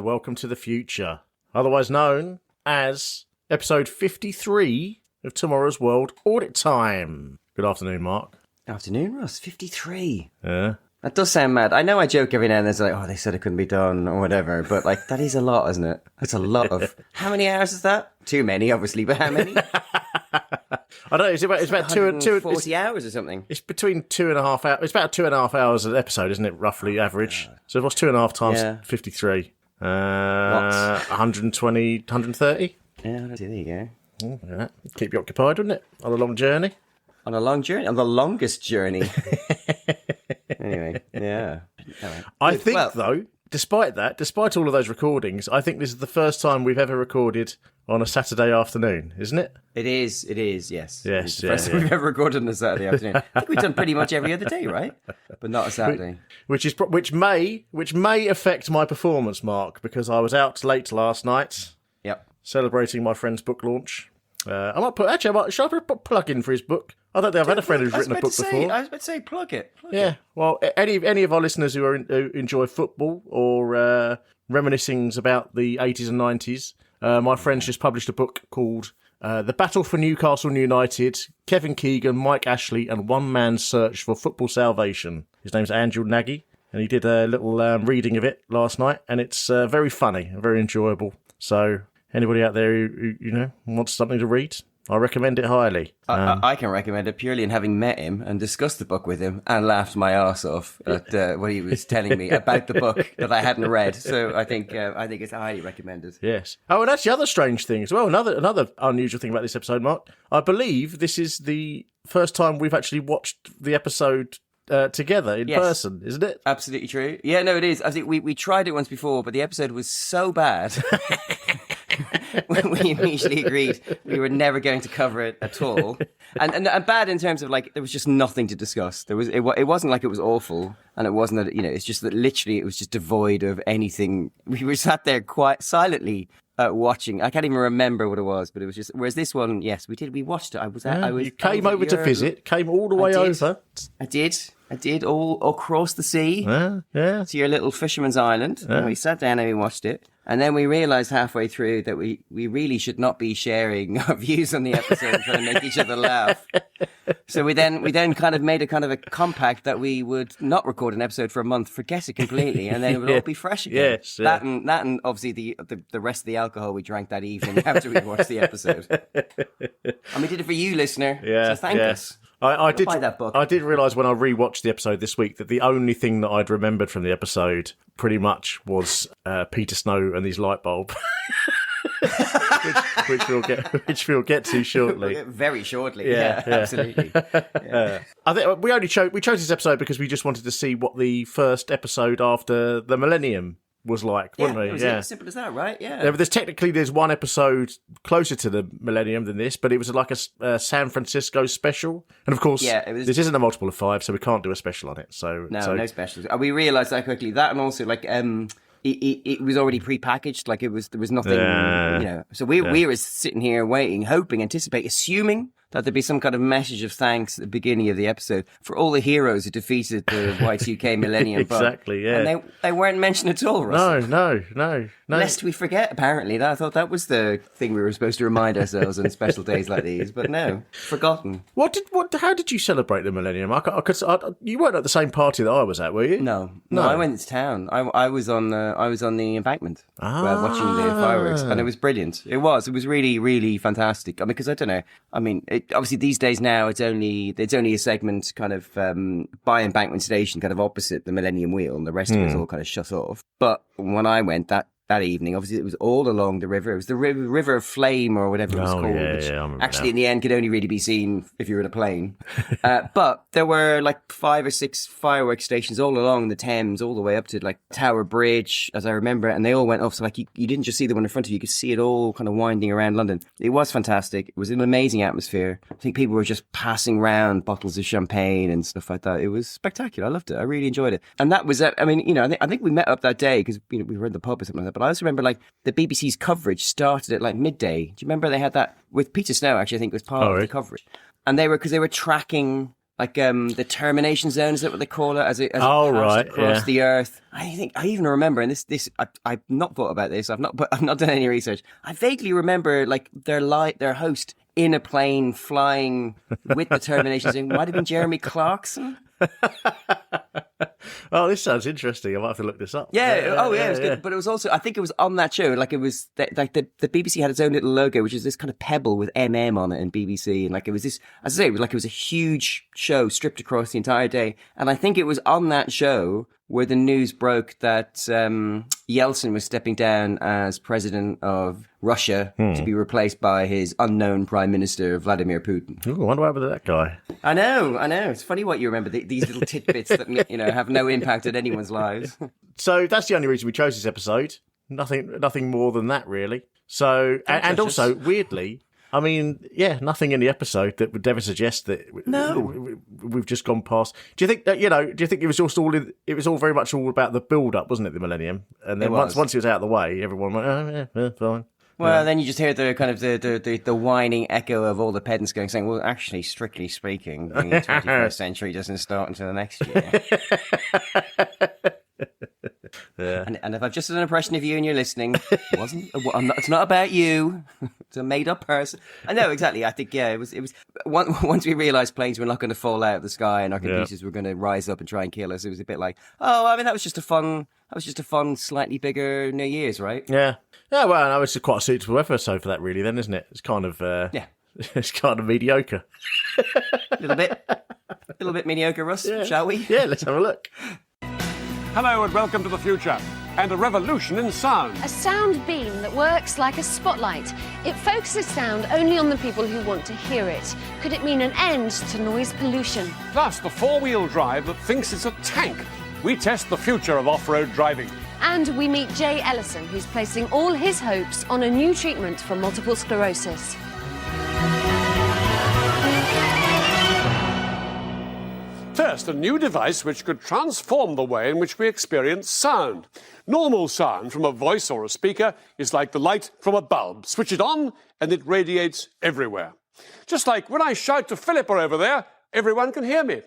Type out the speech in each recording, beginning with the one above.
welcome to the future, otherwise known as episode 53 of Tomorrow's World Audit Time. Good afternoon, Mark. Afternoon, Russ. 53. Yeah. That does sound mad. I know I joke every now and then, it's like, oh, they said it couldn't be done or whatever, but like, that is a lot, isn't it? That's a lot of... How many hours is that? Too many, obviously, but how many? I don't know, it's about 240 hours or something. It's between 2.5 hours. It's about 2.5 hours an episode, isn't it, roughly, average? So what's 2.5 times 53? 120, 130? Yeah, there you go. Oh, yeah. Keep you occupied, wouldn't it? On a long journey. On a long journey? On the longest journey. Anyway, yeah. Right. I think, though, despite all of those recordings, I think this is the first time we've ever recorded on a Saturday afternoon, isn't it? It is, yes. Yes, it's the first time we've ever recorded on a Saturday afternoon. I think we've done pretty much every other day, right? But not a Saturday. Which may affect my performance, Mark, because I was out late last night. Yep. Celebrating my friend's book launch. Should I put a plug in for his book? I don't think I've had a friend who's written a book before. I was about to say, plug it. Well, any of our listeners who enjoy football or reminiscings about the 80s and 90s, my friend's just published a book called The Battle for Newcastle United, Kevin Keegan, Mike Ashley, and One Man's Search for Football Salvation. His name's Andrew Nagy, and he did a little reading of it last night, and it's very funny and very enjoyable. So anybody out there who wants something to read, I recommend it highly. I can recommend it purely in having met him and discussed the book with him and laughed my arse off at what he was telling me about the book that I hadn't read. So I think it's highly recommended. Yes. Oh, and that's the other strange thing as well. Another unusual thing about this episode, Mark. I believe this is the first time we've actually watched the episode together in person, isn't it? Absolutely true. Yeah, no, it is. I think we tried it once before, but the episode was so bad. We immediately agreed we were never going to cover it at all, and bad in terms of like there was just nothing to discuss. It wasn't like it was awful, and it wasn't that it's just that literally it was just devoid of anything. We were sat there quite silently watching. I can't even remember what it was, but it was just. Whereas this one, yes, we did. We watched it. You came over to visit. Came all the way over. I did all across the sea. Yeah. To your little fisherman's island. Yeah. And we sat down and we watched it. And then we realised halfway through that we really should not be sharing our views on the episode and trying to make each other laugh. So we then kind of made a compact that we would not record an episode for a month, forget it completely, and then it would all be fresh again. Yes, that and obviously the rest of the alcohol we drank that evening after we watched the episode. And we did it for you, listener. Yeah, so thank us. I did buy that book. I did realise when I rewatched the episode this week that the only thing that I'd remembered from the episode pretty much was Peter Snow and his light bulb, which we'll get to shortly. Very shortly. Yeah. Absolutely. Yeah. I think we chose this episode because we just wanted to see what the first episode after the Millennium was like, wasn't we? It was as simple as that, right? Yeah. There's one episode closer to the Millennium than this, but it was like a San Francisco special. And of course, this isn't a multiple of 5, so we can't do a special on it. So no specials. We realised that quickly. That and also like it was already pre-packaged. Like there was nothing, So we were sitting here waiting, hoping, anticipating, assuming that there'd be some kind of message of thanks at the beginning of the episode for all the heroes who defeated the Y2K Millennium. Exactly, yeah. And they weren't mentioned at all, Russ. No. Lest we forget, apparently. I thought that was the thing we were supposed to remind ourselves on special days like these, but no, forgotten. How did you celebrate the Millennium? You weren't at the same party that I was at, were you? No, I went to town. I was on the embankment watching the fireworks, and it was brilliant. It was really, really fantastic. I mean, because I don't know. I mean, obviously these days now it's only a segment kind of by Embankment Station, kind of opposite the Millennium Wheel, and the rest of it's all kind of shut off. But when I went that evening, obviously it was all along the river. It was the river of Flame or whatever it was called, which actually in the end could only really be seen if you were in a plane. But there were like 5 or 6 fireworks stations all along the Thames, all the way up to like Tower Bridge, as I remember it, and they all went off. So like you didn't just see the one in front of you, you could see it all kind of winding around London. It was fantastic. It was an amazing atmosphere. I think people were just passing round bottles of champagne and stuff like that. It was spectacular. I loved it. I really enjoyed it. And that was I mean, I think we met up that day because we were in the pub or something like that. But I also remember like the BBC's coverage started at like midday. Do you remember they had that with Peter Snow? Actually, I think was part of the coverage, and they were tracking Like the termination zone, is that what they call it? As it right, across the earth. I even remember, and I've not thought about this. I've not done any research. I vaguely remember like their host in a plane flying with the termination zone. Might have been Jeremy Clarkson. Oh, this sounds interesting. I might have to look this up. Yeah. It was good. But it was also, I think it was on that show. Like it was like the BBC had its own little logo, which is this kind of pebble with on it in BBC, and like it was this. As I say, it was a huge show stripped across the entire day. And I think it was on that show where the news broke that Yeltsin was stepping down as president of Russia to be replaced by his unknown prime minister, Vladimir Putin. Ooh, I wonder what happened to that guy. I know. It's funny what you remember, these little tidbits that, have no impact on anyone's lives. So that's the only reason we chose this episode. Nothing more than that, really. So, and also, weirdly, I mean, yeah, nothing in the episode that would ever suggest that we've just gone past. Do you think that, do you think it was just it was all very much all about the build-up, wasn't it, the Millennium? And then once it was out of the way, everyone went, oh, yeah, fine. Well, then you just hear the kind of the whining echo of all the pedants saying, well, actually, strictly speaking, the 21st century doesn't start until the next year. Yeah. And if I've just done an impression of you and you're listening, it's not about you. It's a made-up person. I know, exactly. I think, it was once we realised planes were not going to fall out of the sky and our computers were going to rise up and try and kill us, it was a bit like, that was just a fun, slightly bigger New Year's, right? Yeah. Yeah, well, no, it's quite a suitable episode for that, really, then, isn't it? It's kind of, it's kind of mediocre. A little bit mediocre, Russ, shall we? Yeah, let's have a look. Hello and welcome to the future and a revolution in sound. A sound beam that works like a spotlight. It focuses sound only on the people who want to hear it. Could it mean an end to noise pollution? Plus the four-wheel drive that thinks it's a tank. We test the future of off-road driving. And we meet Jay Ellison, who's placing all his hopes on a new treatment for multiple sclerosis. First, a new device which could transform the way in which we experience sound. Normal sound from a voice or a speaker is like the light from a bulb. Switch it on and it radiates everywhere. Just like when I shout to Philippa over there, everyone can hear me.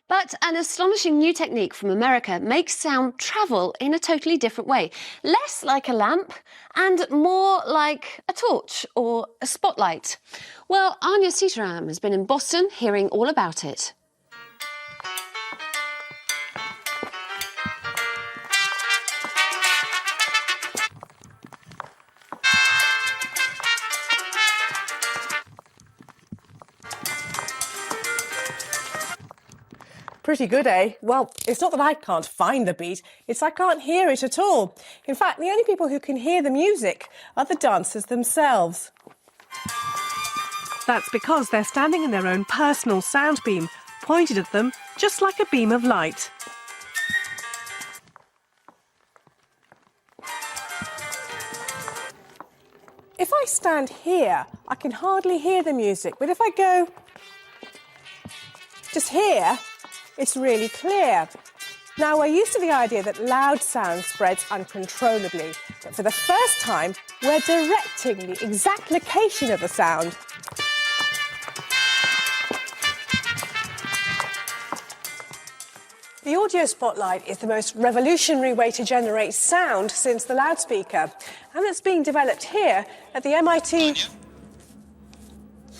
But an astonishing new technique from America makes sound travel in a totally different way. Less like a lamp and more like a torch or a spotlight. Well, Anya Sitaram has been in Boston hearing all about it. Pretty good, eh? Well, it's not that I can't find the beat, it's I can't hear it at all. In fact, the only people who can hear the music are the dancers themselves. That's because they're standing in their own personal sound beam, pointed at them just like a beam of light. If I stand here, I can hardly hear the music, but if I go just here, it's really clear. Now, we're used to the idea that loud sound spreads uncontrollably, but for the first time, we're directing the exact location of the sound. The audio spotlight is the most revolutionary way to generate sound since the loudspeaker, and it's being developed here at the MIT...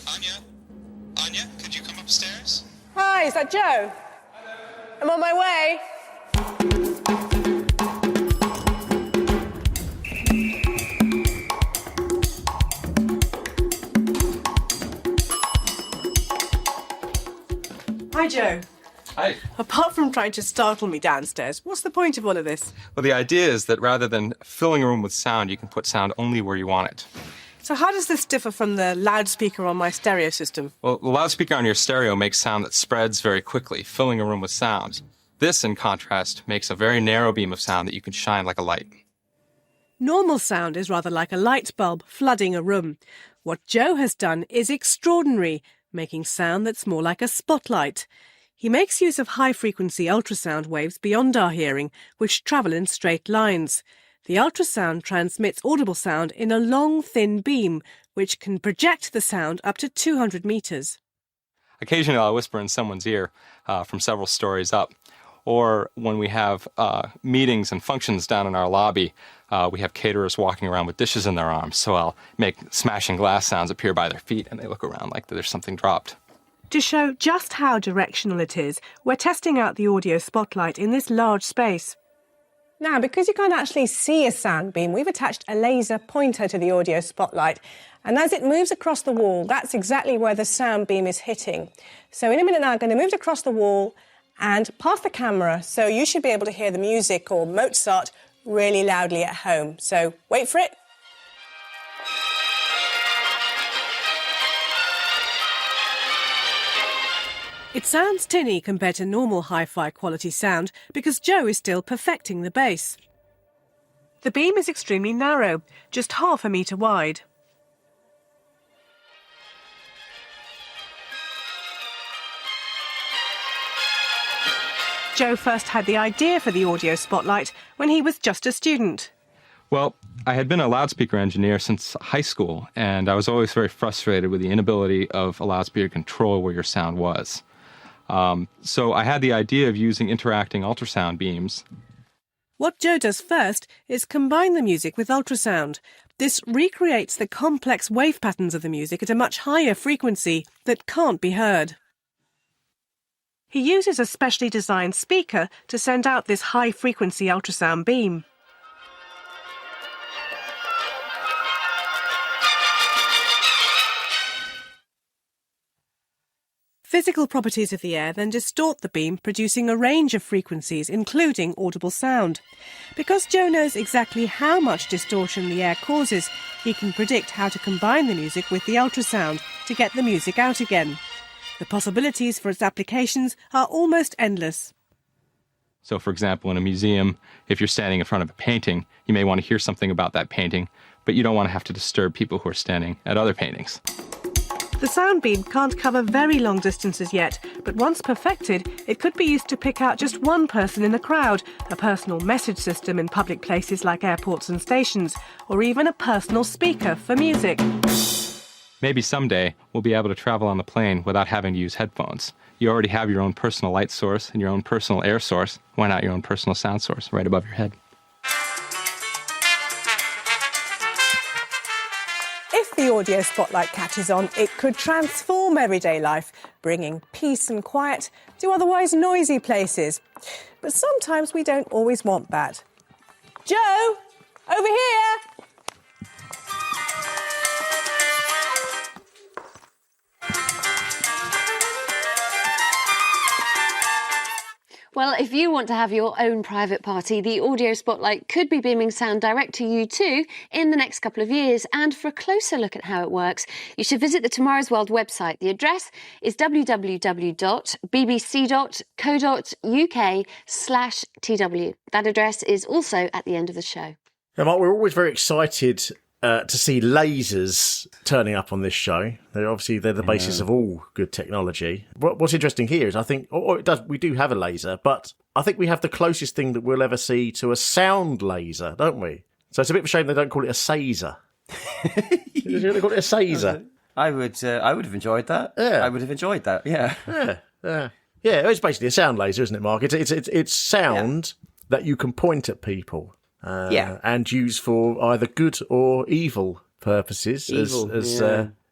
Anya, could you come upstairs? Hi, is that Joe? I'm on my way. Hi, Joe. Hi. Apart from trying to startle me downstairs, what's the point of all of this? Well, the idea is that rather than filling a room with sound, you can put sound only where you want it. So how does this differ from the loudspeaker on my stereo system? Well, the loudspeaker on your stereo makes sound that spreads very quickly, filling a room with sound. This, in contrast, makes a very narrow beam of sound that you can shine like a light. Normal sound is rather like a light bulb flooding a room. What Joe has done is extraordinary, making sound that's more like a spotlight. He makes use of high-frequency ultrasound waves beyond our hearing, which travel in straight lines. The ultrasound transmits audible sound in a long, thin beam, which can project the sound up to 200 metres. Occasionally I'll whisper in someone's ear from several stories up. Or when we have meetings and functions down in our lobby, we have caterers walking around with dishes in their arms. So I'll make smashing glass sounds appear by their feet, and they look around like there's something dropped. To show just how directional it is, we're testing out the audio spotlight in this large space. Now, because you can't actually see a sound beam, we've attached a laser pointer to the audio spotlight. And as it moves across the wall, that's exactly where the sound beam is hitting. So in a minute now, I'm going to move it across the wall and past the camera, so you should be able to hear the music or Mozart really loudly at home. So wait for it. It sounds tinny compared to normal hi-fi quality sound because Joe is still perfecting the bass. The beam is extremely narrow, just half a metre wide. Joe first had the idea for the audio spotlight when he was just a student. Well, I had been a loudspeaker engineer since high school, and I was always very frustrated with the inability of a loudspeaker to control where your sound was. So I had the idea of using interacting ultrasound beams. What Joe does first is combine the music with ultrasound. This recreates the complex wave patterns of the music at a much higher frequency that can't be heard. He uses a specially designed speaker to send out this high-frequency ultrasound beam. Physical properties of the air then distort the beam, producing a range of frequencies, including audible sound. Because Joe knows exactly how much distortion the air causes, he can predict how to combine the music with the ultrasound to get the music out again. The possibilities for its applications are almost endless. So, for example, in a museum, if you're standing in front of a painting, you may want to hear something about that painting, but you don't want to have to disturb people who are standing at other paintings. The sound beam can't cover very long distances yet, but once perfected, it could be used to pick out just one person in the crowd, a personal message system in public places like airports and stations, or even a personal speaker for music. Maybe someday we'll be able to travel on the plane without having to use headphones. You already have your own personal light source and your own personal air source. Why not your own personal sound source right above your head? If the audio spotlight catches on, it could transform everyday life, bringing peace and quiet to otherwise noisy places. But sometimes we don't always want that. Joe, over here! Well, if you want to have your own private party, the audio spotlight could be beaming sound direct to you too in the next couple of years. And for a closer look at how it works, you should visit the Tomorrow's World website. The address is www.bbc.co.uk/TW. That address is also at the end of the show. Now, Mark, we're always very excited to see lasers turning up on this show. They're the basis of all good technology. What's interesting here is I think we do have a laser, but I think we have the closest thing that we'll ever see to a sound laser, don't we? So it's a bit of a shame they don't call it a saser. They call it a saser. I would have enjoyed that. Yeah. I would have enjoyed that. Yeah. Yeah. It's basically a sound laser, isn't it, Mark? It's sound that you can point at people. And use for either good or evil purposes,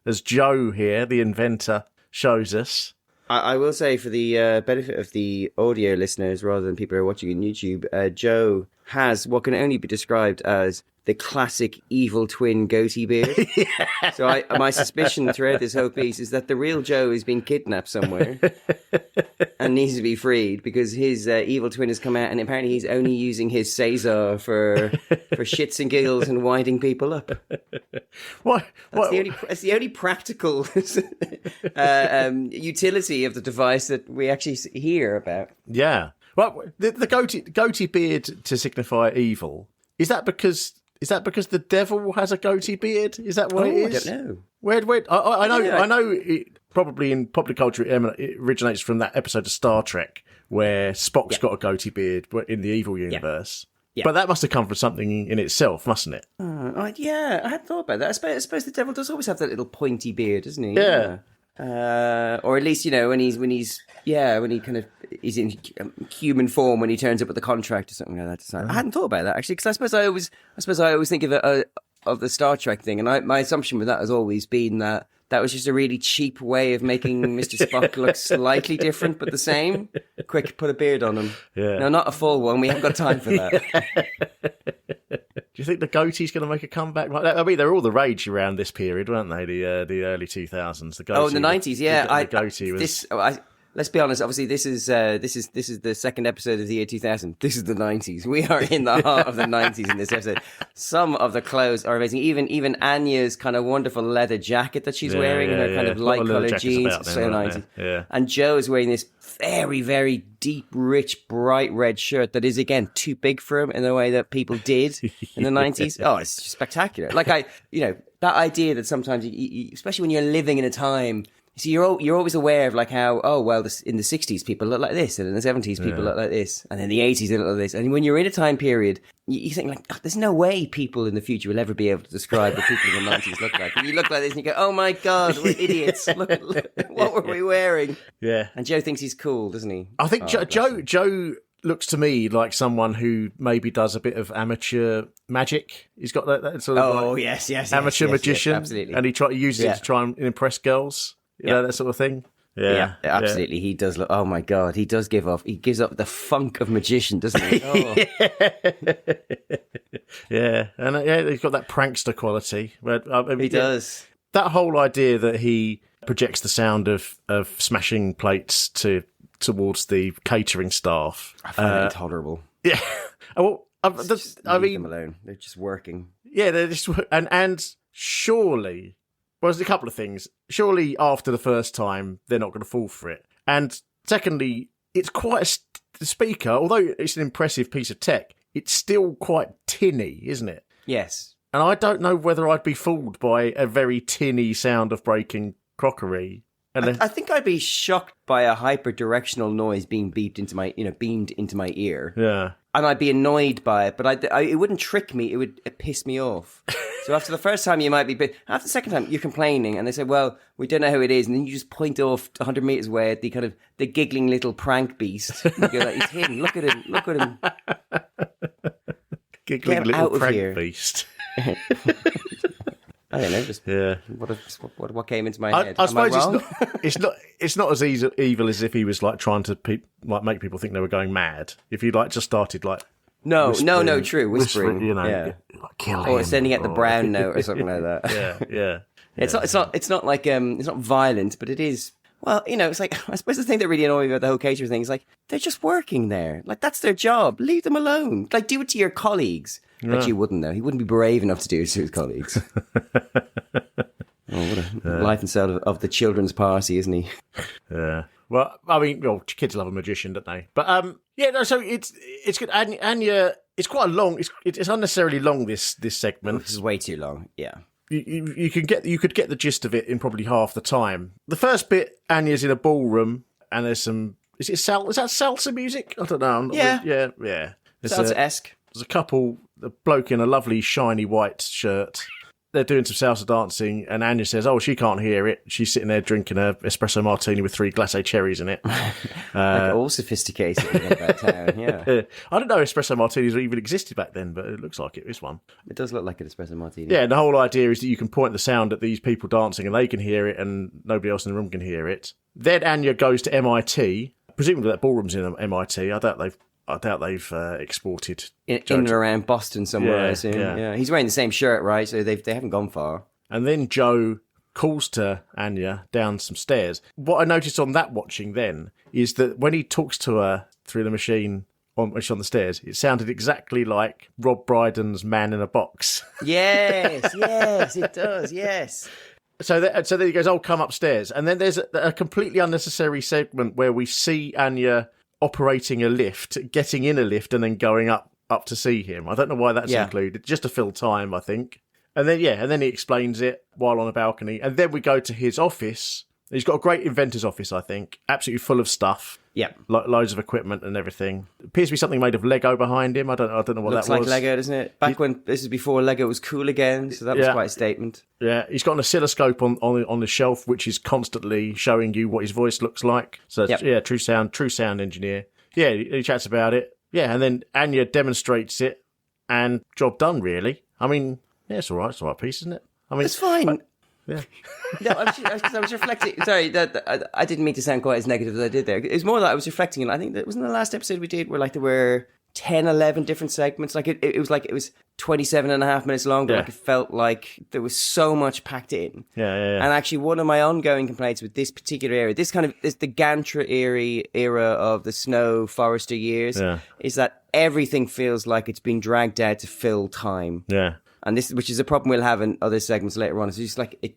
as Joe here, the inventor, shows us. I will say, for the benefit of the audio listeners rather than people who are watching on YouTube, Joe has what can only be described as the classic evil twin goatee beard. So my suspicion throughout this whole piece is that the real Joe has been kidnapped somewhere and needs to be freed because his evil twin has come out, and apparently he's only using his César for shits and giggles and winding people up. That's the only practical utility of the device that we actually hear about. Yeah. Well, the goatee beard to signify evil, is that because the devil has a goatee beard? Is that what it is? I don't know. Where I know it probably in popular culture it originates from that episode of Star Trek where Spock's got a goatee beard in the evil universe. Yeah. But that must have come from something in itself, mustn't it? I hadn't thought about that. I suppose the devil does always have that little pointy beard, doesn't he? Yeah. Or at least, when he kind of is in human form when he turns up at the contract or something like that. To sign. I hadn't thought about that actually, because I suppose I always think of it of the Star Trek thing, and my assumption with that has always been that was just a really cheap way of making Mr. Spock look slightly different but the same. Quick, put a beard on him. Yeah. No, not a full one. We haven't got time for that. Do you think the goatee's going to make a comeback like that? I mean, they're all the rage around this period, weren't they? The early 2000s. The goatee, in the 90s, yeah. The goatee was. Let's be honest. Obviously, this is the second episode of the year 2000. This is the 90s. We are in the heart of the 90s in this episode. Some of the clothes are amazing. Even Anya's kind of wonderful leather jacket that she's wearing, and her kind of light coloured jeans, so 90s. Yeah. And Joe is wearing this very, very deep, rich, bright red shirt that is again too big for him in the way that people did in the 90s. Oh, it's just spectacular. Like that idea that sometimes, you, especially when you're living in a time. So you're always aware of like how, in the 60s people look like this, and in the 70s people look like this, and in the 80s they look like this. And when you're in a time period, you think like, there's no way people in the future will ever be able to describe what people in the 90s look like. And you look like this and you go, oh my God, we're idiots. Look, what were we wearing? Yeah. And Joe thinks he's cool, doesn't he? I think Joe looks to me like someone who maybe does a bit of amateur magic. He's got that sort of amateur magician. Absolutely. And he uses it to try and impress girls. You know, that sort of thing. Yeah, absolutely. He does look. Oh my God, he gives up the funk of magician, doesn't he? Oh. Yeah, and he's got that prankster quality. He does. That whole idea that he projects the sound of smashing plates towards the catering staff. I find it intolerable. Yeah. Well, leave them alone. They're just working. Yeah, they're just and surely. Well, there's a couple of things. Surely, after the first time, they're not going to fall for it. And secondly, it's quite the speaker, although it's an impressive piece of tech, it's still quite tinny, isn't it? Yes. And I don't know whether I'd be fooled by a very tinny sound of breaking crockery. I think I'd be shocked by a hyper-directional noise being beamed into my ear. Yeah. And I'd be annoyed by it, but it wouldn't trick me. It would piss me off. So after the first time, you might be... After the second time, you're complaining, and they say, well, we don't know who it is. And then you just point off 100 metres away at the giggling little prank beast. You go like, he's hidden. Look at him. Giggling little prank beast. I don't know. Just what came into my head. I suppose it's not as evil as if he was like trying to make people think they were going mad. If he just started like true whispering, like, kill him, or sending out the brown note or something like that. Yeah. It's not like it's not violent, but it is. Well, it's like, I suppose the thing that really annoyed me about the whole caterer thing is like, they're just working there. Like, that's their job. Leave them alone. Like, do it to your colleagues. But you wouldn't, though. He wouldn't be brave enough to do it to his colleagues. What a life and soul of the children's party, isn't he? Yeah. Well, I mean, kids love a magician, don't they? But, so it's good. Anya, it's quite a long, it's unnecessarily long, this segment. This is way too long, yeah. You could get the gist of it in probably half the time. The first bit, Anya's in a ballroom, and there's some. Is that salsa music? I don't know. Yeah. Salsa-esque. There's a couple, a bloke in a lovely shiny white shirt. They're doing some salsa dancing, and Anya says, "Oh, she can't hear it. She's sitting there drinking a espresso martini with 3 glacé cherries in it." Like all sophisticated in that town, yeah. I don't know if espresso martinis even existed back then, but it looks like it is one. It does look like an espresso martini. Yeah, and the whole idea is that you can point the sound at these people dancing, and they can hear it, and nobody else in the room can hear it. Then Anya goes to MIT. Presumably that ballroom's in MIT. I doubt they've exported in and around Boston somewhere. I assume. Yeah. He's wearing the same shirt, right? So they haven't gone far. And then Joe calls to Anya down some stairs. What I noticed on that watching then is that when he talks to her through the machine when she's on the stairs, it sounded exactly like Rob Brydon's Man in a Box. Yes, it does. Yes. So then he goes, "Oh, come upstairs," and then there's a completely unnecessary segment where we see Anya operating a lift, getting in a lift, and then going up to see him. I don't know why that's included, just to fill time, I think. And then he explains it while on a balcony. And then we go to his office, He's got a great inventor's office, I think. Absolutely full of stuff. Yeah. Loads of equipment and everything. Appears to be something made of Lego behind him. I don't know what Looks that was. like Lego, doesn't it? Back when this is before Lego was cool again, so that was quite a statement. Yeah, he's got an oscilloscope on the shelf, which is constantly showing you what his voice looks like. So true sound engineer. Yeah, he chats about it. Yeah, and then Anya demonstrates it, and job done. Really. I mean, yeah, it's all right. It's all right piece, isn't it? I mean, it's fine. Yeah. No, I was reflecting. Sorry, that I didn't mean to sound quite as negative as I did there. It was more that I was reflecting, and I think that wasn't the last episode we did where like there were 10, 11 different segments. Like it was 27 and a half minutes long, but like it felt like there was so much packed in. Yeah. And actually, one of my ongoing complaints with this particular area, this the gantry era of the Snow Forrester years, is that everything feels like it's being dragged out to fill time. Yeah. And this, which is a problem we'll have in other segments later on, is just like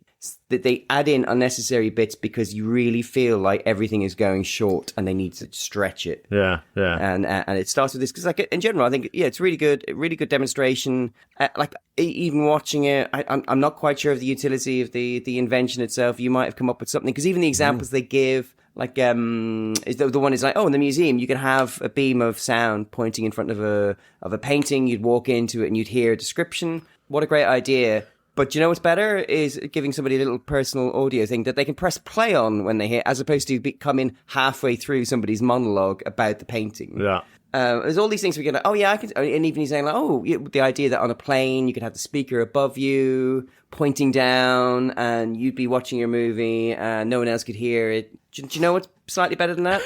that they add in unnecessary bits because you really feel like everything is going short and they need to stretch it. Yeah. And it starts with this because, like, in general, I think it's really good demonstration. Like even watching it, I'm not quite sure of the utility of the invention itself. You might have come up with something because even the examples they give. Like, is the one is like, in the museum, you could have a beam of sound pointing in front of a painting. You'd walk into it and you'd hear a description. What a great idea. But you know what's better is giving somebody a little personal audio thing that they can press play on when they hear, as opposed to coming halfway through somebody's monologue about the painting. Yeah. There's all these things we get like, I can, and even he's saying like, the idea that on a plane you could have the speaker above you pointing down and you'd be watching your movie and no one else could hear it. Do you know what's slightly better than that?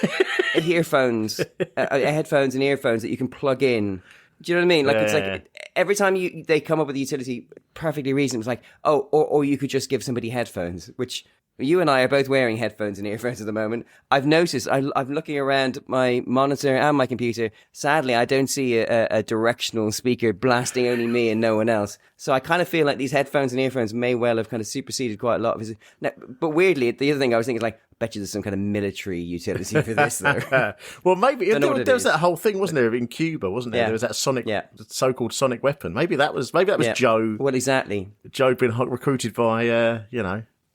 Headphones and earphones that you can plug in. Do you know what I mean? Like it's like every time they come up with a utility perfectly reasonable, it's like, or you could just give somebody headphones, which you and I are both wearing headphones and earphones at the moment. I've noticed, I'm looking around my monitor and my computer. Sadly, I don't see a directional speaker blasting only me and no one else. So I kind of feel like these headphones and earphones may well have kind of superseded quite a lot of his. Now, but weirdly, the other thing I was thinking is like, I bet you there's some kind of military utility for this, though. Well, maybe there was that whole thing, wasn't there, in Cuba, wasn't there? Yeah. There was that so-called sonic weapon. Maybe that was Joe. Well, exactly. Joe been recruited by,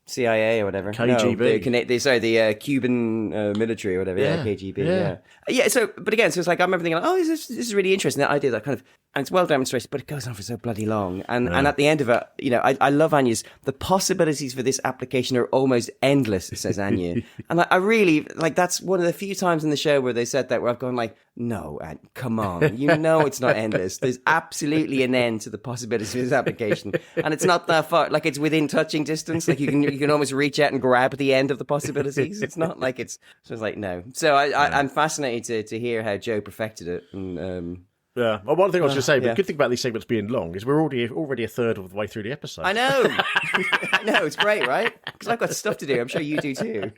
CIA or whatever. KGB. No, the Cuban military or whatever. Yeah, KGB. Yeah. So it's like I remember thinking, this is really interesting. That idea, that kind of, and it's well demonstrated, but it goes on for so bloody long. And at the end of it, I love Anya's. The possibilities for this application are almost endless, says Anya. And I really like. That's one of the few times in the show where they said that, where I've gone like, no, come on, it's not endless. There's absolutely an end to the possibilities of this application, and it's not that far. Like it's within touching distance. Like you can almost reach out and grab the end of the possibilities. It's not like it's just like no. So I'm fascinated to hear how Joe perfected it. And yeah. Well, one thing I was going to say, but the good thing about these segments being long is we're already a third of the way through the episode. I know. I know, it's great, right? Because I've got stuff to do. I'm sure you do too.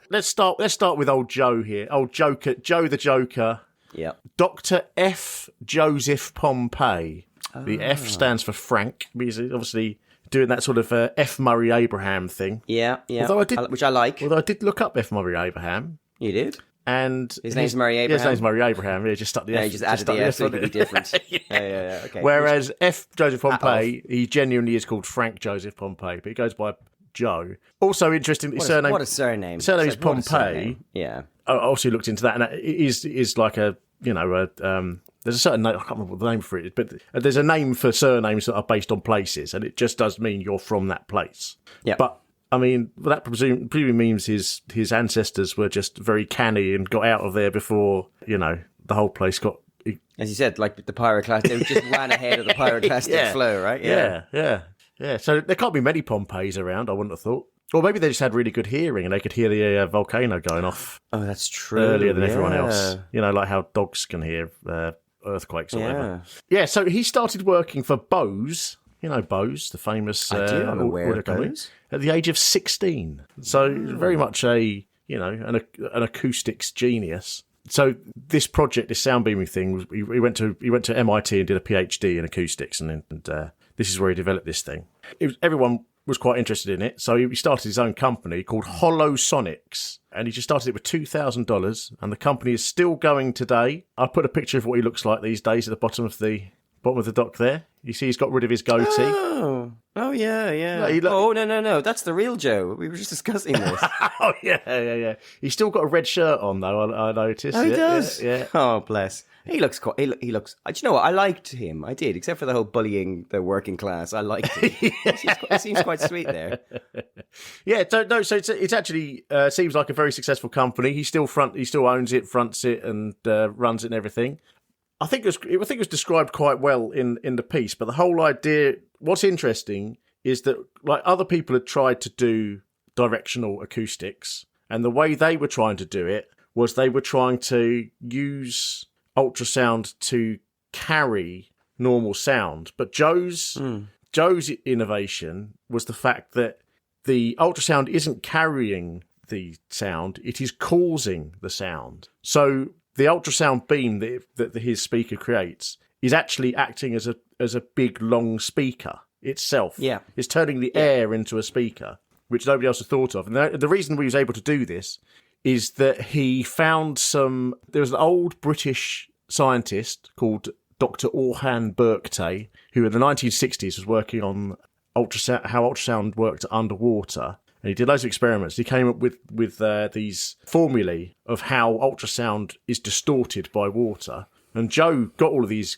Let's start with old Joe here. Old Joker, Joe the Joker. Yeah. Dr. F. Joseph Pompey. The F stands for Frank. He's obviously doing that sort of F. Murray Abraham thing. Yeah. Which I like. Although I did look up F. Murray Abraham. You did? And his name's Murray Abraham. His name's Murray Abraham. Yeah, just stuck the F. He just added the F so it could be different. Yeah. Okay. Whereas F. Joseph Pompey, he genuinely is called Frank Joseph Pompey, but he goes by Joe. Also interesting, his surname. What a surname! His surname is Pompey. Yeah. I also looked into that, and it is like a there's a certain name, I can't remember what the name for it is, but there's a name for surnames that are based on places, and it just does mean you're from that place. Yeah. But I mean, that presumably means his ancestors were just very canny and got out of there before, the whole place got... As you said, like the pyroclastic, they just ran ahead of the pyroclastic flow, right? Yeah. So there can't be many Pompeys around, I wouldn't have thought. Or maybe they just had really good hearing and they could hear the volcano going off. Oh, that's true. Earlier than everyone else. Like how dogs can hear earthquakes or whatever. Yeah, so he started working for Bose. You know Bose, the famous... I'm aware of Bose. At the age of 16. So very much an acoustics genius. So this project, this sound beaming thing, he went to MIT and did a PhD in acoustics, and this is where he developed this thing. Everyone was quite interested in it, so he started his own company called Holosonics, and he just started it with $2,000, and the company is still going today. I put a picture of what he looks like these days at the bottom of the dock there. You see he's got rid of his goatee. Oh, Oh, yeah. No, No. That's the real Joe. We were just discussing this. Oh, yeah. He's still got a red shirt on, though, I noticed. Oh, he does? Yeah. Oh, bless. He looks quite... He looks... Do you know what? I liked him. I did, except for the whole bullying the working class. I liked him. He seems quite sweet there. Yeah, so it's actually seems like a very successful company. He still owns it, fronts it, and runs it and everything. I think it was described quite well in the piece, but the whole idea... What's interesting is that like other people had tried to do directional acoustics, and the way they were trying to do it was they were trying to use ultrasound to carry normal sound. But Joe's innovation was the fact that the ultrasound isn't carrying the sound, it is causing the sound. So the ultrasound beam that his speaker creates is actually acting as a big long speaker itself. Yeah. It's turning the air into a speaker, which nobody else had thought of. And the reason we was able to do this is that he found there was an old British scientist called Dr. Orhan Burktay, who in the 1960s was working on how ultrasound worked underwater. And he did loads of experiments. He came up with these formulae of how ultrasound is distorted by water. And Joe got all of these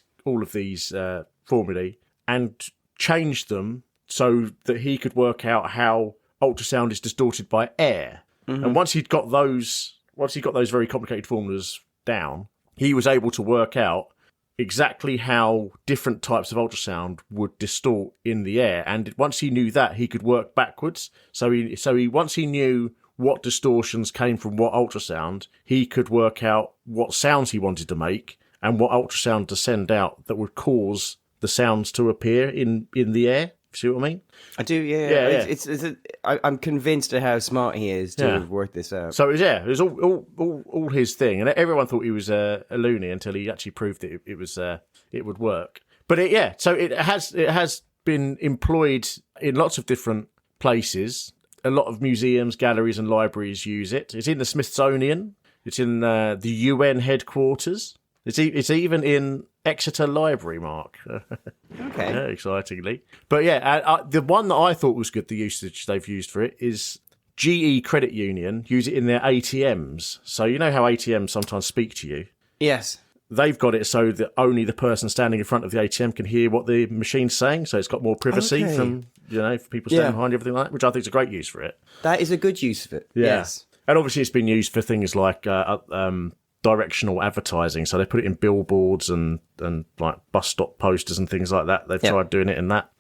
formulae and changed them so that he could work out how ultrasound is distorted by air. Mm-hmm. And once he got those very complicated formulas down, he was able to work out exactly how different types of ultrasound would distort in the air. And once he knew that, he could work backwards. So once he knew what distortions came from what ultrasound, he could work out what sounds he wanted to make and what ultrasound to send out that would cause the sounds to appear in the air. See what I mean? I do, yeah. I'm convinced of how smart he is to have worked this out. So it was all his thing, and everyone thought he was a loony until he actually proved that it would work. But so it has been employed in lots of different places. A lot of museums, galleries, and libraries use it. It's in the Smithsonian. It's in the UN headquarters. It's even in Exeter Library, Mark. Okay. Yeah, excitingly. But the one that I thought was good, the usage they've used for it, is GE Credit Union use it in their ATMs. So you know how ATMs sometimes speak to you? Yes. They've got it so that only the person standing in front of the ATM can hear what the machine's saying. So it's got more privacy from, for people standing behind you, everything like that, which I think is a great use for it. That is a good use of it. Yeah. Yes. And obviously it's been used for things like directional advertising. So they put it in billboards and like bus stop posters and things like that. They've tried doing it in that.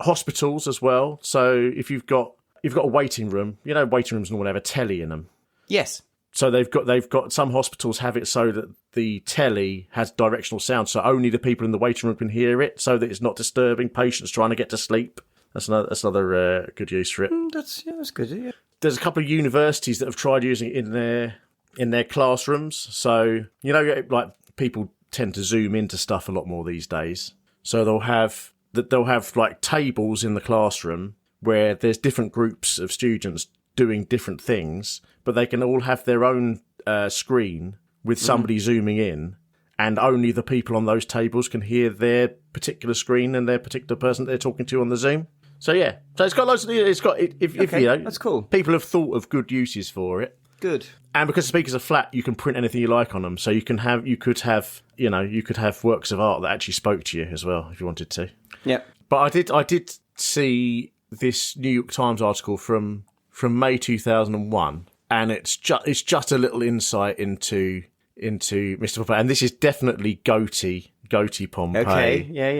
Hospitals as well. So if you've got a waiting room, waiting rooms normally have a telly in them. Yes. So they've got some hospitals have it so that the telly has directional sound, so only the people in the waiting room can hear it, so that it's not disturbing patients trying to get to sleep. That's another good use for it. That's good. Yeah. There's a couple of universities that have tried using it in their classrooms. So like people tend to zoom into stuff a lot more these days. So they'll have like tables in the classroom where there's different groups of students doing different things, but they can all have their own screen with somebody zooming in, and only the people on those tables can hear their particular screen and their particular person they're talking to on the Zoom. So so it's got loads of, that's cool. People have thought of good uses for it. Good. And because the speakers are flat, you can print anything you like on them. So you could have works of art that actually spoke to you as well if you wanted to. Yeah. But I did see this New York Times article from May 2001, and it's just a little insight into Mr. Pompey, and this is definitely goatee Pompey. Okay, yeah.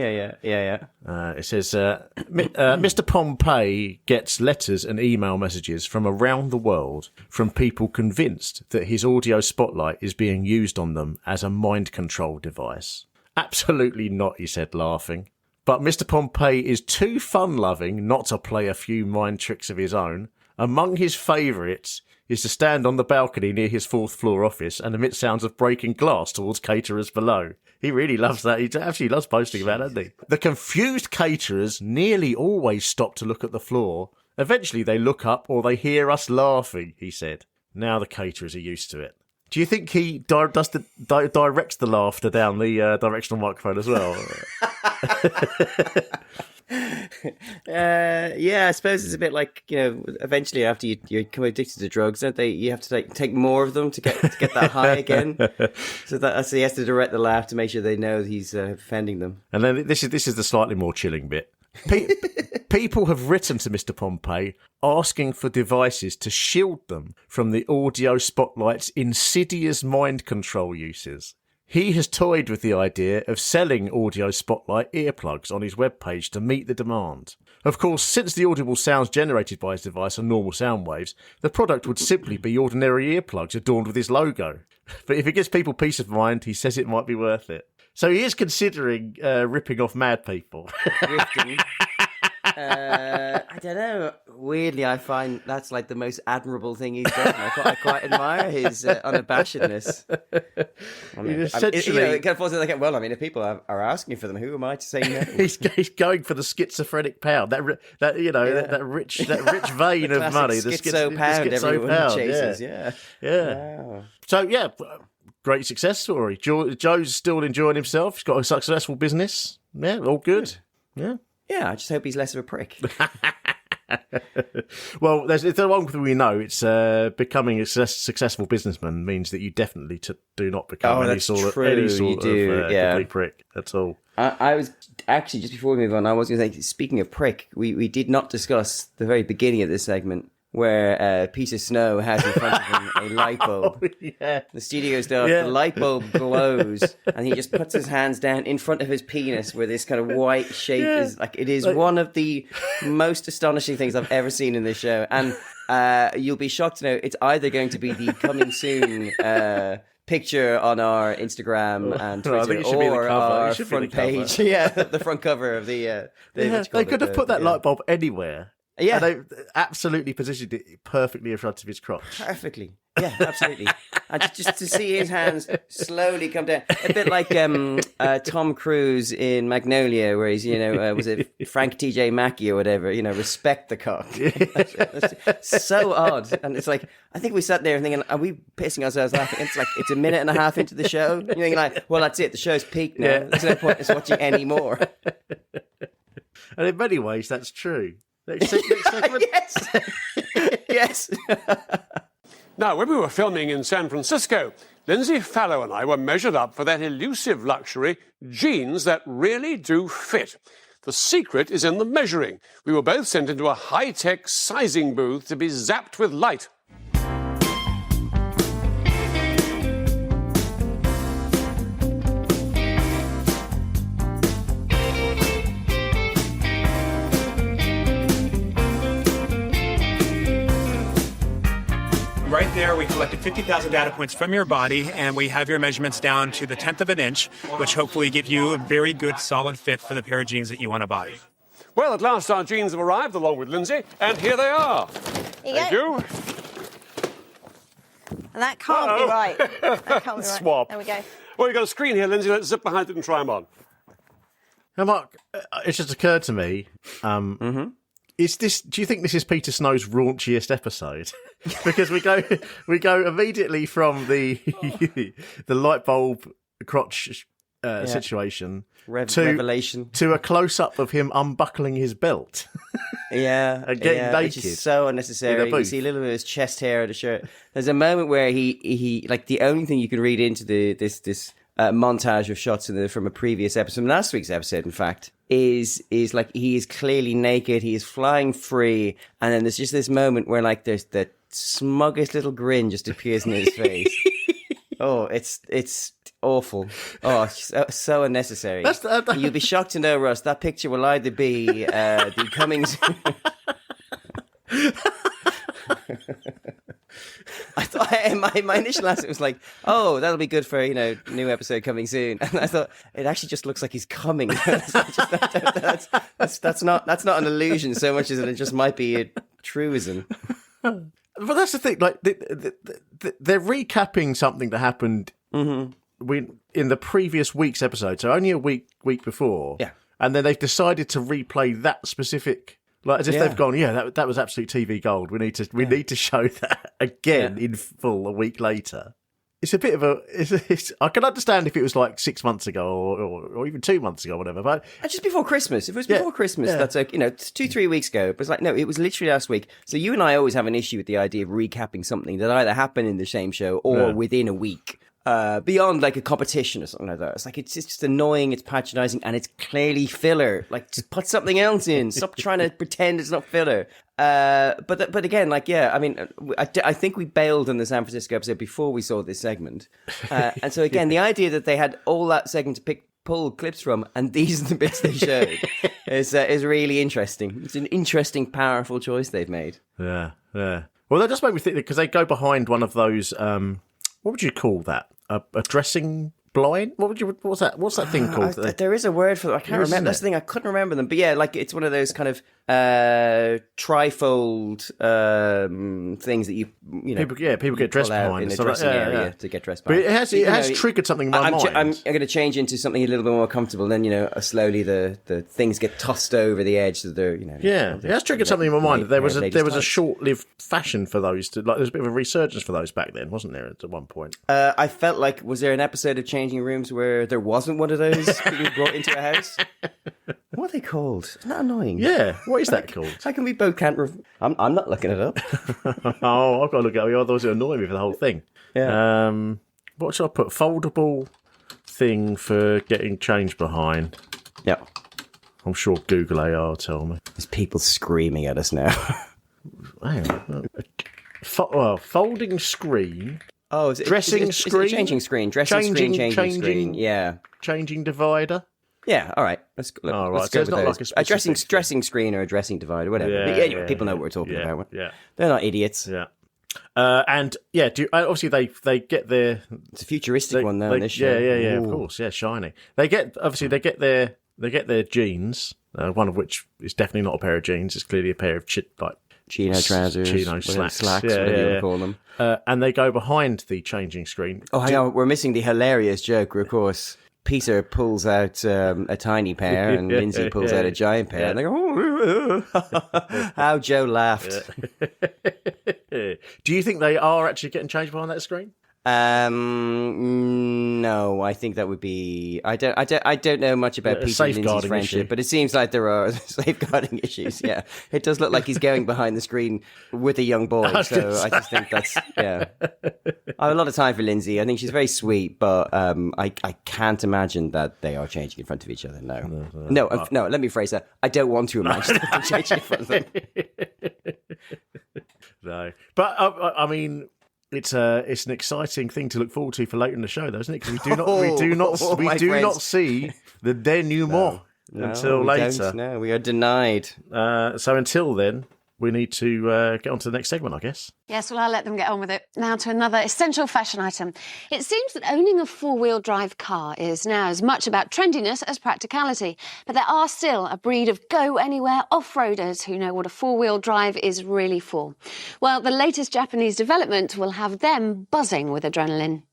It says, Mr. Pompey gets letters and email messages from around the world from people convinced that his audio spotlight is being used on them as a mind control device. Absolutely not, he said, laughing. But Mr. Pompey is too fun-loving not to play a few mind tricks of his own. Among his favourites is to stand on the balcony near his 4th floor office and emit sounds of breaking glass towards caterers below. He really loves that. He absolutely loves posting about it, doesn't he? The confused caterers nearly always stop to look at the floor. Eventually they look up or they hear us laughing, he said. Now the caterers are used to it. Do you think he directs the laughter down the directional microphone as well? Yeah, I suppose it's a bit like, eventually after you become addicted to drugs, don't they? You have to take more of them to get that high again. So he has to direct the laugh to make sure they know that he's offending them. And then this is the slightly more chilling bit. People have written to Mr. Pompey asking for devices to shield them from the audio spotlight's insidious mind control uses. He has toyed with the idea of selling audio spotlight earplugs on his webpage to meet the demand. Of course, since the audible sounds generated by his device are normal sound waves, the product would simply be ordinary earplugs adorned with his logo. But if it gives people peace of mind, he says it might be worth it. So he is considering ripping off mad people. Drifting. I don't know. Weirdly, I find that's like the most admirable thing he's done. I quite admire his unabashedness. It kind of falls like, well, I mean, if people are asking for them, who am I to say no? He's going for the schizophrenic pound. That rich vein of money. The schizo pound everyone chases. Yeah. Wow. So yeah, great success story. Joe's still enjoying himself. He's got a successful business. Yeah, all good. Yeah. Yeah, I just hope he's less of a prick. Well, there's the one thing we know. It's becoming a successful businessman means that you definitely do not become any sort of complete prick at all. I was actually, just before we move on, I was going to say, speaking of prick, we did not discuss the very beginning of this segment where Peter Snow has in front of him a light bulb. Oh, yeah. The studio's dark, the light bulb glows, and he just puts his hands down in front of his penis where this kind of white shape is like, it is one of the most astonishing things I've ever seen in this show. And you'll be shocked to know it's either going to be the coming soon picture on our Instagram and Twitter, or our front page. The front cover of the they could have put that light bulb anywhere. Yeah, and they absolutely positioned it perfectly in front of his crotch. Perfectly. Yeah, absolutely. And just to see his hands slowly come down. A bit like Tom Cruise in Magnolia, where he's, was it Frank T.J. Mackey or whatever, respect the cock. That's so odd. And it's like, I think we sat there thinking, are we pissing ourselves laughing? It's like, it's a minute and a half into the show. You're thinking like, well, that's it. The show's peaked now. There's no point in us watching any more. And in many ways, that's true. Yes. Now, when we were filming in San Francisco, Lindsey Fallow and I were measured up for that elusive luxury, jeans that really do fit. The secret is in the measuring. We were both sent into a high-tech sizing booth to be zapped with light. Right there, we collected 50,000 data points from your body, and we have your measurements down to the 10th of an inch, which hopefully give you a very good, solid fit for the pair of jeans that you want to buy. Well, at last our jeans have arrived, along with Lindsey, and here they are. Thank you. And that can't be right. That can't be right. Swap. There we go. Well, you've got a screen here, Lindsey. Let's zip behind it and try them on. Now, Mark, it just occurred to me, do you think this is Peter Snow's raunchiest episode? Because we go immediately from the light bulb crotch situation revelation to a close up of him unbuckling his belt. And getting naked, which is so unnecessary. You see a little bit of his chest hair of the shirt. There's a moment where he like, the only thing you can read into this montage of shots from a previous episode, last week's episode, in fact, is like he is clearly naked. He is flying free, and then there's just this moment where like there's the smuggest little grin just appears in his face. Oh, it's awful. Oh, so unnecessary. You'll be shocked to know, Russ, that picture will either be the coming soon. I thought my initial answer was like, "Oh, that'll be good for new episode coming soon." And I thought it actually just looks like he's coming. That's not an illusion so much as it just might be a truism. But that's the thing. Like they're recapping something that happened in the previous week's episode, so only a week before. Yeah, and then they've decided to replay that specific. Like as if they've gone, that was absolute TV gold. We need to show that again in full a week later. it's a bit of a. I can understand if it was like 6 months ago or even 2 months ago, or whatever. But just before Christmas. If it was before Christmas, that's like 2-3 weeks ago. But it's like no, it was literally last week. So you and I always have an issue with the idea of recapping something that either happened in the same show or within a week. Beyond like a competition or something like that. It's like, it's just annoying, it's patronizing, and it's clearly filler. Like, just put something else in. Stop trying to pretend it's not filler. But again, like, yeah, I mean, I think we bailed on the San Francisco episode before we saw this segment. And so again, the idea that they had all that segment to pull clips from, and these are the bits they showed, is really interesting. It's an interesting, powerful choice they've made. Yeah. Well, that just made me think, because they go behind one of those, what would you call that? A dressing blind? What's that thing called? There is a word for it. I can't remember. That's the thing. I couldn't remember them. But yeah, like it's one of those kind of trifold things that you know. People get dressed behind in a dressing area to get dressed behind. But it has triggered something in my mind. I'm going to change into something a little bit more comfortable. Then slowly the things get tossed over the edge. So they're it has triggered something in my mind. There was a short-lived fashion for those. There was a bit of a resurgence for those back then, wasn't there? At one point, I felt like, was there an episode of Changing Rooms where there wasn't one of those being brought into a house? What are they called? Isn't that annoying? Yeah, what is that called? How can we both can't? I'm not looking it up. Oh, I've got to look at it. Otherwise, it'll annoy me for the whole thing. Yeah. What should I put? Foldable thing for getting changed behind. Yeah. I'm sure Google AI will tell me. There's people screaming at us now. Hang on. Folding screen. Oh, dressing screen? Changing screen. Dressing screen, changing screen. Yeah. Changing divider. Yeah, all right. Let's go with those. Like a dressing screen or a dressing divider, whatever. Yeah, but anyway, people know what we're talking about. Yeah. They're not idiots. Yeah. Obviously they get their... It's a futuristic one though, this show. Yeah, of course. Yeah, shiny. They get their jeans, one of which is definitely not a pair of jeans. It's clearly a pair of chino trousers, chino slacks, whatever you would call them. And they go behind the changing screen. Oh, hang on, we're missing the hilarious joke, of course. Peter pulls out a tiny pair, and Lindsey pulls out a giant pair, and they go, oh, how Joe laughed. Do you think they are actually getting changed behind that screen? No, I think that would be. I don't know much about Peter and Lindsey's friendship, but it seems like there are safeguarding issues. Yeah, it does look like he's going behind the screen with a young boy. I just think that's I have a lot of time for Lindsey. I think she's very sweet, but I can't imagine that they are changing in front of each other. No. Let me phrase that. I don't want to imagine that they're changing in front of them. No, but I mean. It's an exciting thing to look forward to for later in the show, though, isn't it? Because we do not see the denouement until later. No, we are denied. So until then, we need to get on to the next segment, I guess. Yes, well, I'll let them get on with it. Now to another essential fashion item. It seems that owning a four-wheel drive car is now as much about trendiness as practicality. But there are still a breed of go-anywhere off-roaders who know what a four-wheel drive is really for. Well, the latest Japanese development will have them buzzing with adrenaline.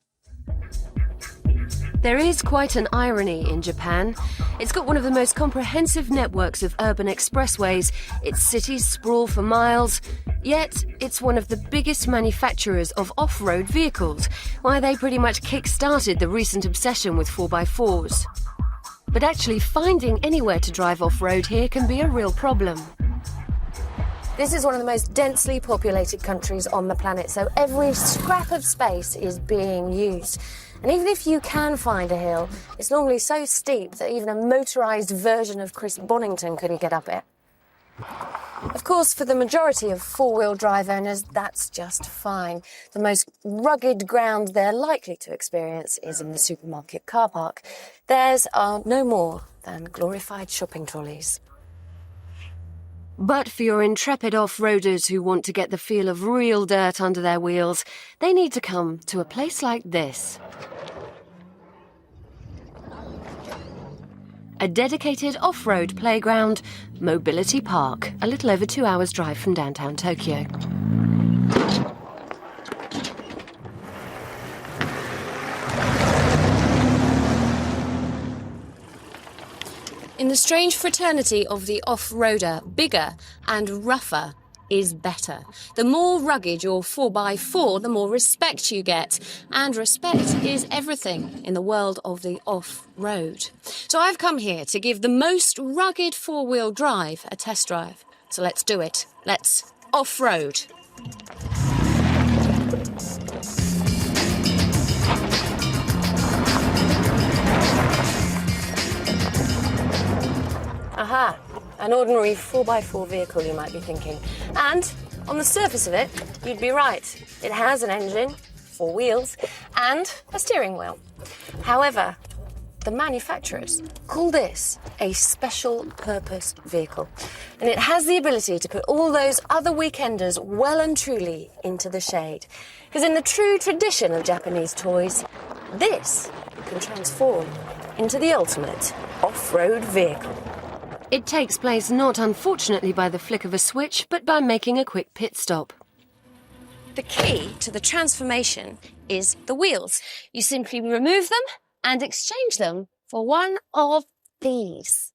There is quite an irony in Japan. It's got one of the most comprehensive networks of urban expressways. Its cities sprawl for miles, yet it's one of the biggest manufacturers of off-road vehicles. Why, they pretty much kick-started the recent obsession with 4x4s. But actually finding anywhere to drive off-road here can be a real problem. This is one of the most densely populated countries on the planet, so every scrap of space is being used. And even if you can find a hill, it's normally so steep that even a motorised version of Chris Bonington couldn't get up it. Of course, for the majority of four-wheel drive owners, that's just fine. The most rugged ground they're likely to experience is in the supermarket car park. Theirs are no more than glorified shopping trolleys. But for your intrepid off-roaders who want to get the feel of real dirt under their wheels, they need to come to a place like this. A dedicated off-road playground, Mobility Park, a little over 2 hours' drive from downtown Tokyo. In the strange fraternity of the off-roader, bigger and rougher is better. The more rugged your 4x4, the more respect you get. And respect is everything in the world of the off-road. So I've come here to give the most rugged four-wheel drive a test drive. So let's do it. Let's off-road. Aha, an ordinary 4x4 vehicle, you might be thinking. And on the surface of it, you'd be right. It has an engine, 4 wheels, and a steering wheel. However, the manufacturers call this a special purpose vehicle. And it has the ability to put all those other weekenders well and truly into the shade. Because in the true tradition of Japanese toys, this can transform into the ultimate off-road vehicle. It takes place not unfortunately by the flick of a switch, but by making a quick pit stop. The key to the transformation is the wheels. You simply remove them and exchange them for one of these.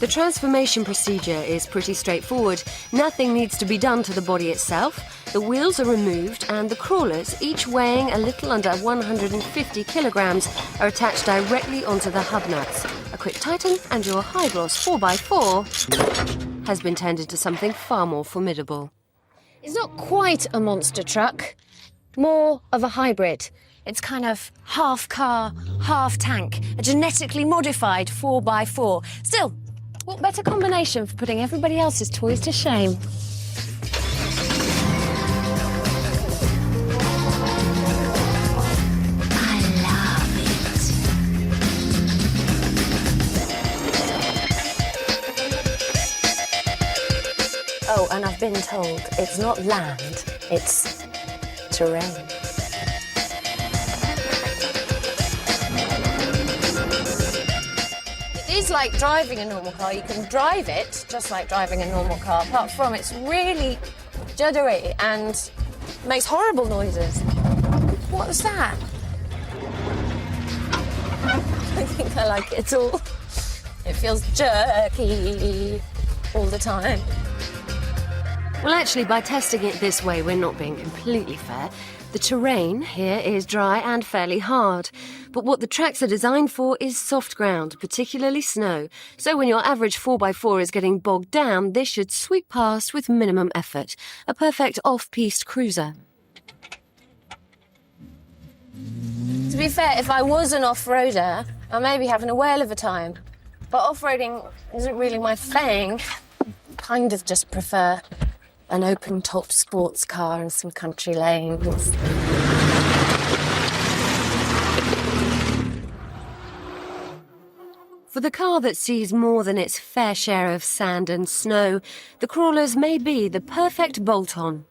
The transformation procedure is pretty straightforward. Nothing needs to be done to the body itself. The wheels are removed and the crawlers, each weighing a little under 150 kilograms, are attached directly onto the hub nuts. A quick tighten and your high-gloss 4x4 has been turned into something far more formidable. It's not quite a monster truck, more of a hybrid. It's kind of half car, half tank, a genetically modified 4x4. Still, what better combination for putting everybody else's toys to shame? I love it. Oh, and I've been told it's not land, it's terrain. It's like driving a normal car. You can drive it just like driving a normal car, apart from it's really juddery and makes horrible noises. What was that? I think I like it all. It feels jerky all the time. Well, actually, by testing it this way, we're not being completely fair. The terrain here is dry and fairly hard, but what the tracks are designed for is soft ground, particularly snow. So when your average 4x4 is getting bogged down, this should sweep past with minimum effort. A perfect off-piste cruiser. To be fair, if I was an off-roader, I may be having a whale of a time. But off-roading isn't really my thing. Kind of just prefer an open-top sports car and some country lanes. For the car that sees more than its fair share of sand and snow, the crawlers may be the perfect bolt-on.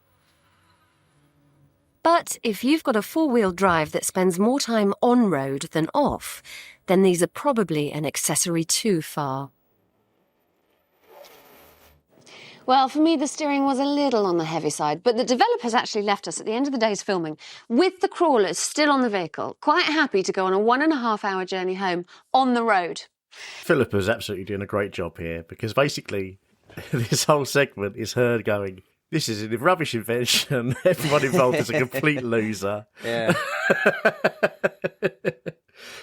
But if you've got a four-wheel drive that spends more time on-road than off, then these are probably an accessory too far. Well, for me, the steering was a little on the heavy side, but the developers actually left us at the end of the day's filming with the crawlers still on the vehicle, quite happy to go on a 1.5-hour journey home on the road. Philippa's absolutely doing a great job here, because basically this whole segment is her going, this is a rubbish invention, everyone involved is a complete loser. Yeah.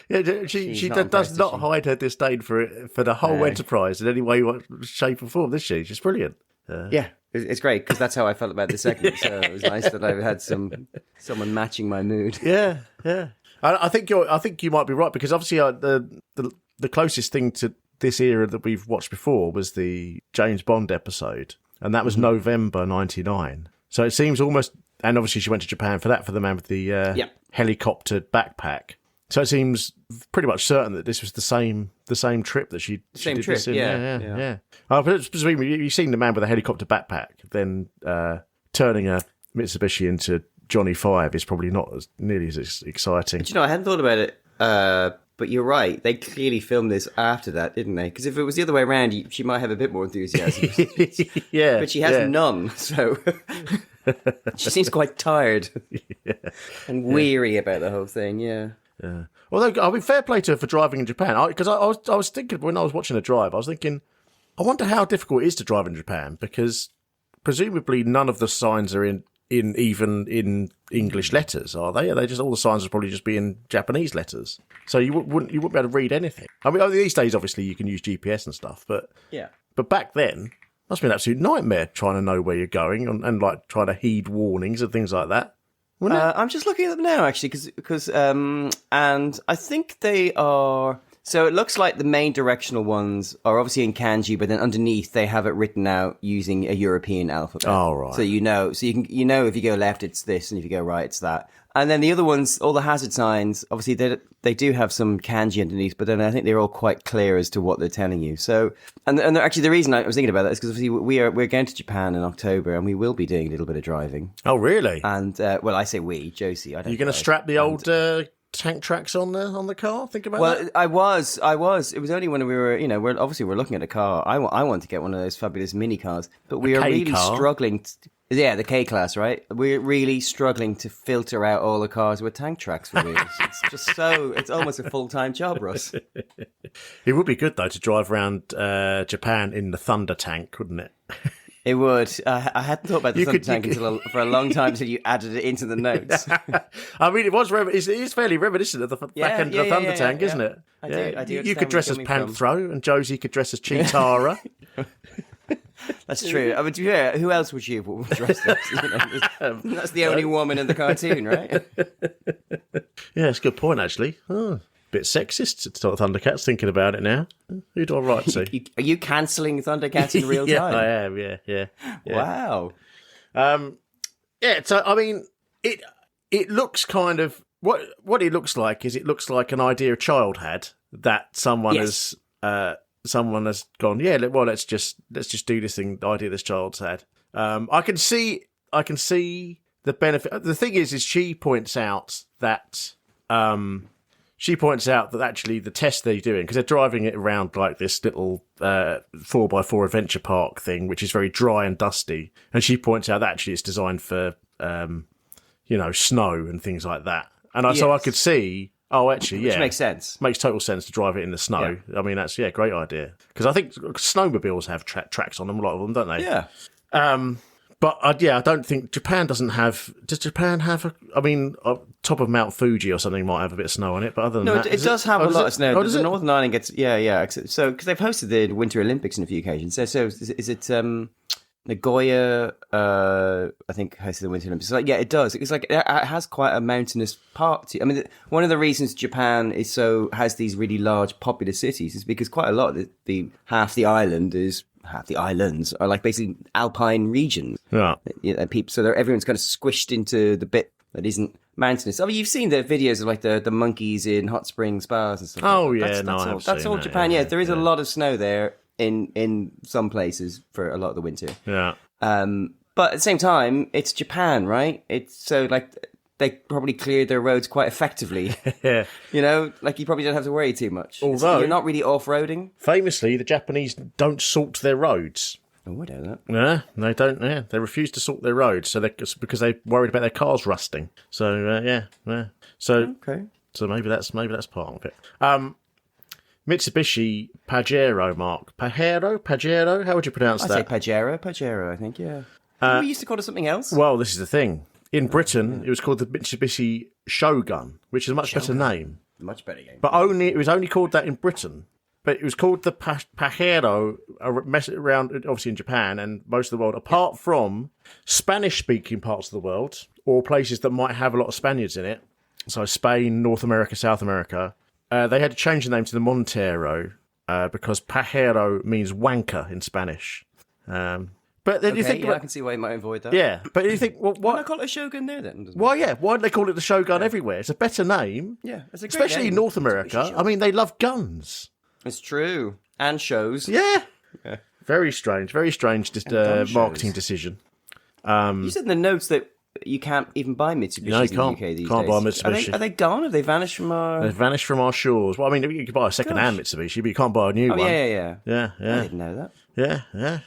Yeah, she does not hide her disdain for the whole enterprise in any way, shape or form, does she? She's brilliant. Yeah, it's great, because that's how I felt about this segment. So it was nice that I had someone matching my mood. Yeah. I think you might be right, because obviously the closest thing to this era that we've watched before was the James Bond episode, and that was November '99. So it seems almost, and obviously she went to Japan for that, for the man with the helicopter backpack. So it seems pretty much certain that this was the same trip that she did this in. Yeah. Presumably, you've seen the man with a helicopter backpack, then turning a Mitsubishi into Johnny 5 is probably not nearly as exciting. But I hadn't thought about it, but you're right. They clearly filmed this after that, didn't they? Because if it was the other way around, she might have a bit more enthusiasm. Yeah. But she has none, so she seems quite tired and weary about the whole thing, yeah. Although, I mean, fair play to her for driving in Japan. Because I was thinking, when I was watching her drive, I was thinking, I wonder how difficult it is to drive in Japan, because presumably none of the signs are in English letters, are they? Are they just all the signs will probably just be in Japanese letters? So you wouldn't be able to read anything. I mean, these days obviously you can use GPS and stuff, but back then must be an absolute nightmare trying to know where you're going and like trying to heed warnings and things like that. I'm just looking at them now actually because and I think they are. So it looks like the main directional ones are obviously in kanji, but then underneath they have it written out using a European alphabet. Oh, right. So you know if you go left it's this, and if you go right it's that. And then the other ones, all the hazard signs, obviously they do have some kanji underneath, but then I think they're all quite clear as to what they're telling you. So, and actually the reason I was thinking about that is because obviously we're going to Japan in October, and we will be doing a little bit of driving. Oh, really? And well, I say we, Josie. I don't. You're going to strap the old tank tracks on the car? Think about that. Well, I was. It was only when we were, we're looking at a car. I want to get one of those fabulous mini cars, but we are really struggling. Yeah, the K class, right? We're really struggling to filter out all the cars with tank tracks for wheels. It's just it's almost a full-time job, Russ. It would be good though to drive around Japan in the Thunder tank, wouldn't it? It would. I hadn't thought about the Thunder tank for a long time until you added it into the notes. I mean, it is fairly reminiscent of the back end of the Thunder tank, isn't it? I do. You could dress as Panthro, and Josie could dress as Chitara. That's true. I mean, who else would you have dressed as? That's the only woman in the cartoon, right? Yeah, it's a good point, actually. Oh, bit sexist to talk Thundercats, thinking about it now. Who do I write to? Are you cancelling Thundercats in real time? Yeah, I am, yeah. Wow. So, I mean, it looks kind of... What it looks like is it looks like an idea a child had that someone has... someone has gone, well, let's just do this thing, the idea this child's had. I can see the benefit. The thing is she points out that actually the test they're doing, because they're driving it around like this little 4x4 adventure park thing, which is very dry and dusty. And she points out that actually it's designed for, snow and things like that. And so I could see, which makes sense. Makes total sense to drive it in the snow. Yeah. I mean, that's great idea. Because I think snowmobiles have tracks on them, a lot of them, don't they? Yeah. But I don't think Japan doesn't have. Does Japan have top of Mount Fuji or something might have a bit of snow on it, but other than that, it does have a lot of snow. The Northern Ireland gets So because they've hosted the Winter Olympics on a few occasions. So is it Nagoya? I think hosted the Winter Olympics. It does. It's like it has quite a mountainous part to it. I mean, one of the reasons Japan has these really large populous cities is because quite a lot of half the islands are like basically alpine regions. Yeah. So everyone's kind of squished into the bit that isn't mountainous. I mean, you've seen the videos of like the monkeys in hot spring spas and stuff. Oh, that's all Japan. Yeah, there is a lot of snow there in some places for a lot of the winter. Yeah. But at the same time, it's Japan, right? It's so like they probably cleared their roads quite effectively. Yeah. Like you probably don't have to worry too much. Although you're not really off-roading. Famously, the Japanese don't salt their roads. Oh, I know that. Yeah, they don't. Yeah, they refuse to salt their roads, because they're worried about their cars rusting. So yeah. So okay. So maybe that's part of it. Mitsubishi Pajero, Mark. Pajero? How would you pronounce that? I say Pajero, I think, yeah. We used to call it something else. Well, this is the thing. In Britain, it was called the Mitsubishi Shogun, which is a much better name. Much better game. But it was only called that in Britain. But it was called the Pajero around, obviously in Japan and most of the world, apart from Spanish-speaking parts of the world, or places that might have a lot of Spaniards in it. So Spain, North America, South America. They had to change the name to the Montero because pajero means wanker in Spanish. But then you think, I can see why you might avoid that. Yeah, but you think, well, why not call it a Shogun there then? Well, yeah, why do they call it the Shogun everywhere? It's a better name. Yeah, it's a great especially name. in North America. I mean, they love guns. It's true, and shows. Yeah. Very strange marketing decision. You said in the notes that you can't even buy Mitsubishi in the UK these days. Can't buy Mitsubishi. Are they gone? Have they vanished from our... They've vanished from our shores. Well, I mean, you can buy a second-hand Mitsubishi, but you can't buy a new one. Yeah. Yeah. I didn't know that. Yeah.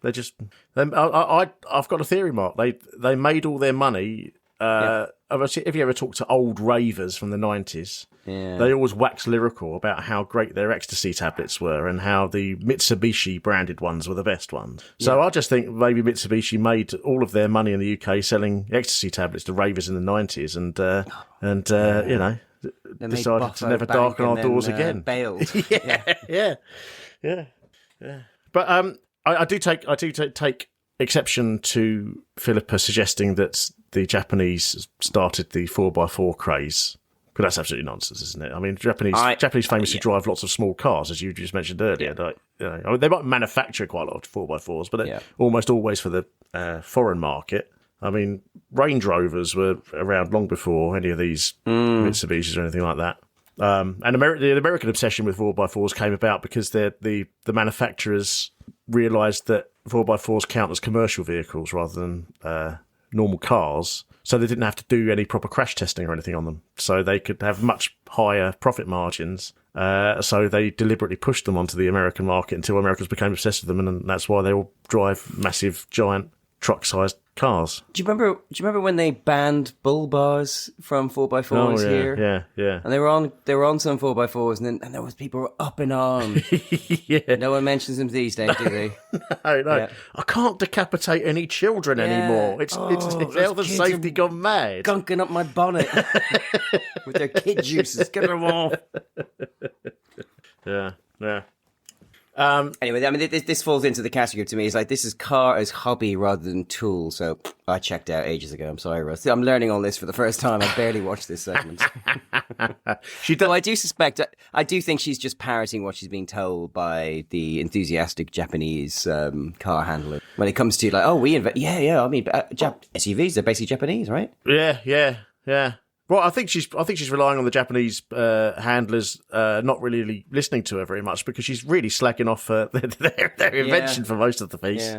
They just... I've got a theory, Mark. They made all their money if you ever talk to old ravers from the 90s, they always wax lyrical about how great their ecstasy tablets were and how the Mitsubishi branded ones were the best ones. So I just think maybe Mitsubishi made all of their money in the UK selling ecstasy tablets to ravers in the 90s and you know, decided to never darken our doors again. Bailed. Yeah. But I do take exception to Philippa suggesting that the Japanese started the 4x4 craze. But that's absolutely nonsense, isn't it? I mean, Japanese famously drive lots of small cars, as you just mentioned earlier. Like, you know, I mean, they might manufacture quite a lot of 4x4s, but they're almost always for the foreign market. I mean, Range Rovers were around long before any of these Mitsubishis or anything like that. And the American obsession with 4x4s came about because the manufacturers realised that 4x4s count as commercial vehicles rather than normal cars, so they didn't have to do any proper crash testing or anything on them, so they could have much higher profit margins. So they deliberately pushed them onto the American market until Americans became obsessed with them, and that's why they all drive massive, giant, truck-sized cars. Do you remember when they banned bull bars from 4x4s here? Yeah. And they were on some 4x4s, and there was people who were up in arms. No one mentions them these days, do they? No. Yeah. I can't decapitate any children anymore. It's health and safety gone mad. Gunking up my bonnet with their kid juices. Get them off. Yeah. Anyway, I mean, this falls into the category to me. It's like, this is car as hobby rather than tool. So I checked out ages ago. I'm sorry, Russ. I'm learning all this for the first time. I barely watched this segment. I do suspect, I do think she's just parroting what she's being told by the enthusiastic Japanese car handler. When it comes to like, I mean, SUVs, they're basically Japanese, right? Yeah. Well, I think she's relying on the Japanese handlers not really listening to her very much, because she's really slacking off their invention for most of the piece.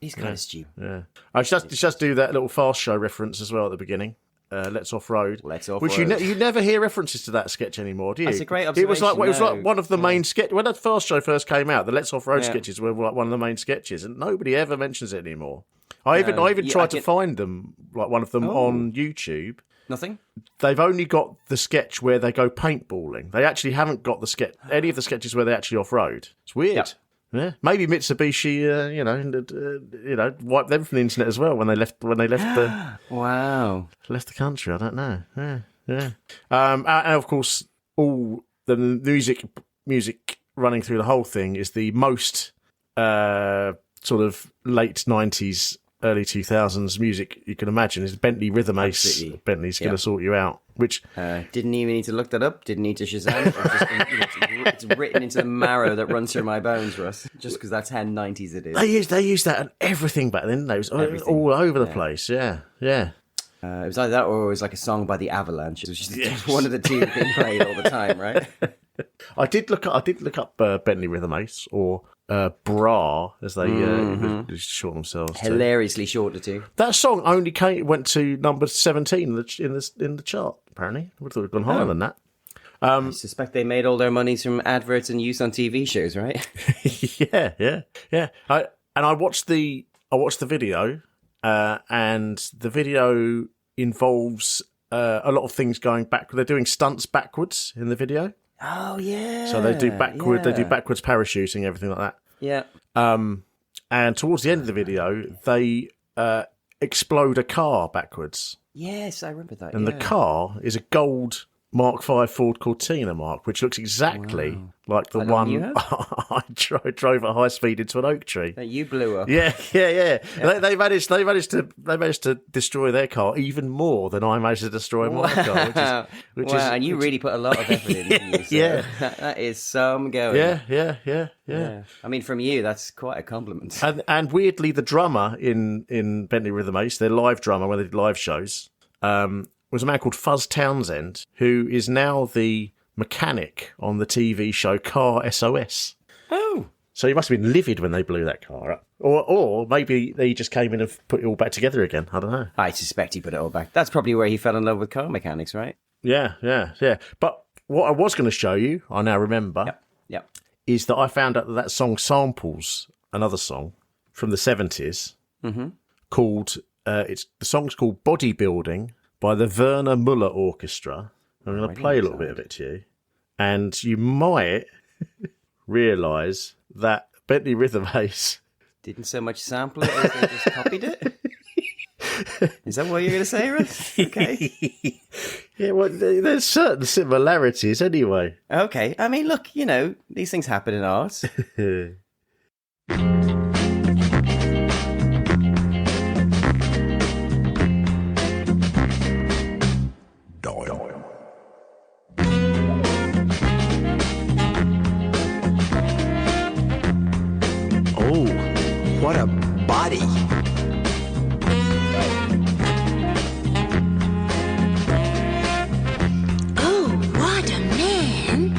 He's kind of stupid. Yeah, I just do that little Fast Show reference as well at the beginning. Let's Off Road. Which you never hear references to that sketch anymore, do you? That's a great observation. It was like one of the main sketches when that Fast Show first came out. The Let's Off Road sketches were like one of the main sketches, and nobody ever mentions it anymore. I even tried to find them, like one of them on YouTube. Nothing? They've only got the sketch where they go paintballing. They actually haven't got any of the sketches where they actually off-road. It's weird. Yeah. Maybe Mitsubishi, wiped them from the internet as well when they left the left the country. I don't know. Yeah. And of course, all the music running through the whole thing is the most sort of late 90s. Early 2000s music you can imagine is Bentley Rhythm Ace. Absolutely. Bentley's going to sort you out. Which didn't even need to look that up. Didn't need to Shazam. It's written into the marrow that runs through my bones, Russ. Just because that's how 90s it is. They used that on everything back then. It was all over the place. Yeah. It was either that or it was like a song by the Avalanche. It was just one of the two being played all the time, right? I did look up Bentley Rhythm Ace, or BRA, as they short themselves. Hilariously shorter too. That song only went to number 17 in the chart. Apparently, I would have thought it would have gone higher than that. I suspect they made all their money from adverts and use on TV shows, right? Yeah. I watched the video, and the video involves a lot of things going back. They're doing stunts backwards in the video. Oh yeah. So they do backwards parachuting, everything like that. Yeah. And towards the end of the video, they explode a car backwards. Yes, I remember that. And the car is a gold Mark V Ford Cortina, Mark, which looks exactly like the one I drove at high speed into an oak tree. That you blew up. Yeah. They managed to destroy their car even more than I managed to destroy my car. Which is, and you really put a lot of effort into it. Yeah. That is some going. Yeah. I mean, from you, that's quite a compliment. And weirdly, the drummer in Bentley Rhythm Ace, their live drummer when they did live shows, was a man called Fuzz Townsend, who is now the mechanic on the TV show Car SOS. Oh. So he must have been livid when they blew that car up. Or maybe they just came in and put it all back together again. I don't know. I suspect he put it all back. That's probably where he fell in love with car mechanics, right? Yeah. But what I was going to show you, I now remember, is that I found out that song samples another song from the 70s called the song's called "Bodybuilding" by the Werner Muller Orchestra. I'm going to play a little bit of it to you, and you might realise that Bentley Rhythm Ace didn't so much sample it as they just copied it. Is that what you're going to say, Russ? Okay. Yeah, well, there's certain similarities anyway. Okay. I mean, look, these things happen in art. Oh, what a body. Oh, what a man.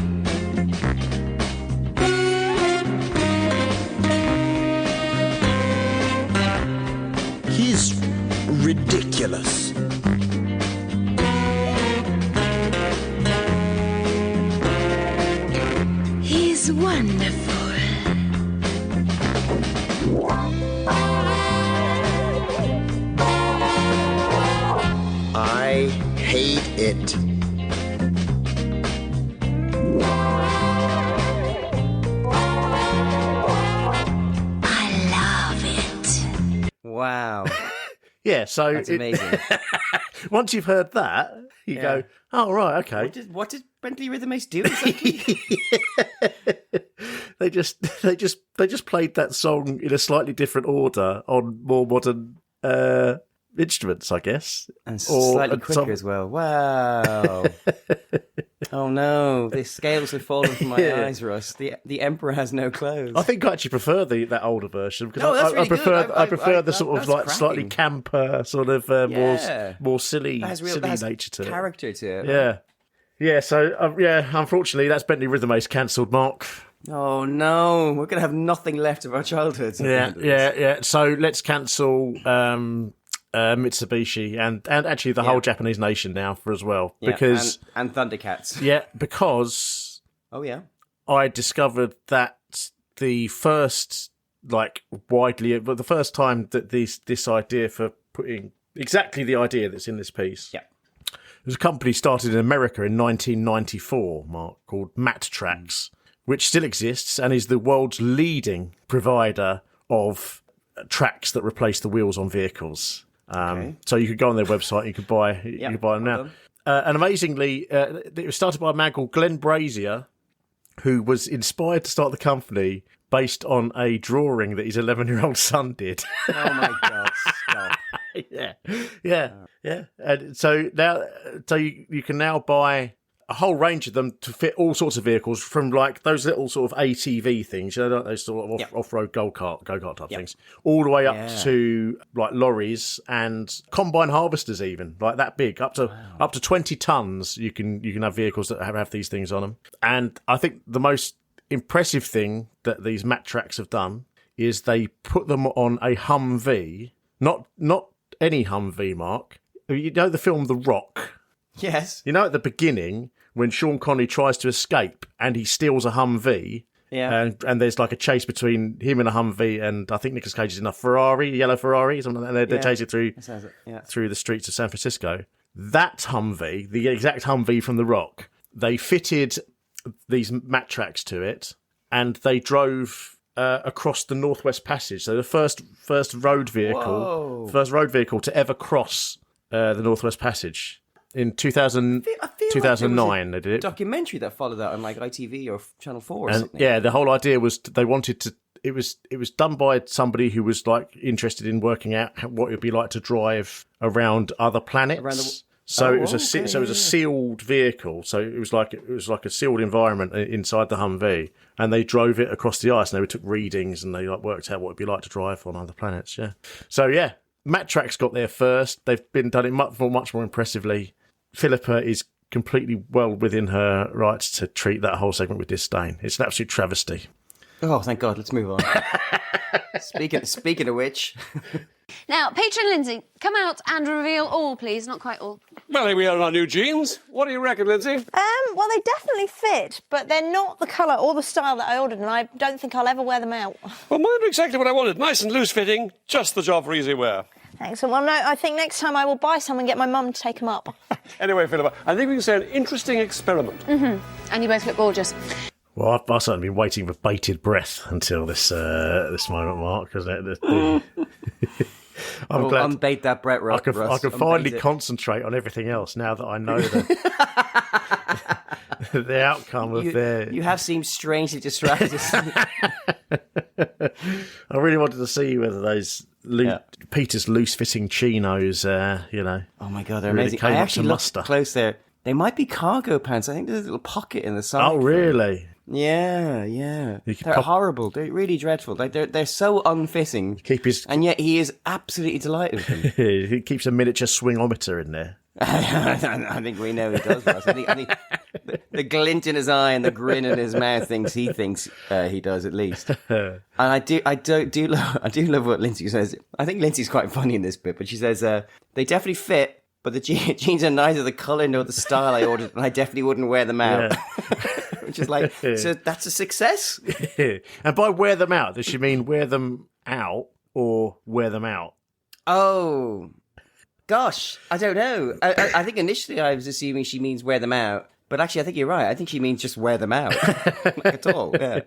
He's ridiculous. He's wonderful. I hate it. I love it. Wow. Yeah, so That's amazing. Once you've heard that, you go, "Oh right, okay." What did Bentley Rhythm Ace do exactly? They just played that song in a slightly different order on more modern instruments, I guess, And slightly quicker as well. Wow. Oh no, the scales have fallen from my eyes, Russ. The Emperor has no clothes. I think I actually prefer that older version because No, that's I really prefer good. I prefer the that- sort of that's like slightly cracking. camper sort of more silly That silly has nature to it. character to it. Yeah. So unfortunately, that's Bentley Rhythm Ace cancelled, Mark. Oh no, we're gonna have nothing left of our childhoods. Yeah. So let's cancel Mitsubishi and actually the whole Japanese nation now as well because and Thundercats. Yeah, because Oh yeah. I discovered that the first the first time that this idea for putting exactly the idea that's in this piece. Yeah. There's a company started in America in 1994, Mark, called Mattrax, which still exists and is the world's leading provider of tracks that replace the wheels on vehicles. So you could go on their website, you could buy them now. And amazingly, it was started by a man called Glenn Brazier, who was inspired to start the company based on a drawing that his 11-year-old son did. Oh my God! Stop. Yeah. And so now, you can now buy a whole range of them to fit all sorts of vehicles, from like those little sort of ATV things, those sort of off-road go-kart type things, all the way up to like lorries and combine harvesters, even like that big, up to 20 tons. You can have vehicles that have these things on them. And I think the most impressive thing that these Mattrax have done is they put them on a Humvee, not any Humvee, Mark. You know the film The Rock? Yes. You know at the beginning when Sean Connery tries to escape and he steals a Humvee, and there's like a chase between him and a Humvee, and I think Nicolas Cage is in a Ferrari, yellow Ferrari, something like that, and they're chasing through the streets of San Francisco. That Humvee, the exact Humvee from The Rock, they fitted these Mattrax to it, and they drove across the Northwest Passage. So the first road vehicle to ever cross the Northwest Passage. In 2009, they did it. Documentary that followed that on like ITV or Channel 4 or something. Yeah, the whole idea was they wanted to. It was done by somebody who was like interested in working out what it would be like to drive around other planets. It was a sealed vehicle. So it was like a sealed environment inside the Humvee, and they drove it across the ice, and they took readings, and they like worked out what it'd be like to drive on other planets. Yeah. So yeah, Mattrax got there first. They've done it much more impressively. Philippa is completely well within her rights to treat that whole segment with disdain. It's an absolute travesty. Oh, thank God. Let's move on. Speaking of which... Now, patron Lindsay, come out and reveal all, please. Not quite all. Well, here we are in our new jeans. What do you reckon, Lindsay? Well, they definitely fit, but they're not the colour or the style that I ordered, and I don't think I'll ever wear them out. Well, mine are exactly what I wanted. Nice and loose-fitting, just the job for easy wear. Excellent. Well, no, I think next time I will buy some and get my mum to take them up. Anyway, Philippa, I think we can say an interesting experiment. And you both look gorgeous. Well, I've certainly been waiting with bated breath until this moment, Mark, because I'm glad unbait that Brett, I can finally concentrate on everything else now that I know the outcome of their... You have seemed strangely distracted. I really wanted to see whether those Peter's loose-fitting chinos, Oh my God, they're really amazing. came I up actually to looked muster. close there. They might be cargo pants. I think there's a little pocket in the side. Oh, really? Yeah. They're horrible. They're really dreadful. Like they're so unfitting. And yet he is absolutely delighted with them. He keeps a miniature swingometer in there. I think we know he does, Russ. I think the glint in his eye and the grin in his mouth thinks he does at least. And I do love what Lindsey says. I think Lindsey's quite funny in this bit, but she says they definitely fit. But the jeans are neither the colour nor the style I ordered, and I definitely wouldn't wear them out. Which is like, so that's a success? And by wear them out, does she mean wear them out or wear them out? Oh, gosh, I don't know. I think initially I was assuming she means wear them out. But actually, I think you're right. I think she means just wear them out. Like at all, yeah.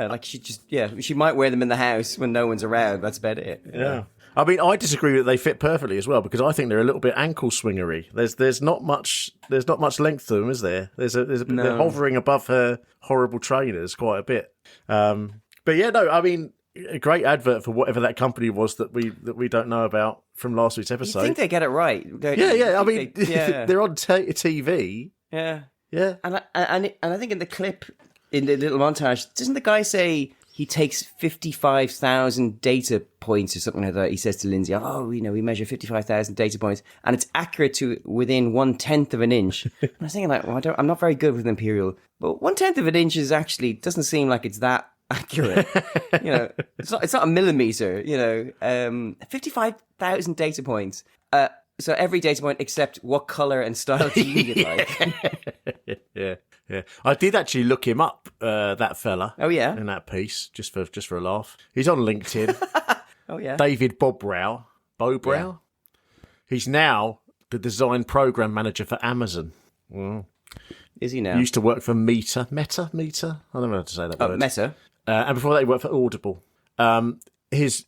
Like she might wear them in the house when no one's around. That's about it. Yeah. I mean, I disagree that they fit perfectly as well because I think they're a little bit ankle swingery. There's not much length to them, is there? There's a bit, they're hovering above her horrible trainers quite a bit. But yeah, no, I mean, a great advert for whatever that company was that we don't know about from last week's episode. You think they get it right? Yeah. I mean, they're on TV. Yeah. And I think in the clip, in the little montage, doesn't the guy say he takes 55,000 data points or something like that? He says to Lindsey, we measure 55,000 data points and it's accurate to within 1/10 of an inch. And I was thinking like, I'm not very good with imperial, but 1/10 of an inch is actually, doesn't seem like it's that accurate. It's not a millimeter, 55,000 data points. So every data point except what colour and style do you need it like? Yeah. I did actually look him up, that fella. Oh, yeah? In that piece, just for a laugh. He's on LinkedIn. Oh, yeah? David Bobrow. Yeah. He's now the design program manager for Amazon. Is he now? He used to work for Meta. I don't know how to say that word. Meta. And before that, he worked for Audible. His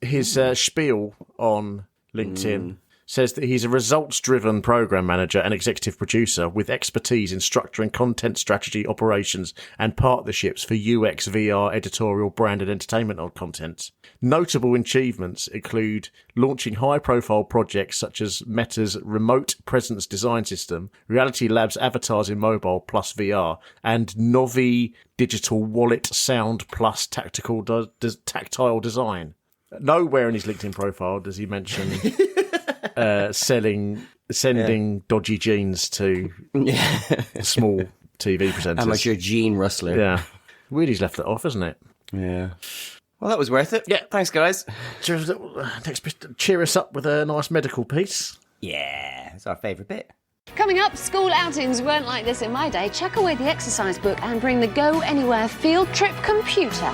spiel on LinkedIn says that he's a results-driven program manager and executive producer with expertise in structuring content strategy, operations, and partnerships for UX, VR, editorial, brand, and entertainment content. Notable achievements include launching high-profile projects such as Meta's Remote Presence Design System, Reality Labs Avatars in Mobile plus VR, and Novi Digital Wallet Sound plus tactile design. Nowhere in his LinkedIn profile does he mention sending dodgy jeans to small TV presenters. Amateur gene rustler. Yeah. Weird he's left that off, isn't it? Yeah. Well, that was worth it. Yeah. Thanks, guys. Cheer us up with a nice medical piece. Yeah, it's our favourite bit. Coming up, school outings weren't like this in my day. Chuck away the exercise book and bring the Go Anywhere field trip computer.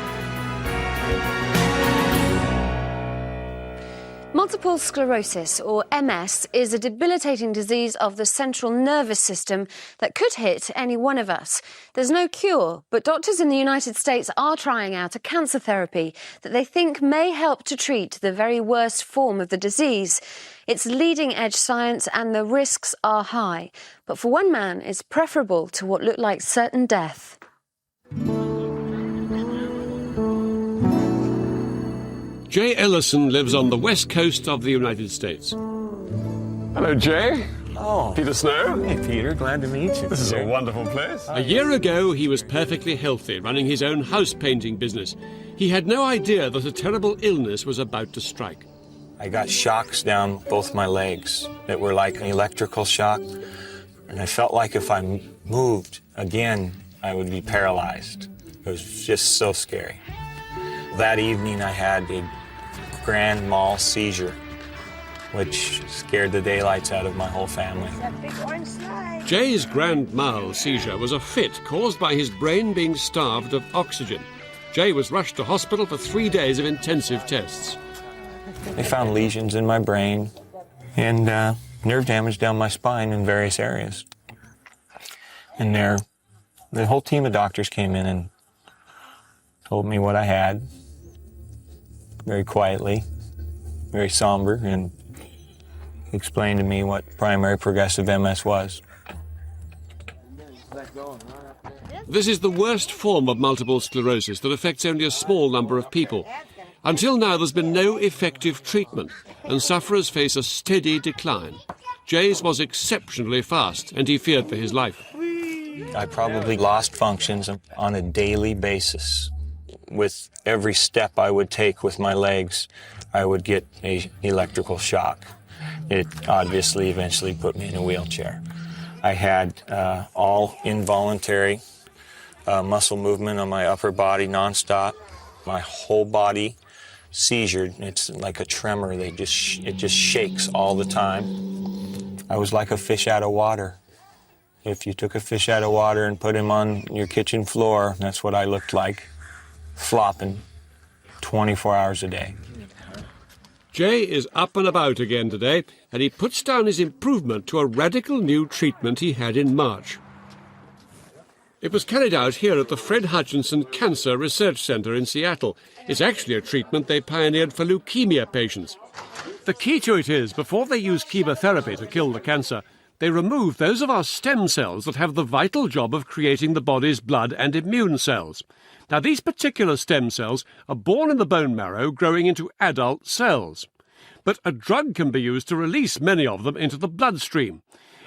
Multiple sclerosis, or MS, is a debilitating disease of the central nervous system that could hit any one of us. There's no cure, but doctors in the United States are trying out a cancer therapy that they think may help to treat the very worst form of the disease. It's leading-edge science and the risks are high, but for one man, it's preferable to what looked like certain death. Jay Ellison lives on the west coast of the United States. Hello, Jay. Oh. Peter Snow. Hey, Peter. Glad to meet you. This is a wonderful place. A year ago, he was perfectly healthy, running his own house painting business. He had no idea that a terrible illness was about to strike. I got shocks down both my legs that were like an electrical shock, and I felt like if I moved again, I would be paralyzed. It was just so scary. That evening, I had a grand mal seizure, which scared the daylights out of my whole family. Jay's grand mal seizure was a fit caused by his brain being starved of oxygen. Jay was rushed to hospital for 3 days of intensive tests. They found lesions in my brain and nerve damage down my spine in various areas. And the whole team of doctors came in and told me what I had, very quietly, very somber, and explained to me what primary progressive MS was. This is the worst form of multiple sclerosis that affects only a small number of people. Until now, there's been no effective treatment, and sufferers face a steady decline. Jay's was exceptionally fast, and he feared for his life. I probably lost functions on a daily basis. With every step I would take with my legs, I would get an electrical shock. It obviously eventually put me in a wheelchair. I had all involuntary muscle movement on my upper body nonstop. My whole body seizured. It's like a tremor. It just shakes all the time. I was like a fish out of water. If you took a fish out of water and put him on your kitchen floor, that's what I looked like, flopping 24 hours a day. Jay is up and about again today, and he puts down his improvement to a radical new treatment he had in March. It was carried out here at the Fred Hutchinson Cancer Research Center in Seattle. It's actually a treatment they pioneered for leukemia patients. The key to it is, before they use chemotherapy to kill the cancer, they remove those of our stem cells that have the vital job of creating the body's blood and immune cells. Now, these particular stem cells are born in the bone marrow, growing into adult cells. But a drug can be used to release many of them into the bloodstream.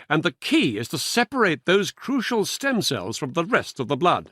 And the key is to separate those crucial stem cells from the rest of the blood.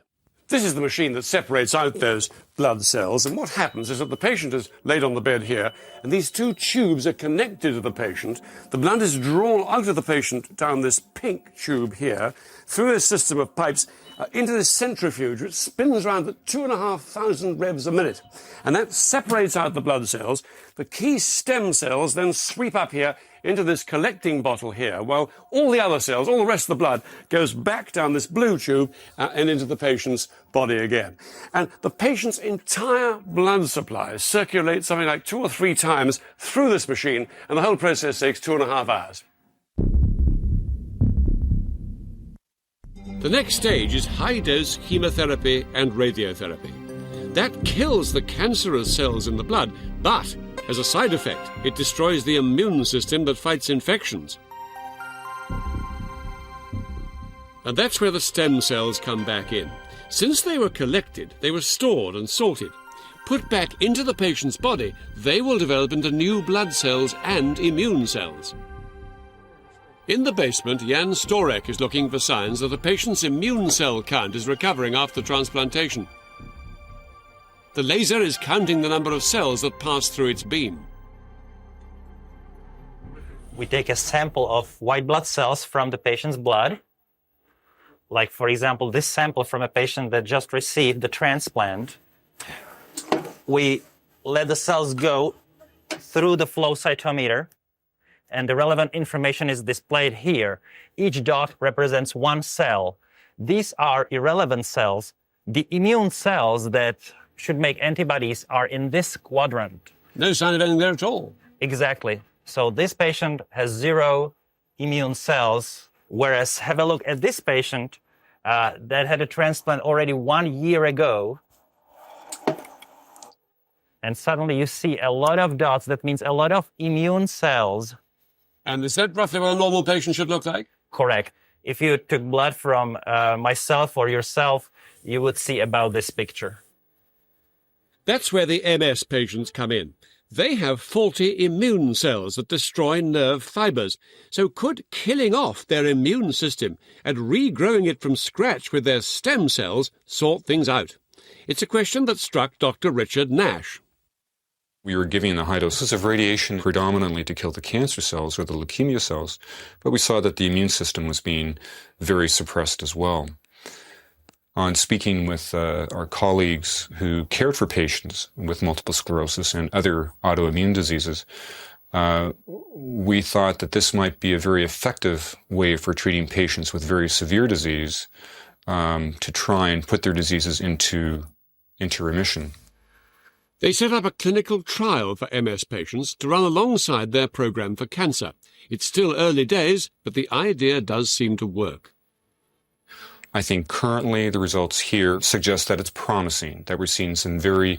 This is the machine that separates out those blood cells, and what happens is that the patient is laid on the bed here, and these two tubes are connected to the patient. The blood is drawn out of the patient down this pink tube here, through a system of pipes, into this centrifuge, which spins around at 2,500 revs a minute. And that separates out the blood cells. The key stem cells then sweep up here into this collecting bottle here, while all the other cells, all the rest of the blood, goes back down this blue tube and into the patient's body again. And the patient's entire blood supply circulates something like 2 or 3 times through this machine, and the whole process takes 2.5 hours. The next stage is high-dose chemotherapy and radiotherapy. That kills the cancerous cells in the blood, but as a side effect, it destroys the immune system that fights infections. And that's where the stem cells come back in. Since they were collected, they were stored and sorted. Put back into the patient's body, they will develop into new blood cells and immune cells. In the basement, Jan Storek is looking for signs that a patient's immune cell count is recovering after transplantation. The laser is counting the number of cells that pass through its beam. We take a sample of white blood cells from the patient's blood. Like, for example, this sample from a patient that just received the transplant. We let the cells go through the flow cytometer, and the relevant information is displayed here. Each dot represents one cell. These are irrelevant cells. The immune cells that should make antibodies are in this quadrant. No sign of anything there at all. Exactly. So this patient has 0 immune cells, whereas have a look at this patient that had a transplant already 1 year ago. And suddenly you see a lot of dots. That means a lot of immune cells. And is that roughly what a normal patient should look like? Correct. If you took blood from myself or yourself, you would see about this picture. That's where the MS patients come in. They have faulty immune cells that destroy nerve fibers. So could killing off their immune system and regrowing it from scratch with their stem cells sort things out? It's a question that struck Dr. Richard Nash. We were giving a high doses of radiation predominantly to kill the cancer cells or the leukemia cells, but we saw that the immune system was being very suppressed as well. On speaking with our colleagues who cared for patients with multiple sclerosis and other autoimmune diseases, we thought that this might be a very effective way for treating patients with very severe disease to try and put their diseases into remission. They set up a clinical trial for MS patients to run alongside their program for cancer. It's still early days, but the idea does seem to work. I think currently the results here suggest that it's promising, that we're seeing some very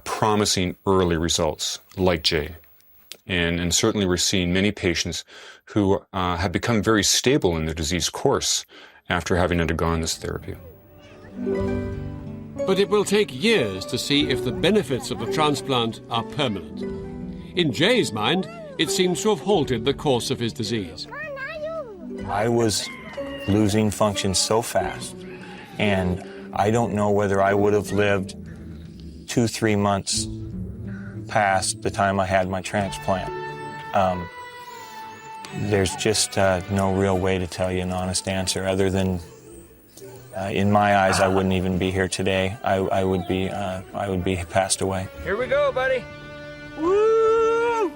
promising early results, like Jay. And certainly we're seeing many patients who have become very stable in their disease course after having undergone this therapy. But it will take years to see if the benefits of the transplant are permanent. In Jay's mind, it seems to have halted the course of his disease. I was losing function so fast, and I don't know whether I would have lived 2-3 months past the time I had my transplant. There's just no real way to tell you an honest answer other than in my eyes, I wouldn't even be here today. I would be passed away. Here we go, buddy. Woo!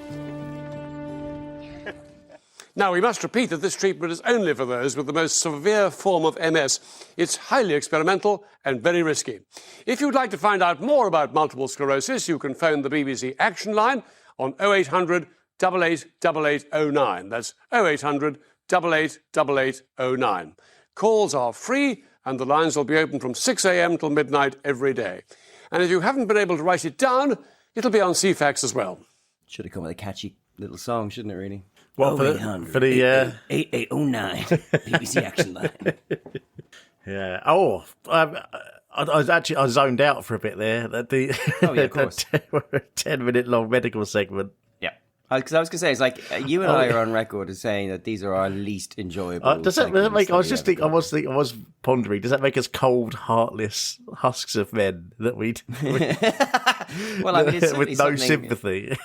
Now, we must repeat that this treatment is only for those with the most severe form of MS. It's highly experimental and very risky. If you'd like to find out more about multiple sclerosis, you can phone the BBC Action Line on 0800 888809. That's 0800 888809. Calls are free, and the lines will be open from 6 a.m. till midnight every day. And if you haven't been able to write it down, it'll be on CFAX as well. Should have come with a catchy little song, shouldn't it, really? Well, for the 8809 BBC Action Line. Yeah. Oh, I zoned out for a bit there. Of course. The 10-minute long medical segment. Because I was going to say, it's like you and I are on record as saying that these are our least enjoyable. Does that make? I was pondering. Does that make us cold, heartless husks of men that we? Well, I mean, it's with no sympathy.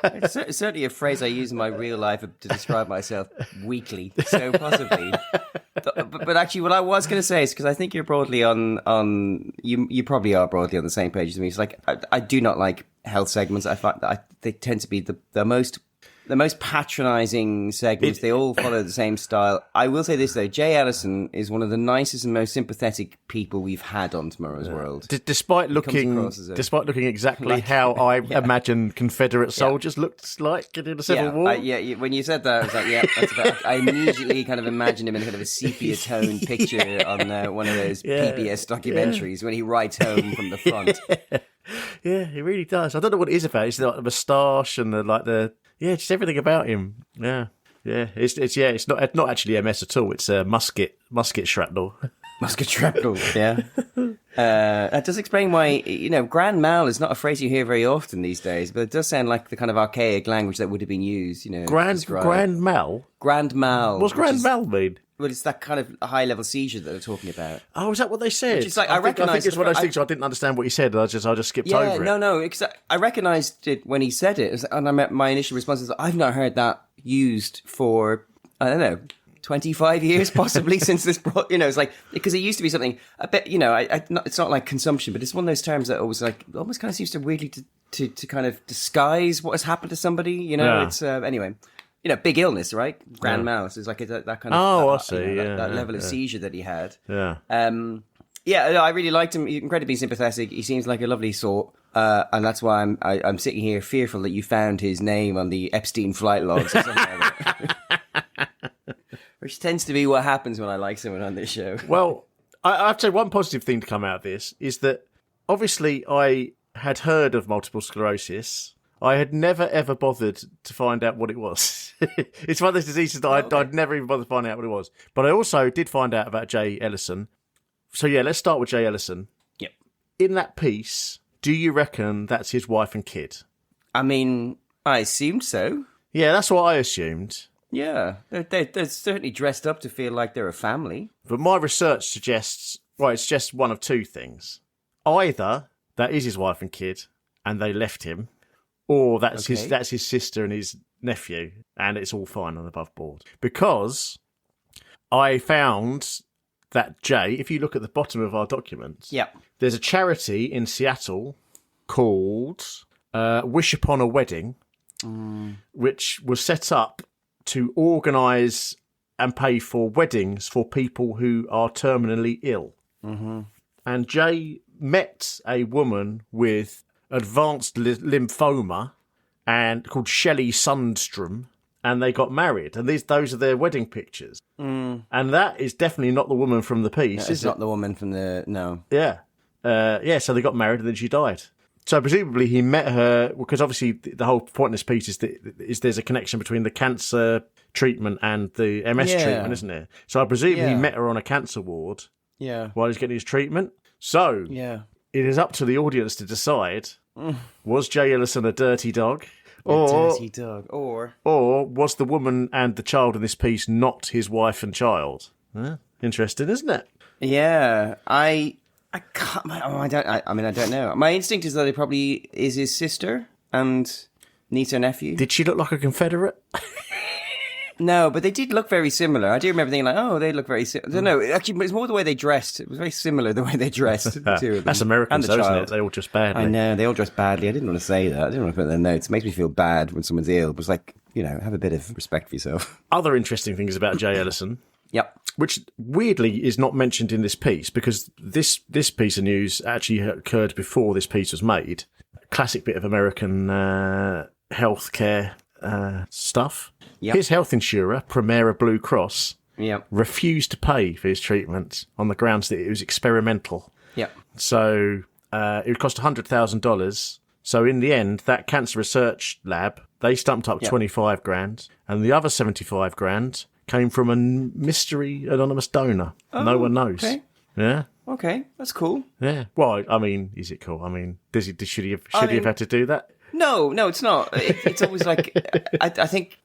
It's certainly a phrase I use in my real life to describe myself weakly. So possibly. But actually, what I was going to say is because I think you're broadly on you probably are broadly on the same page as me. It's like I do not like health segments. I find that they tend to be the most patronising segments. They all follow the same style. I will say this though: Jay Ellison is one of the nicest and most sympathetic people we've had on Tomorrow's World. Despite looking exactly how I imagine Confederate soldiers looked like in the Civil War. When you said that, I was like, yeah, that's about. I immediately kind of imagined him in kind of a sepia-toned picture on one of those PBS documentaries when he rides home from the front. Yeah, he really does. I don't know what it is about. It's like the moustache and just everything about him. Yeah. It's not actually MS at all. It's musket shrapnel. Musket shrapnel. Yeah. That does explain why grand mal is not a phrase you hear very often these days, but it does sound like the kind of archaic language that would have been used. Grand mal. Grand mal. What's grand mal mean? Well, it's that kind of high-level seizure that they're talking about. Oh, is that what they said? It's like, I think it's one of those things I didn't understand what he said. I just skipped over it. No. I recognised it when he said it, and my initial response is, I've not heard that used for, I don't know, 25 years possibly since this brought, it's like, because it used to be something a bit, it's not like consumption, but it's one of those terms that always almost kind of seems to weirdly to kind of disguise what has happened to somebody, It's, anyway. Big illness, right? Grand mal. So it's like that kind of... I see. That level of seizure that he had. Yeah. I really liked him. He's incredibly sympathetic. He seems like a lovely sort. And that's why I'm sitting here fearful that you found his name on the Epstein flight logs or something like that. Which tends to be what happens when I like someone on this show. Well, I have to say one positive thing to come out of this is that obviously I had heard of multiple sclerosis. I had never, ever bothered to find out what it was. It's one of those diseases that I'd never even bothered to find out what it was. But I also did find out about Jay Ellison. So, let's start with Jay Ellison. Yep. In that piece, do you reckon that's his wife and kid? I mean, I assumed so. Yeah, that's what I assumed. Yeah, they're certainly dressed up to feel like they're a family. But my research suggests, it's just one of two things. Either that is his wife and kid, and they left him, or that's his sister and his nephew, and it's all fine and above board. Because I found that Jay, if you look at the bottom of our documents, there's a charity in Seattle called Wish Upon a Wedding, which was set up to organise and pay for weddings for people who are terminally ill. Mm-hmm. And Jay met a woman with advanced lymphoma and called Shelley Sundstrom, and they got married. And those are their wedding pictures. And that is definitely not the woman from the piece, It's not the woman from the... No. Yeah. So they got married and then she died. So presumably he met her, because obviously the whole point of this piece is there's a connection between the cancer treatment and the MS treatment, isn't there? So I presume he met her on a cancer ward while he was getting his treatment. So it is up to the audience to decide, was Jay Ellison a dirty dog? Or was the woman and the child in this piece not his wife and child? Interesting, isn't it? Yeah, I don't know. My instinct is that it probably is his sister and niece or nephew. Did she look like a Confederate? No, but they did look very similar. I do remember thinking like, oh, they look very similar. I don't know. Actually, it's more the way they dressed. It was very similar the way they dressed. The two of them. That's Americans, though, isn't it? They all dress badly. I know, they all dress badly. I didn't want to say that. I didn't want to put it in their notes. It makes me feel bad when someone's ill. It was like, have a bit of respect for yourself. Other interesting things about Jay Ellison. Yep. Which weirdly is not mentioned in this piece, because this piece of news actually occurred before this piece was made. Classic bit of American healthcare stuff. Yep. His health insurer, Premera Blue Cross, refused to pay for his treatment on the grounds that it was experimental. Yep. So it would cost $100,000. So in the end, that cancer research lab, they stumped up 25 grand, and the other 75 grand came from a mystery anonymous donor. No one knows. Okay. Yeah. Okay, that's cool. Yeah. Well, I mean, is it cool? I mean, should he have had to do that? No, it's not. It's always like I think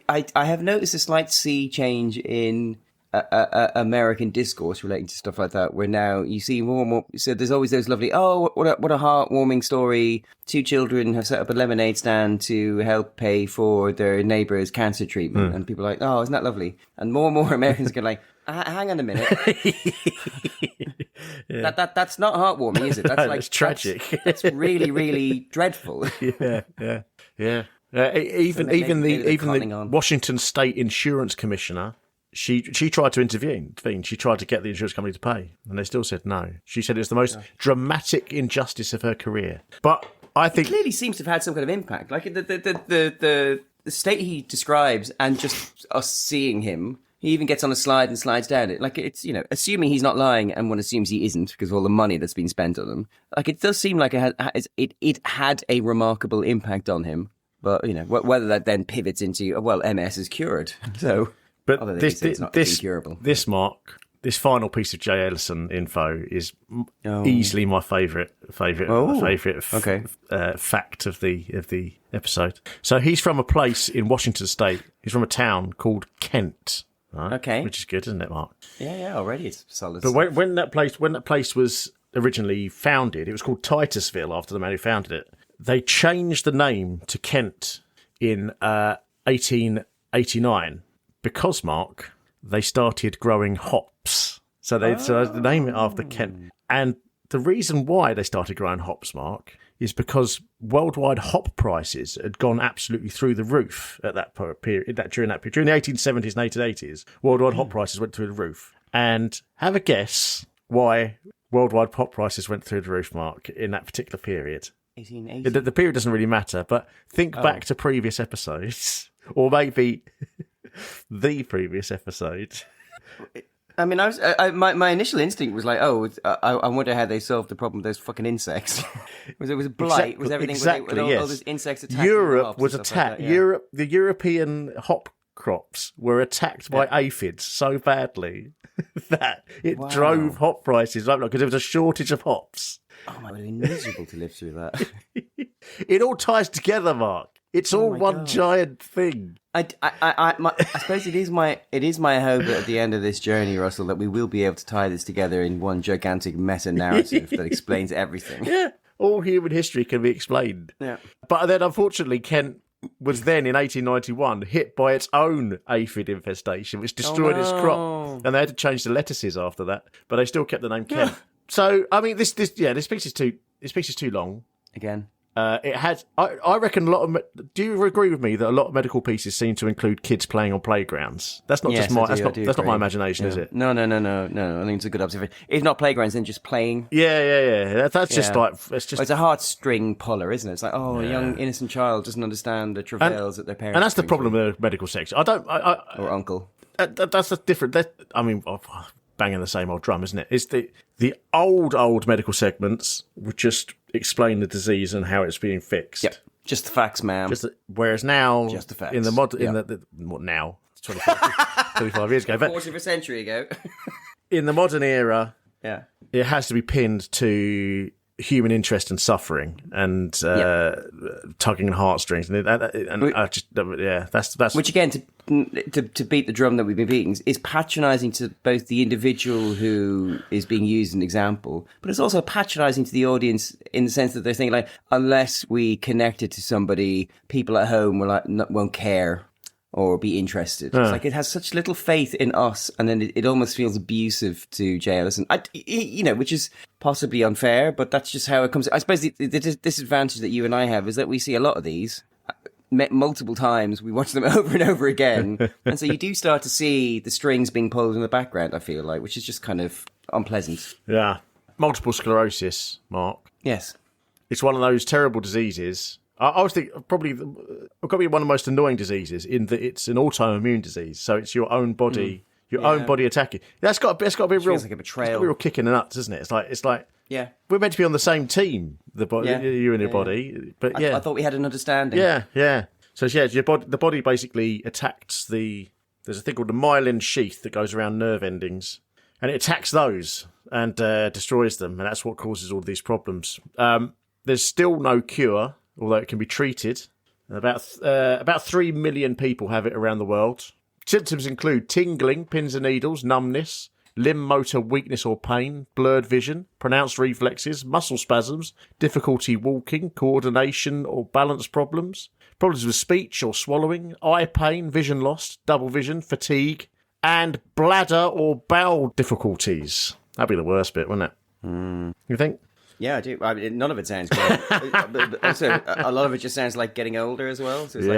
I have noticed a slight sea change in American discourse relating to stuff like that, where now you see more and more. So there's always those lovely, what a heartwarming story. 2 children have set up a lemonade stand to help pay for their neighbour's cancer treatment, and people are like, oh, isn't that lovely? And more Americans go like, hang on a minute. That's not heartwarming, is it? That's tragic. That's really, really dreadful. Yeah. Even the Washington State Insurance Commissioner, she tried to intervene. She tried to get the insurance company to pay, and they still said no. She said it's the most dramatic injustice of her career. But I think it clearly seems to have had some kind of impact. Like the state he describes, and just us seeing him. He even gets on a slide and slides down it. Like, it's, assuming he's not lying, and one assumes he isn't because of all the money that's been spent on him. Like, it does seem like it had a remarkable impact on him. But, whether that then pivots into, MS is cured. So, but this Mark, this final piece of Jay Ellison info is easily my favourite fact of the episode. So he's from a place in Washington State. He's from a town called Kent. Right? Okay, which is good, isn't it, Mark? Yeah. Already it's solid. But when that place was originally founded, it was called Titusville after the man who founded it. They changed the name to Kent in 1889 because, Mark, they started growing hops. So they decided to name it after Kent. And the reason why they started growing hops, Mark, is because worldwide hop prices had gone absolutely through the roof at that period. During the 1870s and 1880s, worldwide hop prices went through the roof. And have a guess why worldwide hop prices went through the roof, Mark, in that particular period. 1880. The period doesn't really matter, but think back to previous episodes, or maybe the previous episode. I mean, my initial instinct was like, I wonder how they solved the problem with those fucking insects. was it blight? Was everything all those insects attacking Europe was attacked. Like that, the European hop crops were attacked by aphids so badly that it drove hop prices up because there was a shortage of hops. Oh, it would have been miserable to live through that. It all ties together, Mark. It's all one giant thing. I suppose it is my hope that at the end of this journey, Russell, that we will be able to tie this together in one gigantic meta-narrative that explains everything. Yeah, all human history can be explained. Yeah. But then, unfortunately, Kent was then, in 1891, hit by its own aphid infestation, which destroyed its crop. And they had to change the lettuces after that. But they still kept the name Kent. So, I mean, this piece is too long. Again. It had. I reckon a lot of. Do you agree with me that a lot of medical pieces seem to include kids playing on playgrounds? That's not just my. That's not my imagination, is it? No. I think it's a good observation. If not playgrounds, then just playing. Yeah. That's just like it's it's a heartstring puller, isn't it? It's like, a young innocent child doesn't understand the travails that their parents. And that's the problem with the medical section. Or uncle. That's a different. Banging the same old drum, isn't it? It's the old medical segments would just explain the disease and how it's being fixed. Yep. Just the facts, ma'am. Whereas now, just the facts. In the now, 25 years ago, but quarter of a century ago. In the modern era, yeah, it has to be pinned to human interest and suffering and tugging heartstrings, that's which again to beat the drum that we've been beating is patronising to both the individual who is being used as an example, but it's also patronising to the audience in the sense that they're thinking like, unless we connect it to somebody, people at home won't care or be interested. It's like it has such little faith in us, and then it almost feels abusive to jailers, and which is possibly unfair, but that's just how it comes. I suppose the disadvantage that you and I have is that we see a lot of these multiple times. We watch them over and over again, and so you do start to see the strings being pulled in the background, I feel like, which is just kind of unpleasant. Yeah. Multiple sclerosis, Mark. Yes. It's one of those terrible diseases. I was thinking probably it's got to be one of the most annoying diseases in that it's an autoimmune disease. So it's your own body, own body attacking. That's got to be a real, like a betrayal. It's got to be a real kick in the nuts, isn't it? It's like yeah, we're meant to be on the same team, you and your body. But I thought we had an understanding. Yeah. So the body basically attacks there's a thing called the myelin sheath that goes around nerve endings, and it attacks those and destroys them, and that's what causes all these problems. There's still no cure, although it can be treated. About 3 million people have it around the world. Symptoms include tingling, pins and needles, numbness, limb motor weakness or pain, blurred vision, pronounced reflexes, muscle spasms, difficulty walking, coordination or balance problems, problems with speech or swallowing, eye pain, vision loss, double vision, fatigue, and bladder or bowel difficulties. That'd be the worst bit, wouldn't it? You think? Yeah, I do. I mean, none of it sounds great. but also, a lot of it just sounds like getting older as well. So it's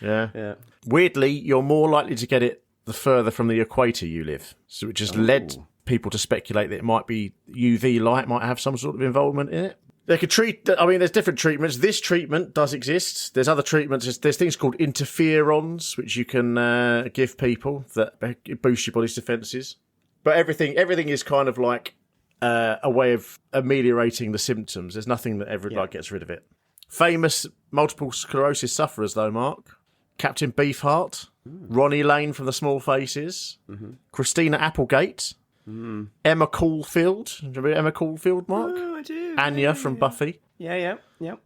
yeah. Weirdly, you're more likely to get it the further from the equator you live. So it just led people to speculate that it might be UV light might have some sort of involvement in it. They could treat, there's different treatments. This treatment does exist. There's other treatments. There's things called interferons, which you can give people that boost your body's defences. But everything is kind of like a way of ameliorating the symptoms. There's nothing that ever gets rid of it. Famous multiple sclerosis sufferers, though, Mark. Captain Beefheart, Ronnie Lane from The Small Faces, Christina Applegate, Emma Caulfield. Do you remember Emma Caulfield, Mark? Oh, I do. Anya from Buffy. Yeah.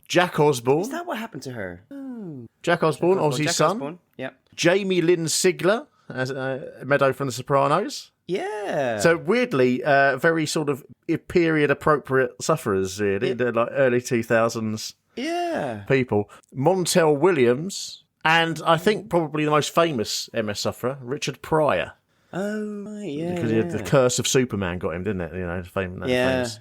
Jack Osborne. Is that what happened to her? Oh. Jack Osborne, Ozzy's son. Osborne. Yep. Jamie Lynn Sigler, as Meadow from The Sopranos. Yeah. So weirdly, very sort of period-appropriate sufferers, really. They're like early 2000s people. Montel Williams, and I think probably the most famous MS sufferer, Richard Pryor. Oh, right, yeah. Because the curse of Superman got him, didn't it? Famous.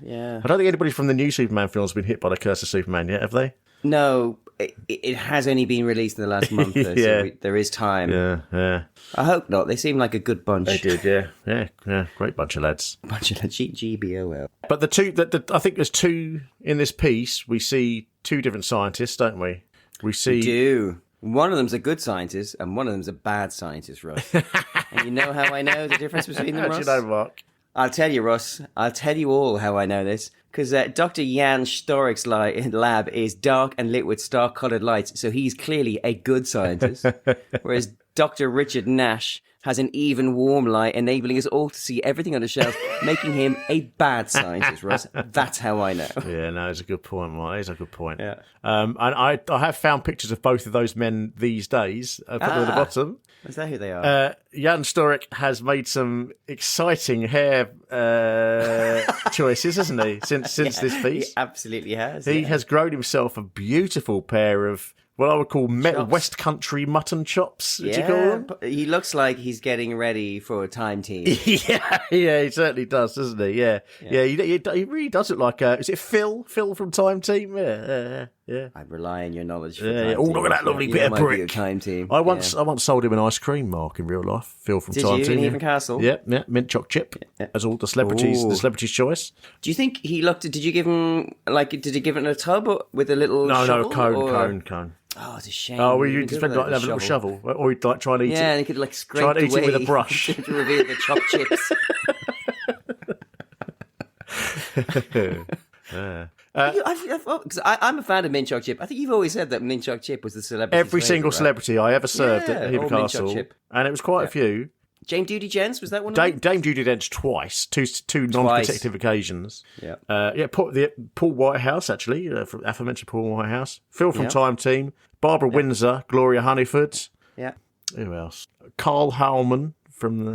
Yeah. I don't think anybody from the new Superman films has been hit by the curse of Superman yet, have they? No, it has only been released in the last month, though, so there is time. Yeah. I hope not. They seem like a good bunch. They did, yeah. Great bunch of lads. Bunch of lads, GBOL. But the two, I think there's two in this piece. We see two different scientists, don't we? We do. One of them's a good scientist, and one of them's a bad scientist, Russ. And you know how I know the difference between them, Russ? How do you know, Mark? I'll tell you, Russ. I'll tell you all how I know this. Because Dr. Jan Storik's lab is dark and lit with star-coloured lights, so he's clearly a good scientist. Whereas Dr. Richard Nash has an even warm light, enabling us all to see everything on the shelf, making him a bad scientist, Russ. That's how I know. Yeah, no, it's a good point, Mark. It's a good point. Yeah. And I have found pictures of both of those men these days. Put them at the bottom. Is that who they are? Jan Storik has made some exciting hair choices, hasn't he? Since this piece, he absolutely has. He has grown himself a beautiful pair of what I would call West Country mutton chops. Would you call them? He looks like he's getting ready for a time team. yeah, he certainly does, doesn't he? Yeah. He really does look like. Is it Phil? Phil from Time Team? Yeah. Yeah. I rely on your knowledge. For Yeah. time Oh, team. look at that lovely You bit of might be a brick. time team. I once sold him an ice cream, Mark, in real life. Phil from Did Time you Team. in Even Castle? Yeah, mint choc chip. As all the celebrities, the celebrities' choice. Do you think he looked at? Did you give him did he give it in a tub or with a little? No, shovel, cone. Oh, it's a shame. Oh, well, you'd spend like have a little shovel, or you'd like try and eat it. Yeah, and he could like scrape try and eat away it with a brush to reveal the chopped chips. Because I'm a fan of mint choc chip. I think you've always said that mint choc chip was the celebrity. Every single celebrity I ever served at Hever Castle, and it was quite a few. Dame Judi Dench, was that one? Dame Judi Dench twice, two non-consecutive occasions. Yeah, Paul Whitehouse actually, from aforementioned Paul Whitehouse. Phil from Yeah. Time Team, Barbara Windsor, Gloria Honeyford. Yeah. Who else? Carl Howman from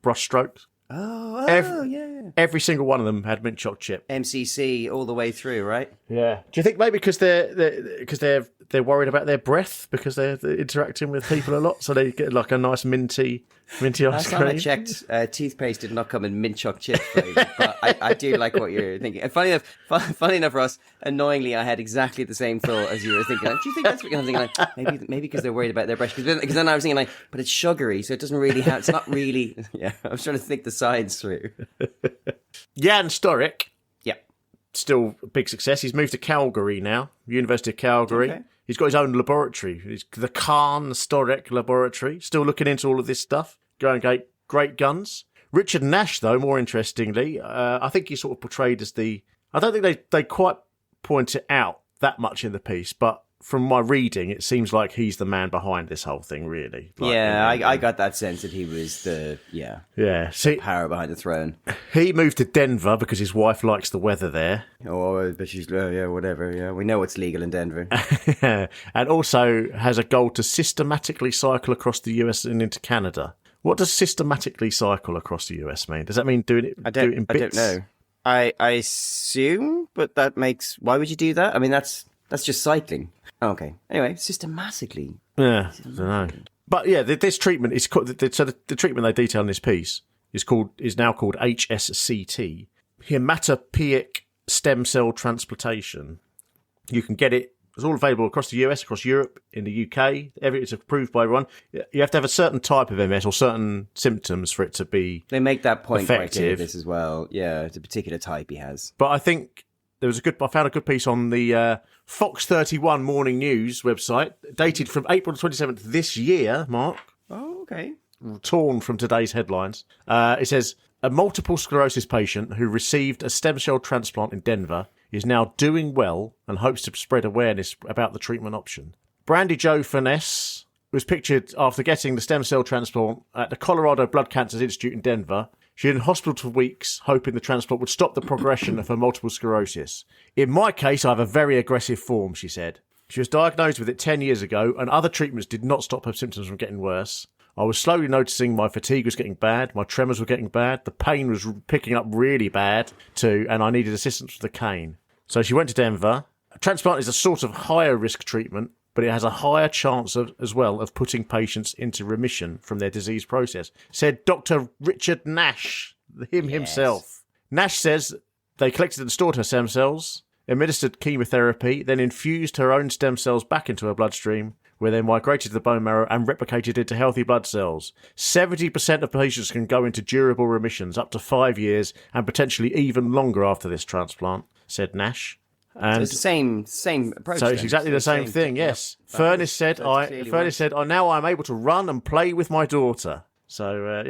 Brushstrokes. Oh, yeah. Every single one of them had mint choc chip. MCC all the way through, right? Yeah. Do you think maybe because they're worried about their breath because they're interacting with people a lot, so they get like a nice minty ice Last time I cream? checked, toothpaste did not come in mint choc chip flavour, but I do like what you're thinking. And funny enough, Ross, annoyingly, I had exactly the same thought as you were thinking. Like, do you think that's what I'm thinking? Like, maybe because they're worried about their breath. Because then I was thinking like, but it's sugary, so it doesn't really have. It's not really. Yeah, I was trying to think the sides through. Jan Storick. Yeah. Still a big success. He's moved to Calgary now, University of Calgary. Okay. He's got his own laboratory. It's the Khan Storick Laboratory. Still looking into all of this stuff. Going great guns. Richard Nash, though, more interestingly, I think he's sort of portrayed as I don't think they quite point it out that much in the piece, but from my reading, it seems like he's the man behind this whole thing, really. I got that sense that he was the power behind the throne. He moved to Denver because his wife likes the weather there. Oh, but she's whatever. Yeah, we know it's legal in Denver. And also has a goal to systematically cycle across the US and into Canada. What does systematically cycle across the US mean? Does that mean doing it? I don't bits? know. I assume, but that makes. Why would you do that? I mean, that's just cycling. Okay. Anyway, systematically. Yeah, I don't know. But yeah, this treatment is called. So the treatment they detail in this piece is now called HSCT, hematopoietic stem cell transplantation. You can get it. It's all available across the US, across Europe, in the UK. It's approved by everyone. You have to have a certain type of MS or certain symptoms for it to be. They make that point effective. right here, this as well. Yeah, it's a particular type he has. But I think I found a good piece on the Fox 31 Morning News website, dated from April 27th this year, Mark. Oh, okay. Torn from today's headlines. It says, a multiple sclerosis patient who received a stem cell transplant in Denver is now doing well and hopes to spread awareness about the treatment option. Brandy Jo Finesse was pictured after getting the stem cell transplant at the Colorado Blood Cancers Institute in Denver. She was in hospital for weeks, hoping the transplant would stop the progression of her multiple sclerosis. In my case, I have a very aggressive form, she said. She was diagnosed with it 10 years ago, and other treatments did not stop her symptoms from getting worse. I was slowly noticing my fatigue was getting bad, my tremors were getting bad, the pain was picking up really bad too, and I needed assistance with the cane. So she went to Denver. A transplant is a sort of higher risk treatment, but it has a higher chance as well of putting patients into remission from their disease process, said Dr. Richard Nash, himself. Nash says they collected and stored her stem cells, administered chemotherapy, then infused her own stem cells back into her bloodstream, where they migrated to the bone marrow and replicated into healthy blood cells. 70% of patients can go into durable remissions up to 5 years and potentially even longer after this transplant, said Nash. And so it's the same approach. So it's exactly the same thing, yes. Furness said, now I'm able to run and play with my daughter. So,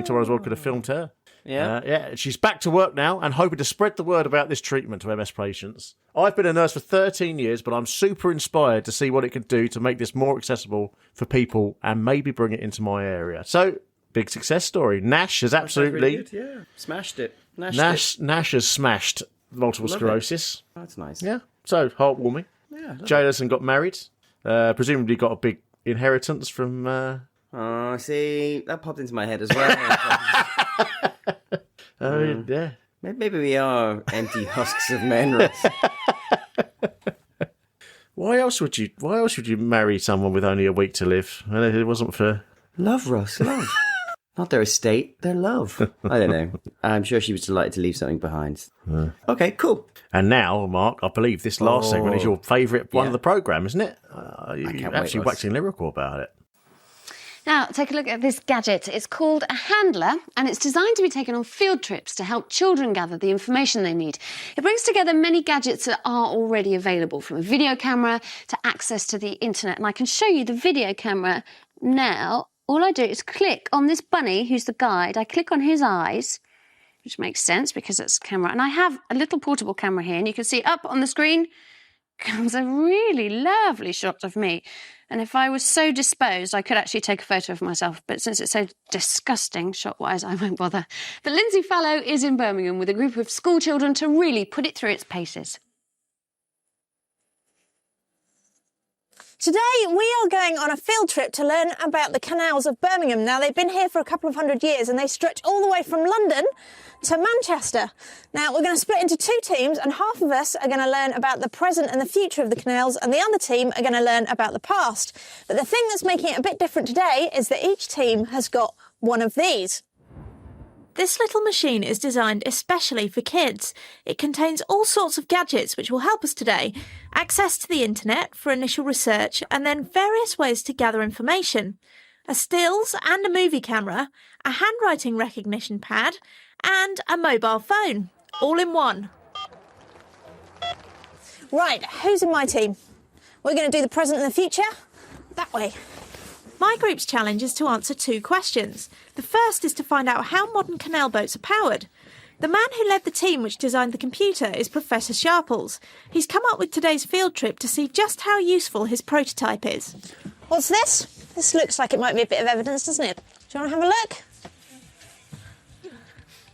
Tora as well could have filmed her. Yeah. She's back to work now and hoping to spread the word about this treatment to MS patients. I've been a nurse for 13 years, but I'm super inspired to see what it can do to make this more accessible for people and maybe bring it into my area. So, big success story. Nash has absolutely... Really good, yeah. Smashed it. Nash has smashed multiple sclerosis. Oh, that's nice. Yeah. So, heartwarming. Yeah. Jailers got married. Presumably got a big inheritance from... Oh, see, that popped into my head as well. Yeah. Maybe we are empty husks of men, Ross. Why else would you marry someone with only a week to live? And it wasn't for love, Ross, love. Not their estate, their love. I don't know. I'm sure she was delighted to leave something behind. Okay, cool. And now, Mark, I believe this last segment is your favourite one of the programme, isn't it? You're actually waxing lyrical about it. Now, take a look at this gadget. It's called a handler, and it's designed to be taken on field trips to help children gather the information they need. It brings together many gadgets that are already available, from a video camera to access to the internet. And I can show you the video camera now. All I do is click on this bunny, who's the guide. I click on his eyes, which makes sense because it's a camera. And I have a little portable camera here, and you can see up on the screen comes a really lovely shot of me. And if I was so disposed, I could actually take a photo of myself. But since it's so disgusting shot-wise, I won't bother. But Lindsey Fallow is in Birmingham with a group of school children to really put it through its paces. Today, we are going on a field trip to learn about the canals of Birmingham. Now, they've been here for a couple of hundred years and they stretch all the way from London to Manchester. Now, we're going to split into two teams and half of us are going to learn about the present and the future of the canals and the other team are going to learn about the past. But the thing that's making it a bit different today is that each team has got one of these. This little machine is designed especially for kids. It contains all sorts of gadgets which will help us today. Access to the internet for initial research and then various ways to gather information. A stills and a movie camera, a handwriting recognition pad and a mobile phone, all in one. Right, who's in my team? We're going to do the present and the future. That way. My group's challenge is to answer two questions. The first is to find out how modern canal boats are powered. The man who led the team which designed the computer is Professor Sharples. He's come up with today's field trip to see just how useful his prototype is. What's this? This looks like it might be a bit of evidence, doesn't it? Do you want to have a look?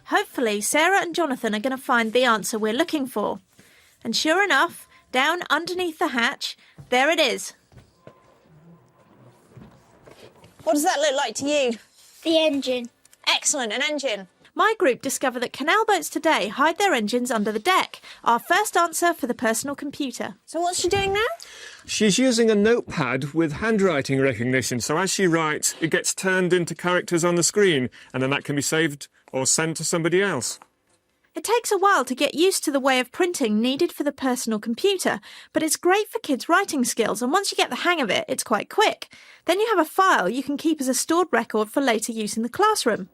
Hopefully, Sarah and Jonathan are going to find the answer we're looking for. And sure enough, down underneath the hatch, there it is. What does that look like to you? The engine. Excellent, an engine. My group discovered that canal boats today hide their engines under the deck. Our first answer for the personal computer. So what's she doing now? She's using a notepad with handwriting recognition, so as she writes, it gets turned into characters on the screen, and then that can be saved or sent to somebody else. It takes a while to get used to the way of printing needed for the personal computer, but it's great for kids' writing skills, and once you get the hang of it, it's quite quick. Then you have a file you can keep as a stored record for later use in the classroom.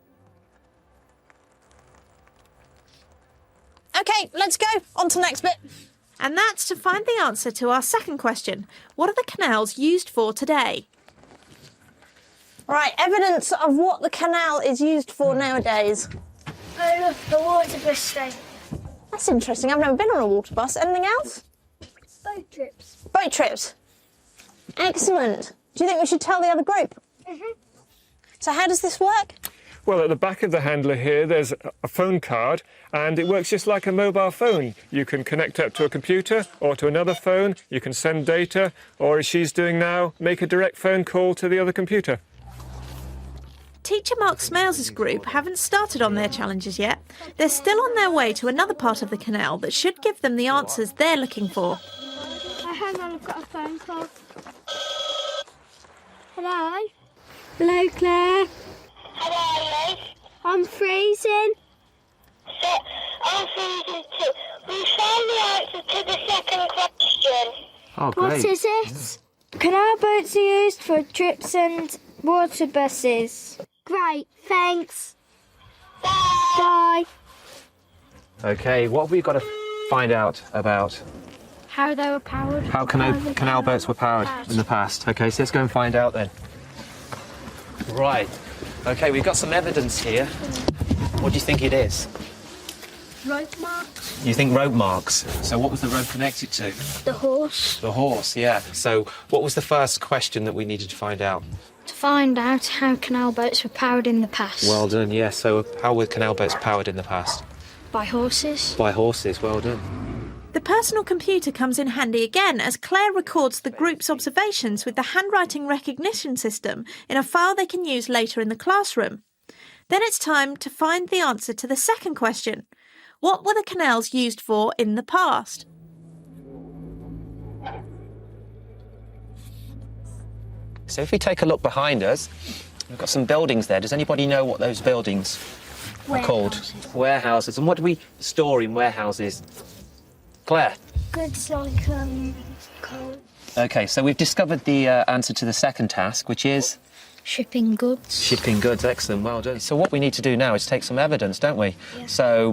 OK, let's go. On to the next bit. And that's to find the answer to our second question. What are the canals used for today? Right, evidence of what the canal is used for nowadays. Oh, look, the water bus stay. That's interesting. I've never been on a water bus. Anything else? Boat trips. Boat trips. Excellent. Do you think we should tell the other group? So how does this work? Well, at the back of the handler here, there's a phone card, and it works just like a mobile phone. You can connect up to a computer or to another phone, you can send data, or as she's doing now, make a direct phone call to the other computer. Teacher Mark Smales' group haven't started on their challenges yet. They're still on their way to another part of the canal that should give them the answers they're looking for. Hang on, I've got a phone call. Hello? Hello, Claire? Hello, Liz. I'm freezing. I'm freezing too. We found the answer to the second question. Oh, What great. is it? Canal boats are used for trips and water buses. Great, thanks. Bye. OK, what have we got to find out about How they were powered. how canal boats were powered in the past? OK, so let's go and find out then. Right. OK, we've got some evidence here. What do you think it is? Rope marks. You think rope marks. So what was the rope connected to? The horse. The horse, yeah. So what was the first question that we needed to find out? To find out how canal boats were powered in the past. Well done, yeah. So how were canal boats powered in the past? By horses. By horses, well done. The personal computer comes in handy again as Claire records the group's observations with the handwriting recognition system in a file they can use later in the classroom. Then it's time to find the answer to the second question. What were the canals used for in the past? So if we take a look behind us, We've got some buildings there. Does anybody know what those buildings are called? Warehouses. And what do we store in warehouses? Claire? Goods like, coal. Okay, so we've discovered the answer to the second task, which is? Shipping goods. Shipping goods, excellent, well done. So what we need to do now is take some evidence, don't we? Yeah. So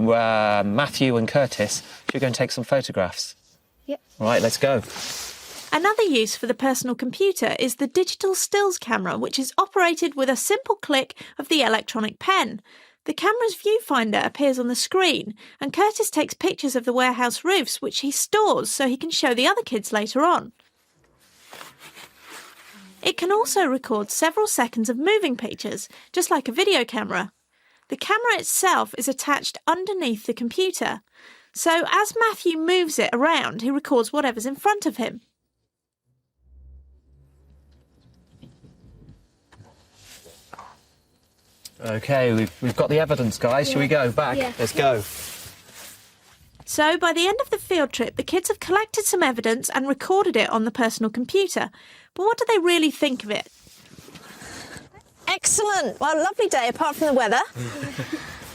Matthew and Curtis, you're going to take some photographs. Yep. Right, let's go. Another use for the personal computer is the digital stills camera, which is operated with a simple click of the electronic pen. The camera's viewfinder appears on the screen, and Curtis takes pictures of the warehouse roofs, which he stores so he can show the other kids later on. It can also record several seconds of moving pictures, just like a video camera. The camera itself is attached underneath the computer, so as Matthew moves it around, he records whatever's in front of him. Okay, we've got the evidence, guys. Shall we go back? Yeah. Let's go. So by the end of the field trip, the kids have collected some evidence and recorded it on the personal computer. But what do they really think of it? Excellent. Well, lovely day, apart from the weather.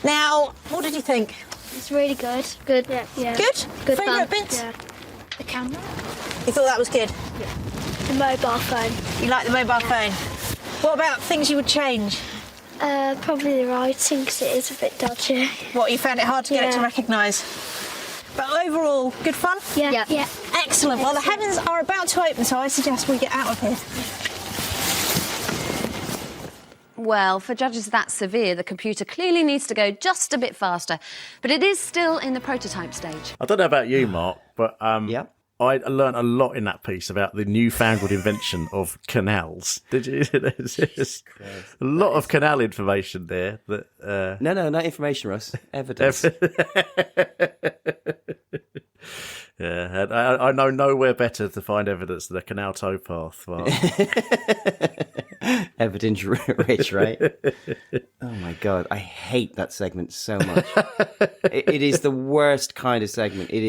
Now, what did you think? It's really good. Good. Yeah. Good? Good Favourite fun. bits? Yeah. The camera. You thought that was good? Yeah. The mobile phone. You like the mobile phone? What about things you would change? Probably the writing, because it is a bit dodgy. What, you found it hard to get it to recognise? But overall, good fun? Yeah. Excellent. Well, the heavens are about to open, so I suggest we get out of here. Well, for judges that severe, the computer clearly needs to go just a bit faster. But it is still in the prototype stage. I don't know about you, Mark, but I learnt a lot in that piece about the newfangled invention of canals. Did you? There's a lot of canal information there. That No, not information, Russ. Evidence. Yeah, and I know nowhere better to find evidence than a canal towpath. Well. Evidence rich, right? Oh my God, I hate that segment so much. It is the worst kind of segment. It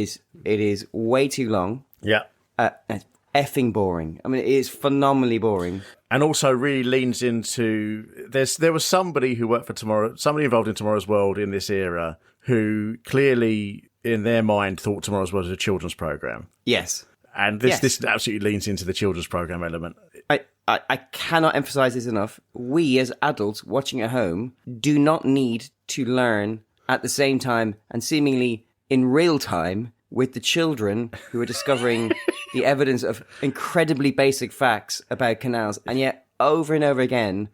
is way too long. Yeah. It's effing boring. I mean, it is phenomenally boring. And also really leans into there was somebody who worked for somebody involved in Tomorrow's World in this era who clearly in their mind thought Tomorrow's World was a children's program. Yes. And this absolutely leans into the children's program element. I cannot emphasize this enough. We as adults watching at home do not need to learn at the same time and seemingly in real time with the children who are discovering the evidence of incredibly basic facts about canals. And yet over and over again,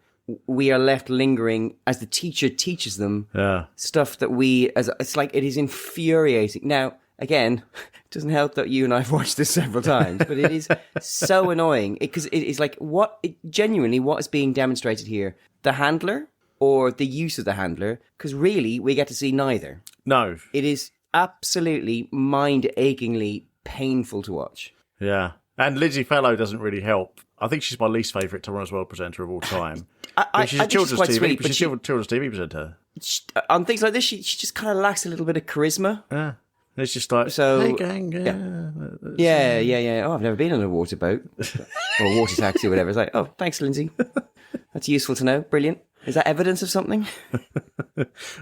we are left lingering as the teacher teaches them stuff that it's like, it is infuriating. Now, again, it doesn't help that you and I have watched this several times, but it is so annoying because it is like, genuinely what is being demonstrated here? The handler or the use of the handler? Because really, we get to see neither. No. It is absolutely mind-achingly painful to watch. Yeah. And Lindsey Fallow doesn't really help. I think she's my least favourite Tomorrow's World presenter of all time. She's a children's TV presenter. On things like this, she just kind of lacks a little bit of charisma. Yeah. It's just like, so, hey gang, yeah. Oh, I've never been on a water boat or a water taxi or whatever. It's like, oh, thanks, Lindsay. That's useful to know. Brilliant. Is that evidence of something?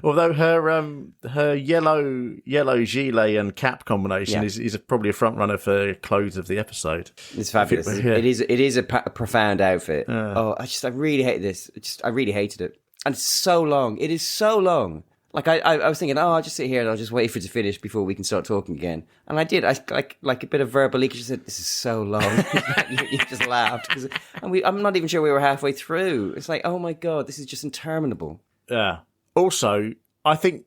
Although her yellow gilet and cap combination is probably a front runner for clothes of the episode. It's fabulous. It is a profound outfit. I really hate this. I really hated it. And it's so long. It is so long. Like I was thinking, I'll just sit here and I'll just wait for it to finish before we can start talking again. And I did. I like a bit of verbal leakage. I said, "This is so long." you just laughed, and I'm not even sure we were halfway through. It's like, oh my God, this is just interminable. Yeah. Also, I think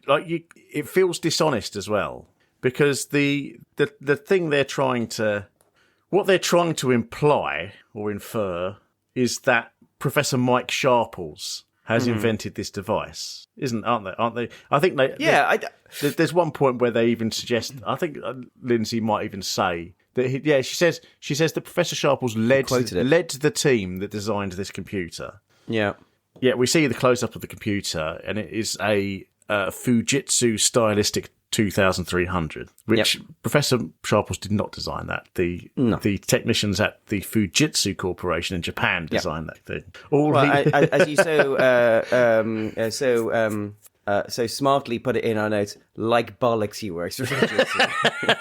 it feels dishonest as well because the thing they're trying to imply or infer is that Professor Mike Sharples has invented this device, aren't they? I think they. Yeah. There's one point where they even suggest. I think Lindsay might even say that. She says that Professor Sharples led the team that designed this computer. Yeah. Yeah, we see the close up of the computer, and it is a Fujitsu stylistic 2300, which Professor Sharples did not design that. The technicians at the Fujitsu Corporation in Japan designed that thing. As you so smartly put it in our notes, like bollocks he works for Fujitsu.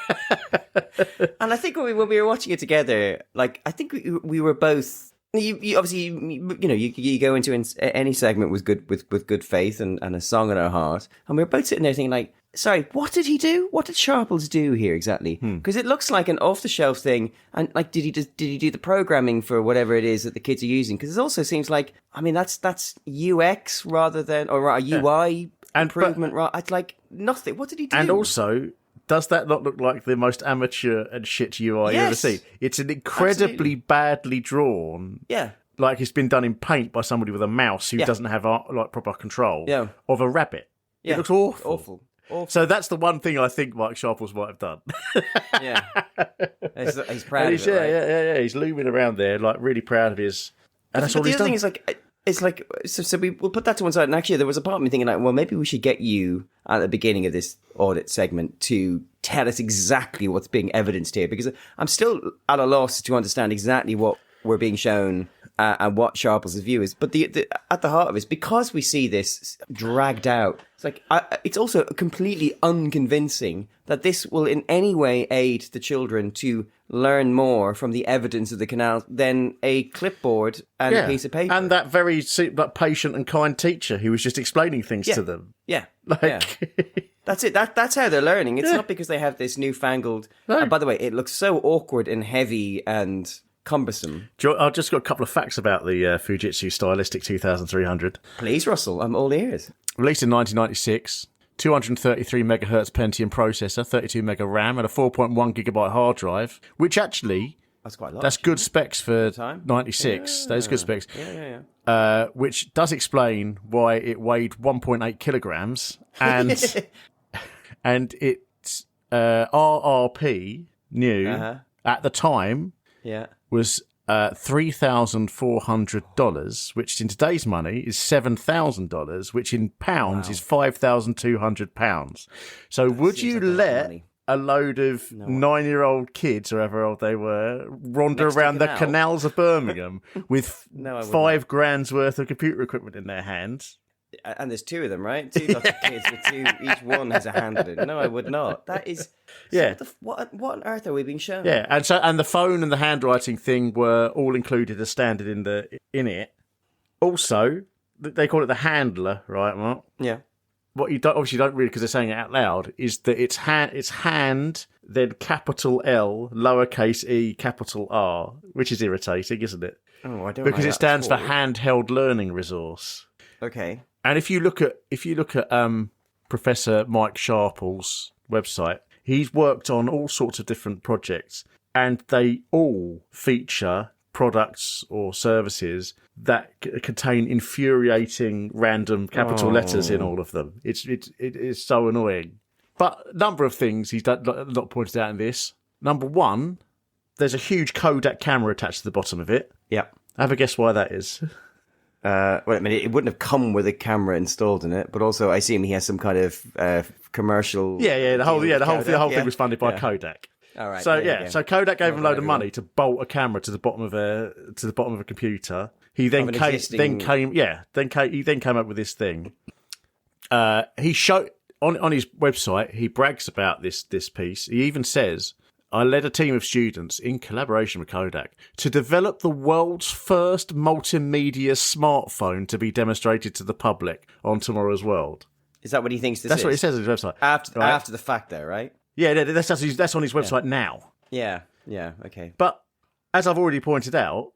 And I think when we were watching it together, like, I think we were both... You obviously, you go into any segment with good faith and a song in our heart, and we were both sitting there thinking, like, sorry, what did he do? What did Sharples do here exactly? Because it looks like an off-the-shelf thing, and like, did he do the programming for whatever it is that the kids are using? Because it also seems like, I mean, that's UX rather than or a UI improvement. It's like nothing. What did he do? And also, does that not look like the most amateur and shit UI you ever see? It's an incredibly badly drawn. Yeah. Like it's been done in paint by somebody with a mouse who doesn't have like proper control of a rabbit. Yeah. It looks awful. Awful. So that's the one thing I think Mike Sharples might have done. Yeah. He's proud of it, right? Yeah. He's looming around there, like really proud of his... And that's all he's done. The other thing is, like, so we'll put that to one side. And actually, there was a part of me thinking, like, well, maybe we should get you at the beginning of this audit segment to tell us exactly what's being evidenced here, because I'm still at a loss to understand exactly what we're being shown and what Sharples' view is. But at the heart of it is, because we see this dragged out, it's like it's also completely unconvincing that this will in any way aid the children to learn more from the evidence of the canal than a clipboard and a piece of paper. And that very patient and kind teacher who was just explaining things to them. Yeah. That's it. That's how they're learning. It's not because they have this newfangled... by the way, it looks so awkward and heavy and cumbersome. I've just got a couple of facts about the Fujitsu Stylistic 2300. Please, Russell. I'm all ears. Released in 1996. 233 megahertz Pentium processor, 32 mega RAM, and a 4.1 gigabyte hard drive, which actually... That's quite large. That's good specs for 96. Yeah. Those good specs. Yeah. Which does explain why it weighed 1.8 kilograms, and and its RRP new at the time was $3,400, which in today's money is $7,000, which in pounds is £5,200. So would you let a load of 9-year-old kids, or however old they were, wander around the canals of Birmingham with $5,000 worth of computer equipment in their hands? And there's two of them, right? Two lots of kids with two. Each one has a handle in it. No, I would not. That is... What on earth are we being shown? Yeah, and the phone and the handwriting thing were all included as standard in it. Also, they call it the handler, right, Mark? Yeah. What you obviously don't read because they're saying it out loud is that it's hand, then capital L, lowercase e, capital R, which is irritating, isn't it? Oh, I don't. Because it stands for handheld learning resource. Okay. And if you look at Professor Mike Sharples' website, he's worked on all sorts of different projects, and they all feature products or services that contain infuriating random capital letters in all of them. It is so annoying. But a number of things he's not pointed out in this. Number one, there's a huge Kodak camera attached to the bottom of it. Yeah. Have a guess why that is. Well, I mean, it wouldn't have come with a camera installed in it, but also I assume he has some kind of commercial. The whole thing was funded by Kodak. All right. So Kodak gave him a load of money to bolt a camera to the bottom of a computer. He then came up with this thing. He showed on his website. He brags about this piece. He even says, I led a team of students in collaboration with Kodak to develop the world's first multimedia smartphone to be demonstrated to the public on Tomorrow's World. Is that what he thinks this is? That's what he says on his website. After the fact, though, right? Yeah, that's on his website now. Yeah, okay. But as I've already pointed out,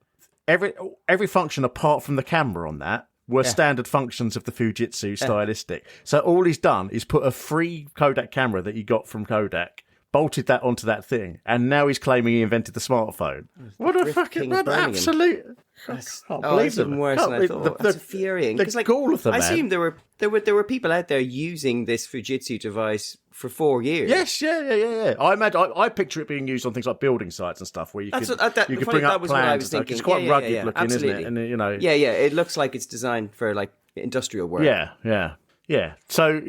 every function apart from the camera on that were standard functions of the Fujitsu Stylistic. So all he's done is put a free Kodak camera that he got from Kodak, bolted that onto that thing, and now he's claiming he invented the smartphone. What a fucking absolute! It's even worse than I thought. That's infuriating. The gall of them, I assume there were people out there using this Fujitsu device for 4 years. Yes, yeah. I picture it being used on things like building sites and stuff where you could bring up plans. It's quite rugged looking, absolutely. isn't it? And it looks like it's designed for like industrial work. Yeah. Yeah. So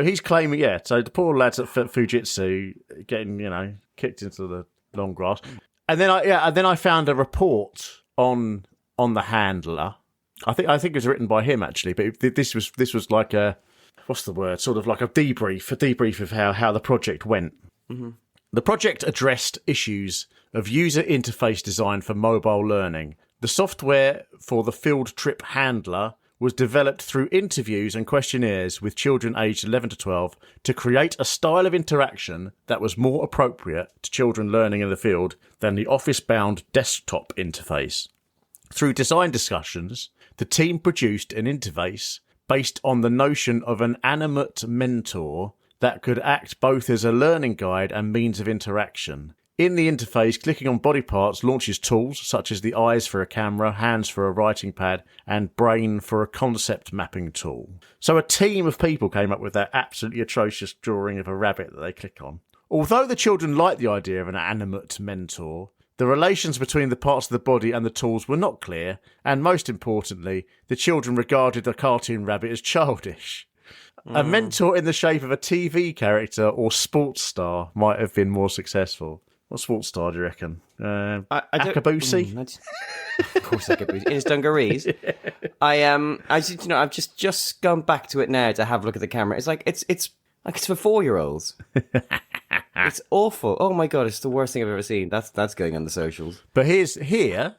he's claiming. Yeah. So the poor lads at Fujitsu getting kicked into the long grass, and then I found a report on the handler. I think it was written by him actually, but this was like a what's the word? Sort of like a debrief of how the project went. Mm-hmm. The project addressed issues of user interface design for mobile learning. The software for the field trip handler was developed through interviews and questionnaires with children aged 11 to 12 to create a style of interaction that was more appropriate to children learning in the field than the office-bound desktop interface. Through design discussions, the team produced an interface based on the notion of an animate mentor that could act both as a learning guide and means of interaction. In the interface, clicking on body parts launches tools such as the eyes for a camera, hands for a writing pad, and brain for a concept mapping tool. So a team of people came up with that absolutely atrocious drawing of a rabbit that they click on. Although the children liked the idea of an animate mentor, the relations between the parts of the body and the tools were not clear, and most importantly, the children regarded the cartoon rabbit as childish. A mentor in the shape of a TV character or sports star might have been more successful. What sports star do you reckon? Akabusi? Of course, Akabusi. In his dungarees. I've just gone back to it now to have a look at the camera. It's like it's for 4-year-olds. It's awful. Oh my god, it's the worst thing I've ever seen. That's going on the socials. But here's the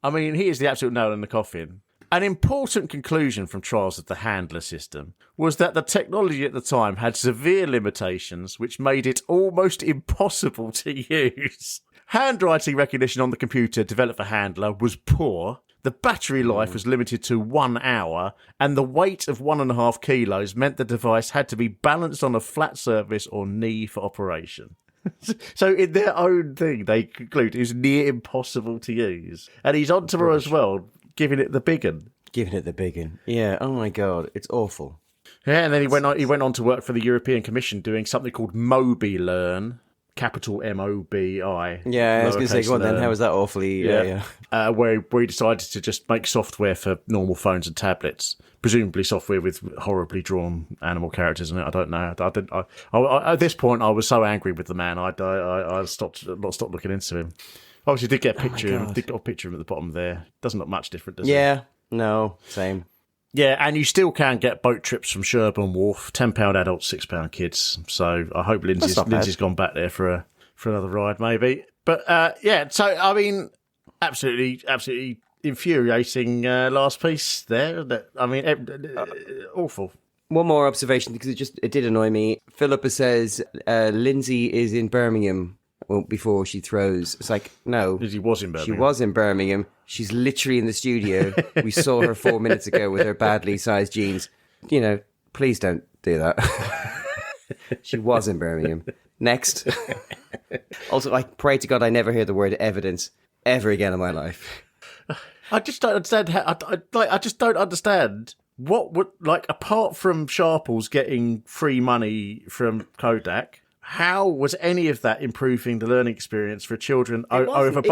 absolute nail in the coffin. An important conclusion from trials of the handler system was that the technology at the time had severe limitations which made it almost impossible to use. Handwriting recognition on the computer developed for handler was poor, the battery life was limited to 1 hour, and the weight of 1.5 kilos meant the device had to be balanced on a flat surface or knee for operation. So in their own thing, they conclude it was near impossible to use. And he's on to her as well, giving it the big un. Yeah, oh my god, it's awful. Yeah, and then he went on to work for the European Commission doing something called MobiLearn, capital M-O-B-I. Yeah, I was going to say, go on then, how was that awfully... Where he decided to just make software for normal phones and tablets, presumably software with horribly drawn animal characters in it. I don't know. I at this point, I was so angry with the man, I stopped looking into him. Obviously, did get a picture of him. Did get a picture of him at the bottom there. Doesn't look much different, does it? Yeah, no, same. Yeah, and you still can get boat trips from Sherborne Wharf, £10 adults, £6 kids. So I hope Lindsay's gone back there for another ride, maybe. But so I mean, absolutely infuriating last piece there. Awful. One more observation because it did annoy me. Philippa says Lindsay is in Birmingham. Before she throws. It's like, no. She was in Birmingham. She was in Birmingham. She's literally in the studio. We saw her 4 minutes ago with her badly sized jeans. Please don't do that. She was in Birmingham. Next. Also, I pray to God I never hear the word evidence ever again in my life. I just don't understand I just don't understand what would, apart from Sharples getting free money from Kodak, how was any of that improving the learning experience for children above a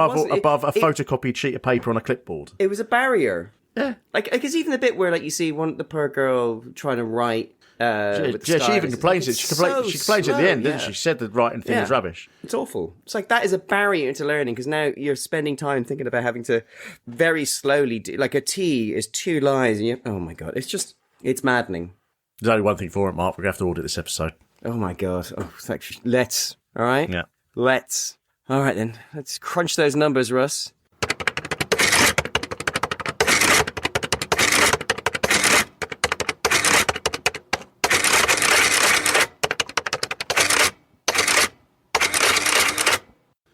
photocopied sheet of paper on a clipboard? It was a barrier. Yeah. Because even the bit where, you see the poor girl trying to write with the she even complains it. She complains at the end, didn't she? She said the writing thing was rubbish. It's awful. It's like that is a barrier to learning because now you're spending time thinking about having to very slowly do, a T is 2 lines and oh my God, it's maddening. There's only one thing for it, Mark. We're going to have to audit this episode. Oh my God. Oh, let's. All right? Yeah. Let's. All right then. Let's crunch those numbers, Russ.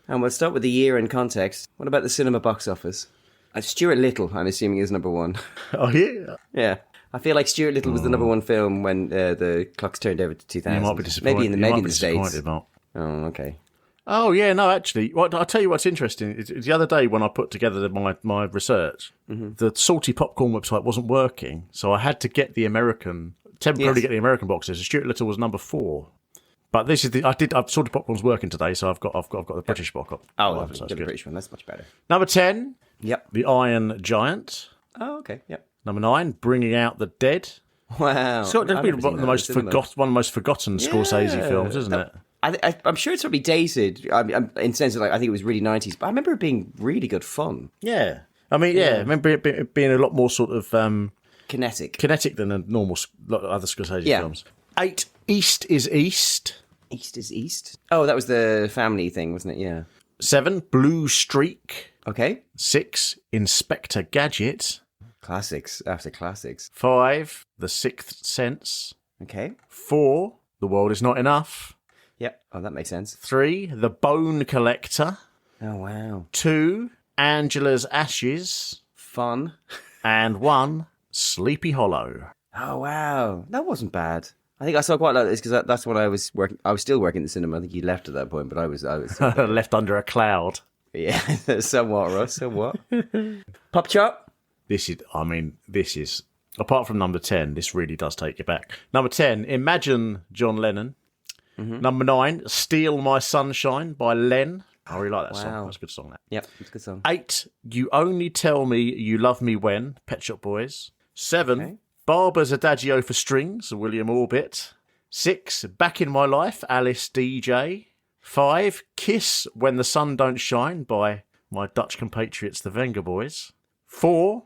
And we'll start with the year in context. What about the cinema box office? Stuart Little, I'm assuming, is number 1. Oh, yeah? Yeah. I feel like Stuart Little was the number 1 film when the clocks turned over to 2000. You might be disappointed. Maybe in the States. Mark. Oh, okay. Oh, yeah, no, actually. I'll tell you what's interesting. The other day when I put together my research, the Salty Popcorn website wasn't working, so I had to get the temporarily get the American boxes. Stuart Little was number 4. But this is Salty Popcorn's working today, so I've got the British box up. Oh, lovely. So the British one. That's much better. Number 10. Yep. The Iron Giant. Oh, okay. Yep. Number 9, Bringing Out the Dead. Wow. It's got to I've be never one seen of the that. most It's similar. one of the most forgotten Scorsese films, isn't it? I'm sure it's probably dated. I'm in sense of like I think it was really 90s, but I remember it being really good fun. Yeah. I mean, I remember it being a lot more sort of kinetic than a normal lot of other Scorsese Yeah. films. 8. East is East. East is East. Oh, that was the family thing, wasn't it? Yeah. 7. Blue Streak. Okay. 6. Inspector Gadget. Classics after classics. 5. The Sixth Sense. Okay. 4. The World Is Not Enough. Yep. Oh, that makes sense. 3. The Bone Collector. Oh, wow. 2. Angela's Ashes. Fun. And 1. Sleepy Hollow. Oh, wow. That wasn't bad. I think I saw quite a lot of this because that's when I was working. I was still working in the cinema. I think you left at that point, but I was left under a cloud. Yeah, somewhat, Russ. Somewhat. Pop chop. This is apart from number 10. This really does take you back. Number 10. Imagine John Lennon. Mm-hmm. Number 9. Steal My Sunshine by Len. I really like that song. That's a good song. That. Yep, it's a good song. 8. You Only Tell Me You Love Me When. Pet Shop Boys. 7. Okay. Barber's Adagio for Strings, William Orbit. 6. Back in My Life, Alice DJ. 5. Kiss When the Sun Don't Shine by my Dutch compatriots, the Venga Boys. 4.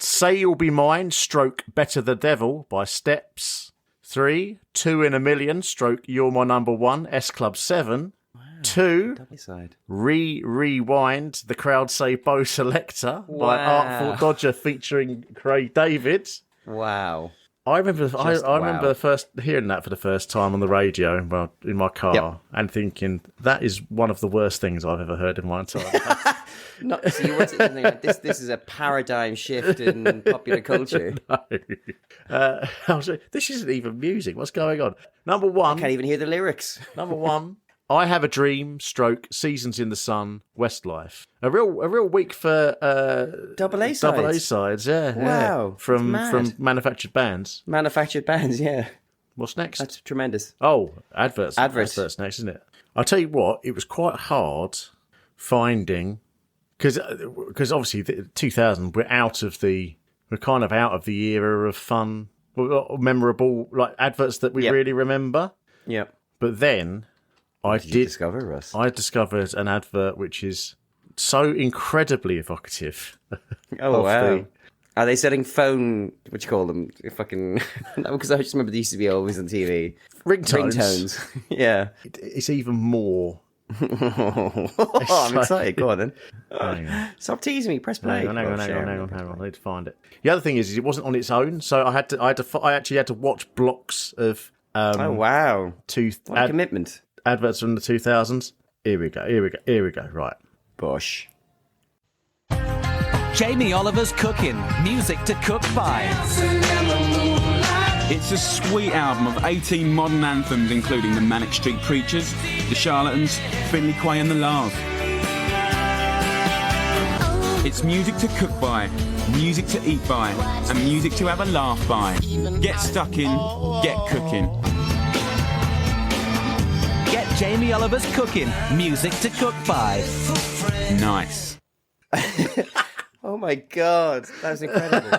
Say You'll Be Mine, stroke Better the Devil by Steps. 3. 2 in a Million, stroke You're My Number One, S Club 7. 2. Double side. Rewind, The Crowd Say Bo Selector by Artful Dodger featuring Craig David. Wow. I remember first hearing that for the first time on the radio in my car and thinking that is one of the worst things I've ever heard in my entire life. So you wanted something like this? This is a paradigm shift in popular culture. I was like, this isn't even music. What's going on? Number 1. I can't even hear the lyrics. Number 1. I Have a Dream, stroke Seasons in the Sun, Westlife. A real week for double A sides. Double A sides, yeah. Wow. Yeah. From manufactured bands. Manufactured bands, yeah. What's next? That's tremendous. Oh, adverts. Adverts next, isn't it? I'll tell you what, it was quite hard finding because obviously 2000 we're kind of out of the era of fun, memorable like adverts that we really remember. Yep. But then I did discover, Russ? I discovered an advert which is so incredibly evocative. Oh wow! Are they selling phone? What do you call them? Fucking because I just remember they used to be always on TV. Ringtones. Yeah. It's even more. I'm excited. Go on then. Stop teasing me. Press play. Hang on. I need to find it. The other thing is it wasn't on its own, so I actually had to watch blocks of. Oh wow! What a commitment. Adverts from the 2000s. Here we go. Right. Bosh. Jamie Oliver's Cooking. Music to cook by. It's a sweet album of 18 modern anthems, including the Manic Street Preachers, the Charlatans, Finley Quay and the Laws. It's music to cook by, music to eat by, and music to have a laugh by. Get stuck in, get cooking. Get Jamie Oliver's Cooking. Music to cook by. Nice. Oh my God, that was incredible.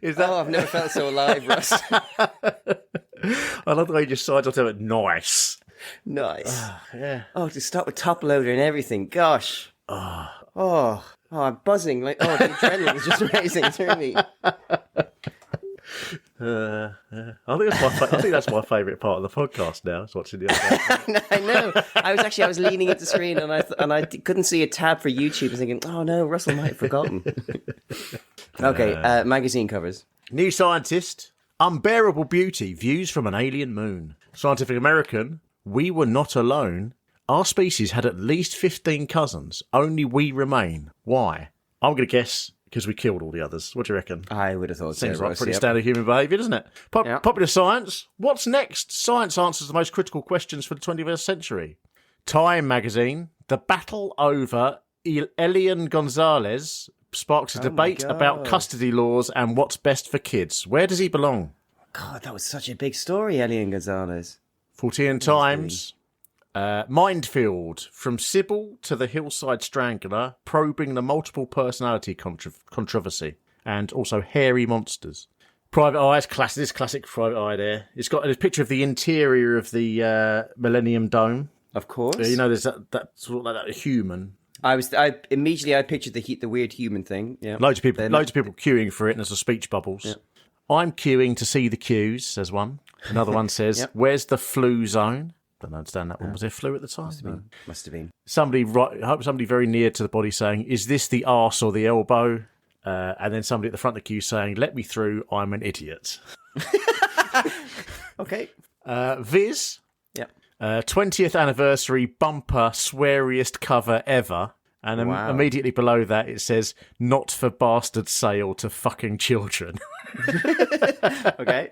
I've never felt so alive, Russ. I love the way you just signed off to it. Nice. Nice. Yeah. Oh, to start with top loader and everything. Gosh. Oh, I'm buzzing. Like, the adrenaline is just raising through me. I think that's my favourite part of the podcast now. Is watching the other. I know. I was leaning at the screen and I couldn't see a tab for YouTube. I was thinking, oh no, Russell might have forgotten. Okay, magazine covers. New Scientist, Unbearable Beauty, Views from an Alien Moon. Scientific American, We Were Not Alone. Our species had at least 15 cousins. Only we remain. Why? I'm going to guess because we killed all the others. What do you reckon? I would have thought Seems so. like pretty standard human behaviour, doesn't it? Popular Science. What's next? Science answers the most critical questions for the 21st century. Time magazine. The battle over Elian Gonzalez sparks a debate about custody laws and what's best for kids. Where does he belong? God, that was such a big story, Elian Gonzalez. Fortean Times. Mindfield, from Sybil to the Hillside Strangler, probing the multiple personality controversy, and also hairy monsters. Private Eye's classic. This classic Private Eye there. It's got a picture of the interior of the Millennium Dome. Of course. There's that sort of like that human. I immediately pictured the weird human thing. Yeah. Loads of people queuing for it, and there's a speech bubbles. Yeah. I'm queuing to see the queues, says one. Another one says, Yep. Where's the flu zone? Don't understand that one. Was there flu at the time? Must have been. Somebody very near to the body saying, is this the arse or the elbow? And then somebody at the front of the queue saying, let me through, I'm an idiot. Okay. Viz. Yep. 20th anniversary bumper sweariest cover ever. And Wow. immediately below that it says, not for bastard sale to fucking children. Okay.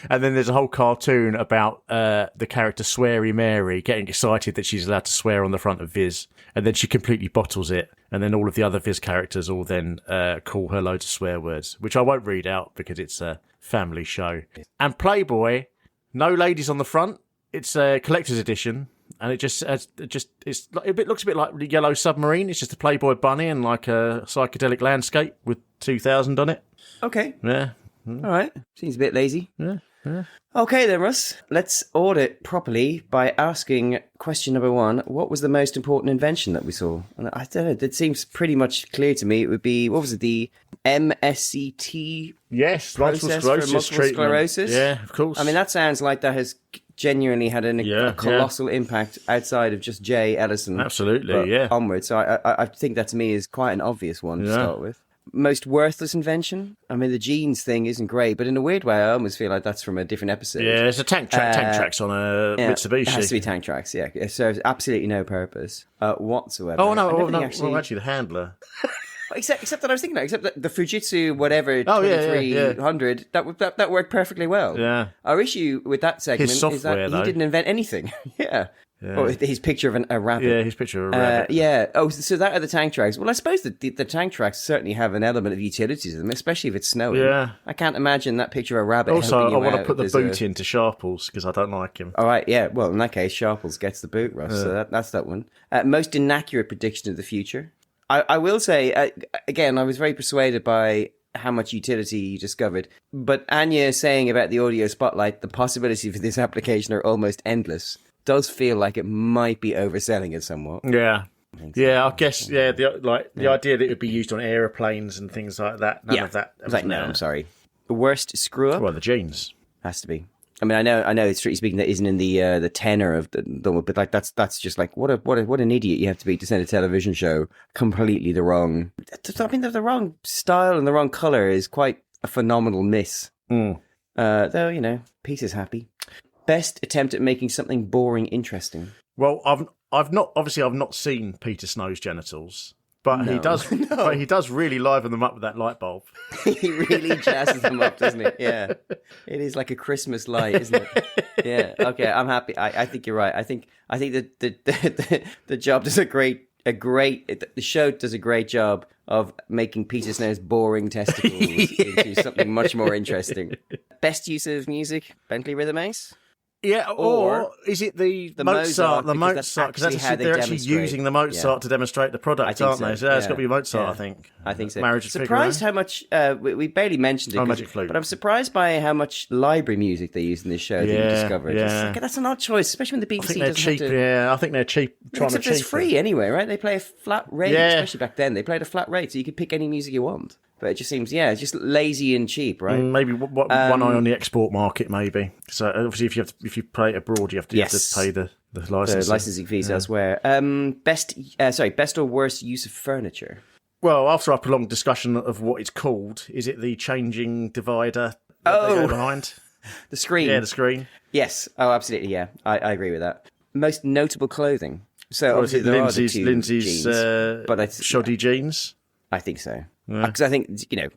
And then there's a whole cartoon about the character Sweary Mary getting excited that she's allowed to swear on the front of Viz. And then she completely bottles it. And then all of the other Viz characters all then call her loads of swear words, which I won't read out because it's a family show. And Playboy, no ladies on the front. It's a collector's edition. And it looks a bit like the Yellow Submarine. It's just a Playboy bunny and like a psychedelic landscape with 2000 on it. Okay. Yeah. All right. Seems a bit lazy. Yeah. Okay then, Russ. Let's audit properly by asking question number 1. What was the most important invention that we saw? And I don't know. It seems pretty much clear to me. It would be, what was it? The MSCT Yes, process for multiple sclerosis? Yeah, of course. I mean, that sounds like that has genuinely had a colossal impact outside of just J. Edison. Absolutely, yeah. Onwards. So I think that to me is quite an obvious one to start with. Most worthless invention? I mean, the jeans thing isn't great, but in a weird way, I almost feel like that's from a different episode. Yeah, it's a tank tracks on a Mitsubishi. It has to be tank tracks, yeah. It serves absolutely no purpose whatsoever. Oh, no, actually the handler. Except that I was thinking that the Fujitsu whatever 2300 that worked perfectly well. Yeah. Our issue with that segment His software, is that he didn't invent anything. Yeah. Oh, his picture of a rabbit. Yeah, his picture of a rabbit. Yeah. Oh, so that are the tank tracks. Well, I suppose the tank tracks certainly have an element of utility to them, especially if it's snowing. Yeah. I can't imagine that picture of a rabbit. Also, I want to out put the as boot into Sharples because I don't like him. All right, yeah. Well, in that case, Sharples gets the boot, Russ. So that's that one. Most inaccurate prediction of the future. I will say, again, I was very persuaded by how much utility you discovered. But Anya saying about the audio spotlight, the possibilities for this application are almost endless, does feel like it might be overselling it somewhat. Yeah. I guess, the idea that it would be used on aeroplanes and things like that. None of that. I'm sorry. The worst screw up? Well, the jeans. Has to be. I mean, I know. Strictly speaking, that isn't in the tenor of the but like that's just like what an idiot you have to be to send a television show completely the wrong. I mean, the wrong style and the wrong color is quite a phenomenal miss. Though Peter's happy. Best attempt at making something boring interesting. Well, I've not seen Peter Snow's genitals. But he does. But he does really liven them up with that light bulb. He really jazzes them up, doesn't he? Yeah, it is like a Christmas light, isn't it? Yeah. Okay, I'm happy. I think you're right. I think that the job does the show does a great job of making Peter Snow's boring testicles into something much more interesting. Best use of music, Bentley Rhythm Ace. Yeah, or is it the Mozart? The Mozart, because they're actually using the Mozart to demonstrate the product, aren't they? So it's got to be Mozart, I think. I think so. Marriage of surprised Figaro. how much we barely mentioned it, Magic Flute. but I'm surprised by how much library music they use in this show that you discovered. Yeah. That's an odd choice, especially when the BBC I think they're doesn't cheap. have to... Yeah, I think they're cheap. Except it's free anyway, right? They play a flat rate, especially back then. They played a flat rate, so you could pick any music you want. But it just seems, it's just lazy and cheap, right? Maybe one eye on the export market, maybe. So obviously, if you play it abroad, you have to pay the licensing fees elsewhere. Best or worst use of furniture. Well, after our prolonged discussion of what it's called, is it the changing divider that they go behind? The screen. Yeah, the screen. Yes. Oh, absolutely. Yeah, I agree with that. Most notable clothing. So obviously there are the two Lindsey's jeans, but shoddy jeans. I think so. Because I think,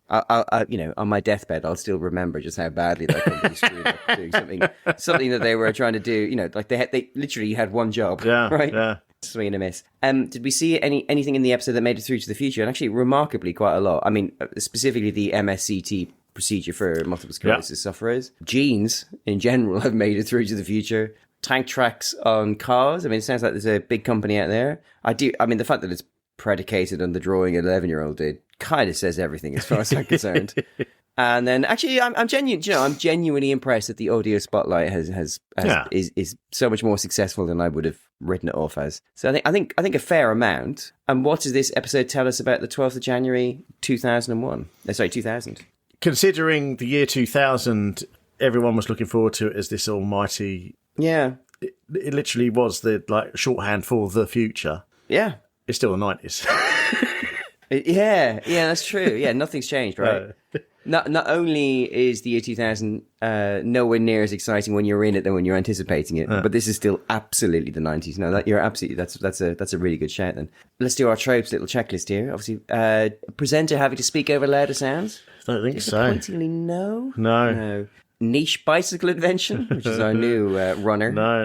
I on my deathbed, I'll still remember just how badly that company screwed up doing something that they were trying to do. Like they literally had one job, right? Yeah. Swing and a miss. Did we see anything in the episode that made it through to the future? And actually, remarkably, quite a lot. I mean, specifically the MSCT procedure for multiple sclerosis sufferers. Jeans, in general, have made it through to the future. Tank tracks on cars. I mean, it sounds like there's a big company out there. The fact that it's predicated on the drawing an 11-year-old did kind of says everything as far as I'm concerned. And then, actually, I'm genuinely impressed that the audio spotlight is so much more successful than I would have written it off as. So I think a fair amount. And what does this episode tell us about the 12th of January 2001? 2000. Considering the year 2000, everyone was looking forward to it as this almighty. Yeah, it literally was the shorthand for the future. Yeah, it's still the 90s. Yeah, that's true. Yeah, nothing's changed, right? Not only is the year 2000 nowhere near as exciting when you're in it than when you're anticipating it, but this is still absolutely the 90s. No, you're absolutely that's a really good shout. Then let's do our tropes little checklist here. Obviously, presenter having to speak over louder sounds. I don't think so. Disappointingly, no. Niche bicycle invention, which is our new runner. No.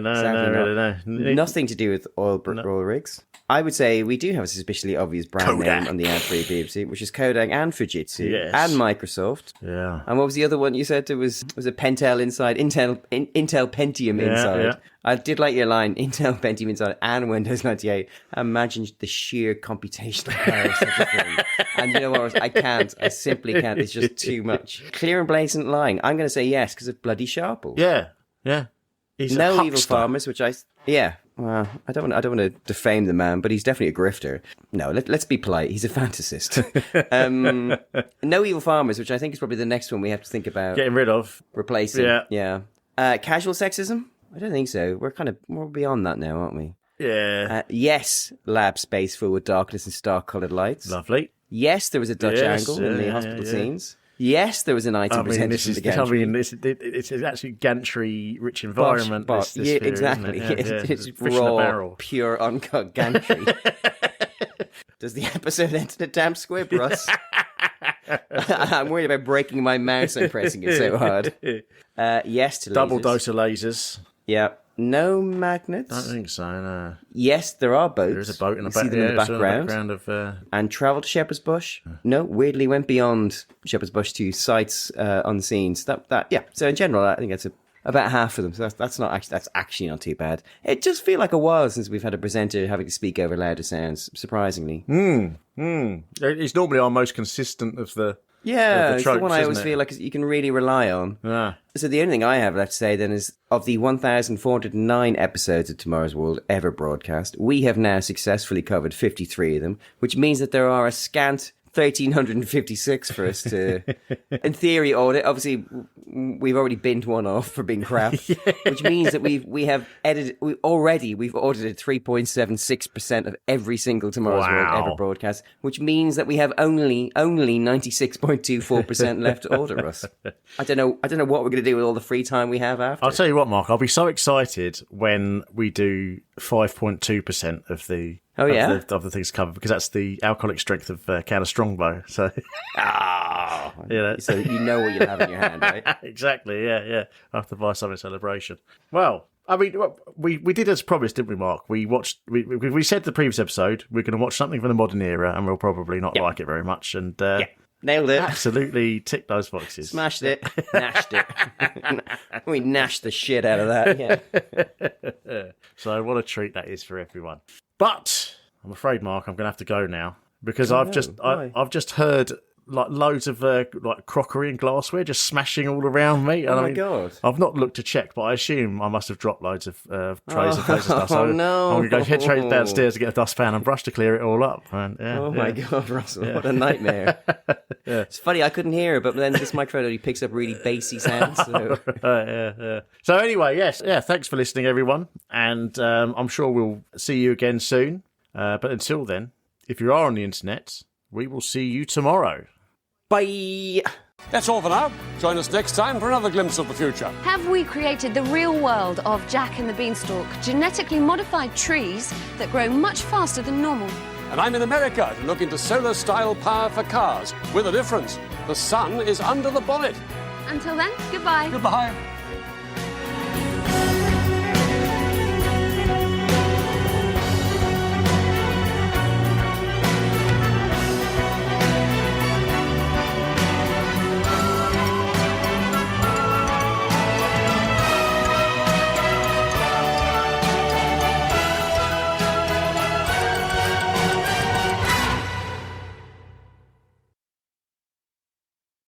Nothing to do with oil rigs. I would say we do have a suspiciously obvious brand name on the ad for BBC, which is Kodak and Fujitsu and Microsoft. Yeah. And what was the other one you said? It was a Pentel inside, Intel Pentium inside. Yeah. I did like your line, Intel Pentium inside and Windows 98. Imagine the sheer computational power of such a thing. And you know what? I simply can't. It's just too much. Clear and blatant lying. I'm going to say yes because of bloody Sharple. Yeah. He's no evil farmers, which well, I don't want to defame the man, but he's definitely a grifter. No, let's be polite. He's a fantasist. No evil farmers, which I think is probably the next one we have to think about getting rid of, replacing. Yeah. Casual sexism? I don't think so. We're beyond that now, aren't we? Yeah. Yes, lab space filled with darkness and star-coloured lights. Lovely. Yes, there was a Dutch angle in the hospital scenes. Yes, there was an item presented from the gantry. It's actually gantry-rich environment. Bosh. This period, exactly. It's raw, pure, uncut gantry. Does the episode end in a damp squib, Russ? I'm worried about breaking my mouse and pressing it so hard. Yes to lasers. Double dose of lasers. Yeah. No magnets? I don't think so, no. Yes, there are boats. There is a boat in the background. And travel to Shepherd's Bush? No, weirdly went beyond Shepherd's Bush to sites unseen. So So in general, I think that's about half of them. So that's actually not too bad. It just feels like a while since we've had a presenter having to speak over louder sounds, surprisingly. It's normally our most consistent of the Yeah, it's the one I always feel like you can really rely on. Yeah. So the only thing I have left to say then is, of the 1,409 episodes of Tomorrow's World ever broadcast, we have now successfully covered 53 of them, which means that there are a scant 1,356 for us to, in theory, audit. Obviously, we've already binned one off for being crap, which means that we've audited 3.76% of every single Tomorrow's World ever broadcast, which means that we have only 96.24% left to audit, Russ. I don't know what we're going to do with all the free time we have after. I'll tell you what, Mark, I'll be so excited when we do 5.2% of the of the things covered, because that's the alcoholic strength of can of Strongbow. So, so you know what you'll have in your hand, right? Exactly. Yeah. I have to buy some in celebration. Well, I mean, we did as promised, didn't we, Mark? We watched. We said the previous episode we're going to watch something from the modern era, and we'll probably not like it very much. And nailed it. Absolutely ticked those boxes. Smashed it. Gnashed it. We gnashed the shit out of that. Yeah. So what a treat that is for everyone. But I'm afraid, Mark, I'm going to have to go now because I've just heard like loads of like crockery and glassware just smashing all around me. Oh my God! I've not looked to check, but I assume I must have dropped loads of trays of stuff. So no! I'm going to go straight downstairs to get a dustpan and brush to clear it all up. And, my God, Russell! What a nightmare! It's funny, I couldn't hear it, but then this microphone only picks up really bassy sounds. So. So anyway, thanks for listening, everyone, and I'm sure we'll see you again soon. But until then, if you are on the internet, we will see you tomorrow. Bye. That's all for now. Join us next time for another glimpse of the future. Have we created the real world of Jack and the Beanstalk, genetically modified trees that grow much faster than normal? And I'm in America to look into solar-style power for cars, with a difference. The sun is under the bonnet. Until then, goodbye. Goodbye.